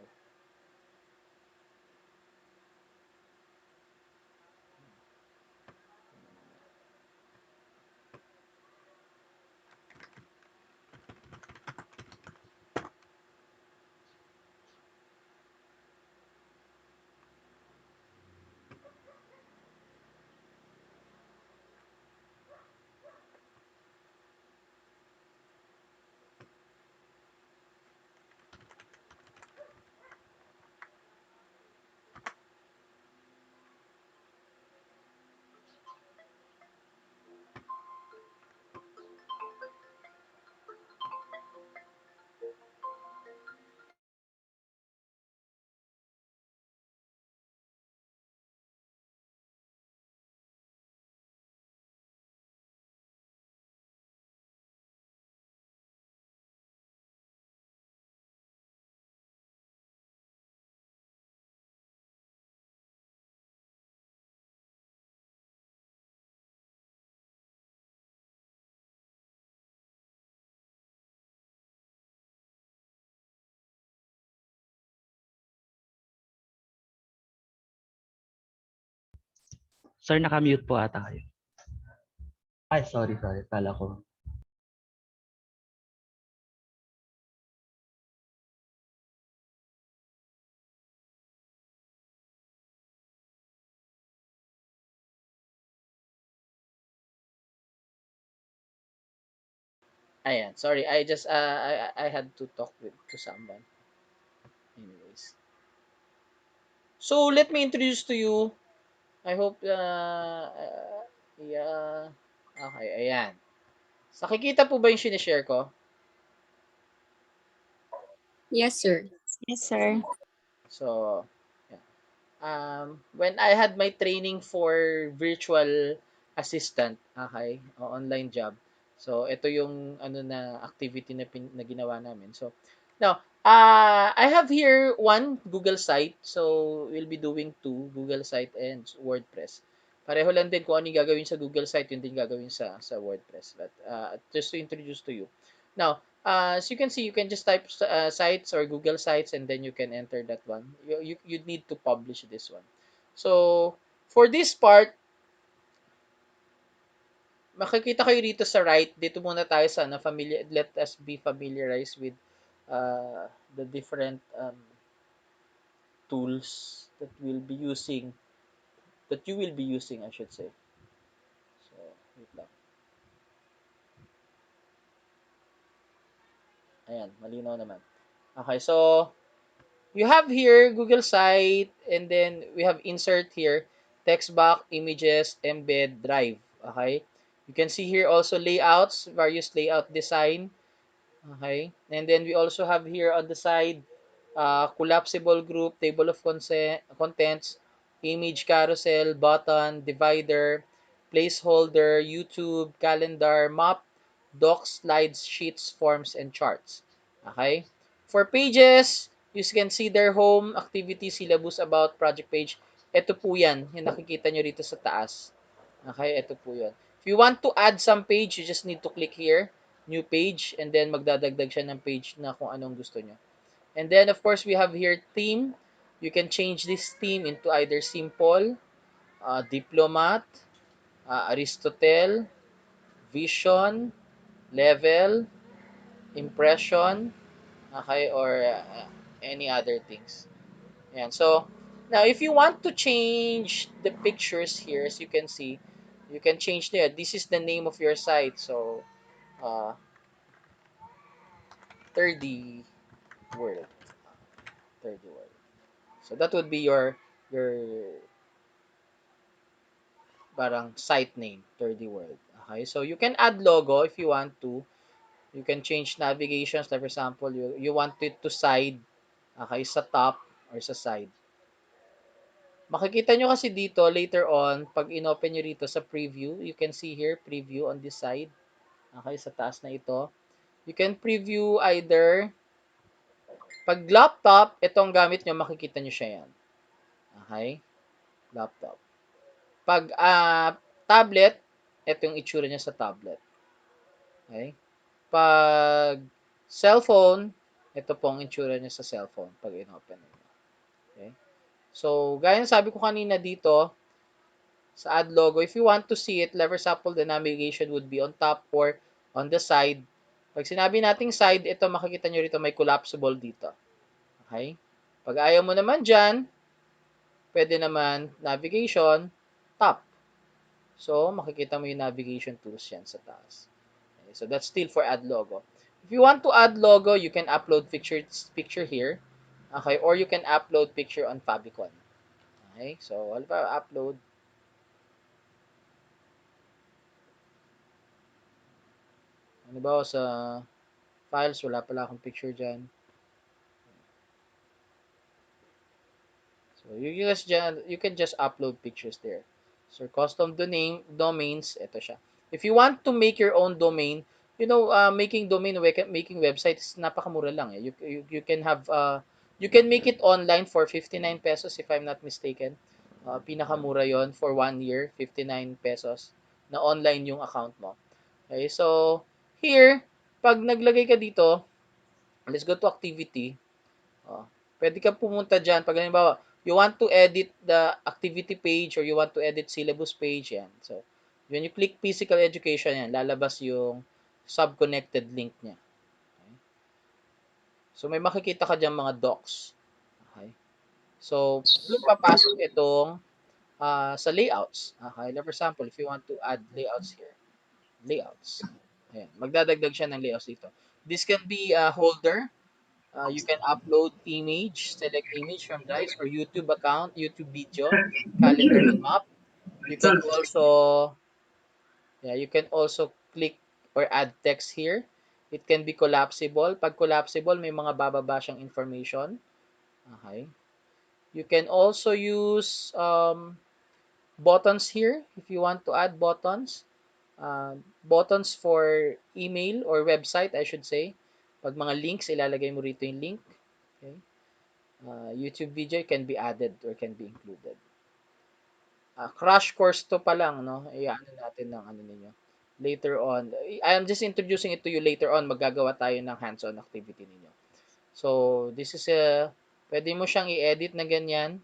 Sir, naka-mute po ata kayo. Ay, sorry. Kala ko. Ayan, sorry. I just I had to talk to someone. Anyways. So let me introduce to you. I hope yeah. Okay, ayan. Nakikita po ba yung sinishare ko? Yes, sir. Yes, sir. So, yeah. When I had my training for virtual assistant, okay, online job. So, ito yung ano na activity na ginawa namin. So, now, I have here one Google site. So, we'll be doing two Google site and WordPress. Pareho lang din kung ano yung gagawin sa Google site, yun din gagawin sa WordPress. But just to introduce to you. Now, as you can see, you can just type sites or Google sites and then you can enter that one. You need to publish this one. So, for this part, makikita kayo dito sa right. Dito muna tayo sa let us be familiarized with the different tools that you will be using, I should say. So, wait lang. Ayan, malinaw naman. Okay, so you have here Google site and then we have insert here text box, images, embed, drive. Okay? You can see here also layouts, various layout design. Okay? And then we also have here on the side collapsible group, table of contents, image carousel, button, divider, placeholder, YouTube, calendar, map, docs, slides, sheets, forms, and charts. Okay? For pages, you can see their home, activity, syllabus, about, project page. Ito po yan, yung nakikita nyo rito sa taas. Okay, ito po yun. If you want to add some page, you just need to click here, new page, and then magdadagdag siya ng page na kung anong gusto nyo. And then, of course, we have here theme. You can change this theme into either simple, diplomat, Aristotle, vision, level, impression, okay, or any other things. Ayan. So, now if you want to change the pictures here, as you can see, you can change there. This is the name of your site. So, uh, 30 word. 30 word. So, that would be your parang site name, 30 word. Okay? So, you can add logo if you want to. You can change navigations. Like for example, you want it to side, okay, sa top or sa side. Makikita nyo kasi dito later on, pag inopen nyo rito sa preview, you can see here, preview on this side. Okay, sa taas na ito. You can preview either, pag laptop, itong gamit nyo, makikita nyo siya yan. Okay, laptop. Pag tablet, ito yung itsura niya sa tablet. Okay. Pag cellphone, ito pong itsura niya sa cellphone pag inopen niyo. Okay. So, gaya ng sabi ko kanina dito, sa add logo, if you want to see it, lever sample, the navigation would be on top or on the side. Pag sinabi nating side, ito makikita nyo rito may collapsible dito. Okay? Pag ayaw mo naman dyan, pwede naman navigation, top. So, makikita mo yung navigation tools yan sa taas. Okay, so, that's still for add logo. If you want to add logo, you can upload picture here. Okay, or you can upload picture on Fabicon. Okay, so, halimbawa, upload. Halimbawa, sa files, wala pala akong picture dyan. So, you can just upload pictures there. So, custom domains, ito siya. If you want to make your own domain, making domain, making websites, napakamura lang eh. You can have, you can make it online for 59 pesos if I'm not mistaken. Pinakamura yon for 1 year, 59 pesos na online yung account mo. Okay, so, here, pag naglagay ka dito, let's go to activity. Pwede ka pumunta dyan. Pag halimbawa, you want to edit the activity page or you want to edit syllabus page, yan. So, when you click physical education, yan, lalabas yung sub-connected link niya. Okay? So, may makikita ka dyan mga docs. Okay? So, doon papasok itong sa layouts. Okay? Like for example, if you want to add layouts here, layouts. Ayan. Magdadagdag siya ng layouts dito. This can be a holder. You can upload image, select image from Drive or YouTube account, YouTube video, calendar and map. You can also, you can also click or add text here. It can be collapsible. Pag collapsible, may mga bababa siyang information. Okay. You can also use buttons here if you want to add buttons. Buttons for email or website, I should say. Pag mga links, ilalagay mo rito yung link. Okay. YouTube video can be added or can be included. Crash course to pa lang, no? Iyaano natin ng ano ninyo. Later on, I am just introducing it to you later on. Maggagawa tayo ng hands-on activity ninyo. So, this is pwede mo siyang i-edit na ganyan.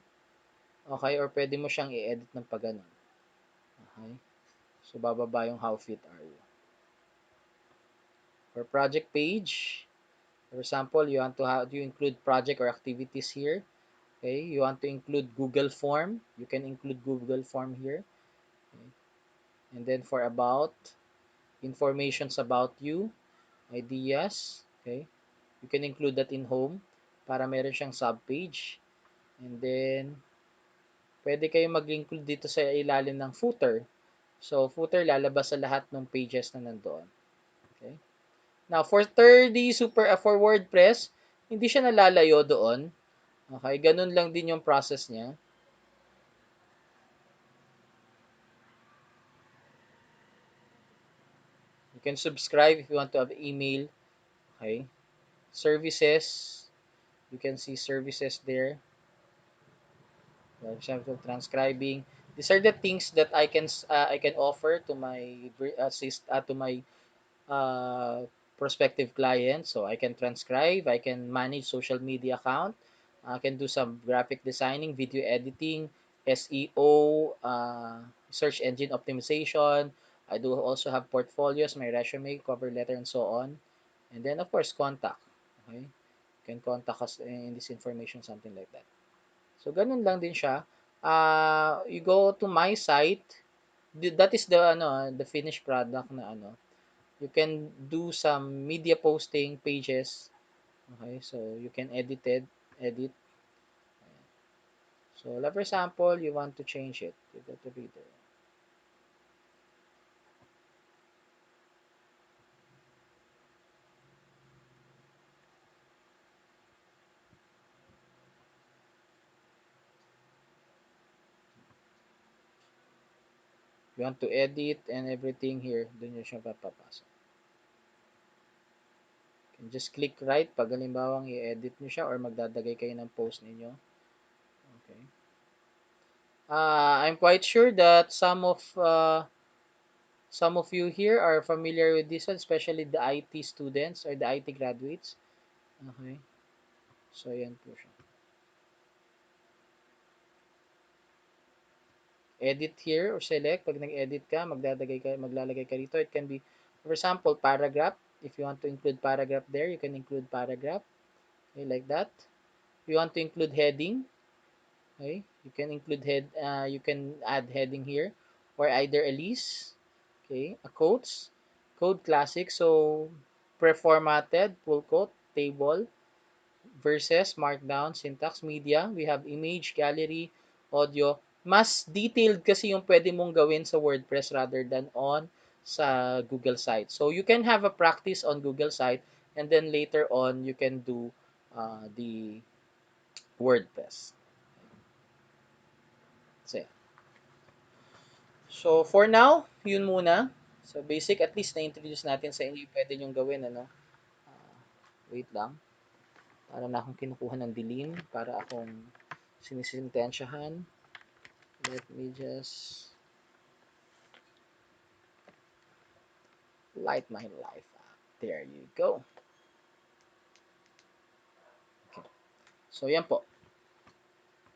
Okay? Or pwede mo siyang i-edit ng pagano. Okay? So, bababa yung how fit are you. For project page, for example, you want to include project or activities here. Okay, you want to include Google Form, you can include Google Form here. Okay. And then for about, informations about you, ideas, okay, you can include that in home para meron siyang subpage. And then, pwede kayo mag-include dito sa ilalim ng footer. So, footer lalabas sa lahat ng pages na nandoon. Okay. Now, for 3D for WordPress, hindi siya nalalayo doon. Okay, ganun lang din yung process niya. You can subscribe if you want to have email. Okay. Services. You can see services there. For example, transcribing. These are the things that I can offer to my prospective clients. So I can transcribe, I can manage social media account, I can do some graphic designing, video editing, SEO, search engine optimization. I do also have portfolios, my resume, cover letter, and so on. And then, of course, contact. Okay? You can contact us in this information, something like that. So, ganun lang din siya. You go to my site. That is the finished product na ano. You can do some media posting pages. Okay, so you can edit. So, like for example, you want to change it. You go to reader. You want to edit and everything here. Doon nyo siya papapasok. You can just click right pag halimbawang i-edit nyo siya or magdadagay kayo ng post ninyo. Okay. I'm quite sure that some of you here are familiar with this one, especially the IT students or the IT graduates. Okay. So, yan po siya. Edit here or select. Pag nag-edit ka, maglalagay ka rito. It can be, for example, paragraph. If you want to include paragraph there, you can include paragraph. Okay, like that. If you want to include heading, okay, you can include you can add heading here or either a list, okay, a quotes, code classic, so pre-formatted, full quote, table, verses, markdown, syntax, media, we have image, gallery, audio. Mas detailed kasi yung pwede mong gawin sa WordPress rather than on sa Google site. So you can have a practice on Google site and then later on you can do the WordPress. So for now, yun muna. So basic, at least na-introduce natin sa inyo pwede nyong gawin. Ano? Wait lang. Para na akong kinukuha ng dilim para akong sinisintensyahan. Let me just light my life up. There you go. Okay. So yan po.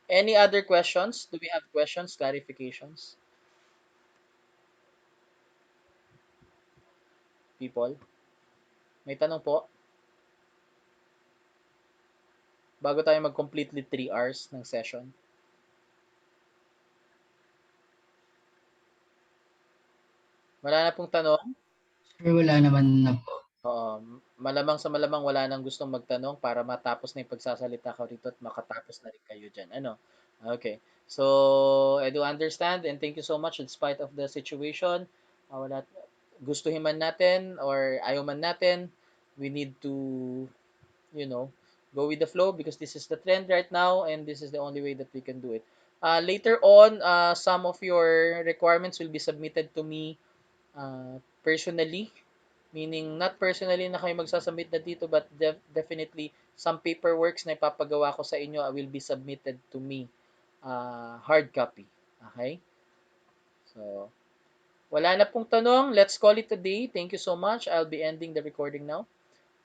Any other questions? Do we have questions, clarifications? People? May tanong po? Bago tayo mag-completely 3 hours ng session. Wala na pong tanong? Sir, wala naman na po. Malamang sa malamang wala nang gustong magtanong para matapos na yung pagsasalita ko rito at makatapos na rin kayo dyan. Ano? Okay. So, I do understand and thank you so much in spite of the situation. Wala, gustuhin man natin or ayaw man natin, we need to, go with the flow because this is the trend right now and this is the only way that we can do it. Later on, some of your requirements will be submitted to me personally, meaning not personally na kayo magsasubmit na dito but definitely some paperworks na ipapagawa ko sa inyo will be submitted to me, hard copy. Okay? So, wala na pong tanong. Let's call it a day. Thank you so much. I'll be ending the recording now.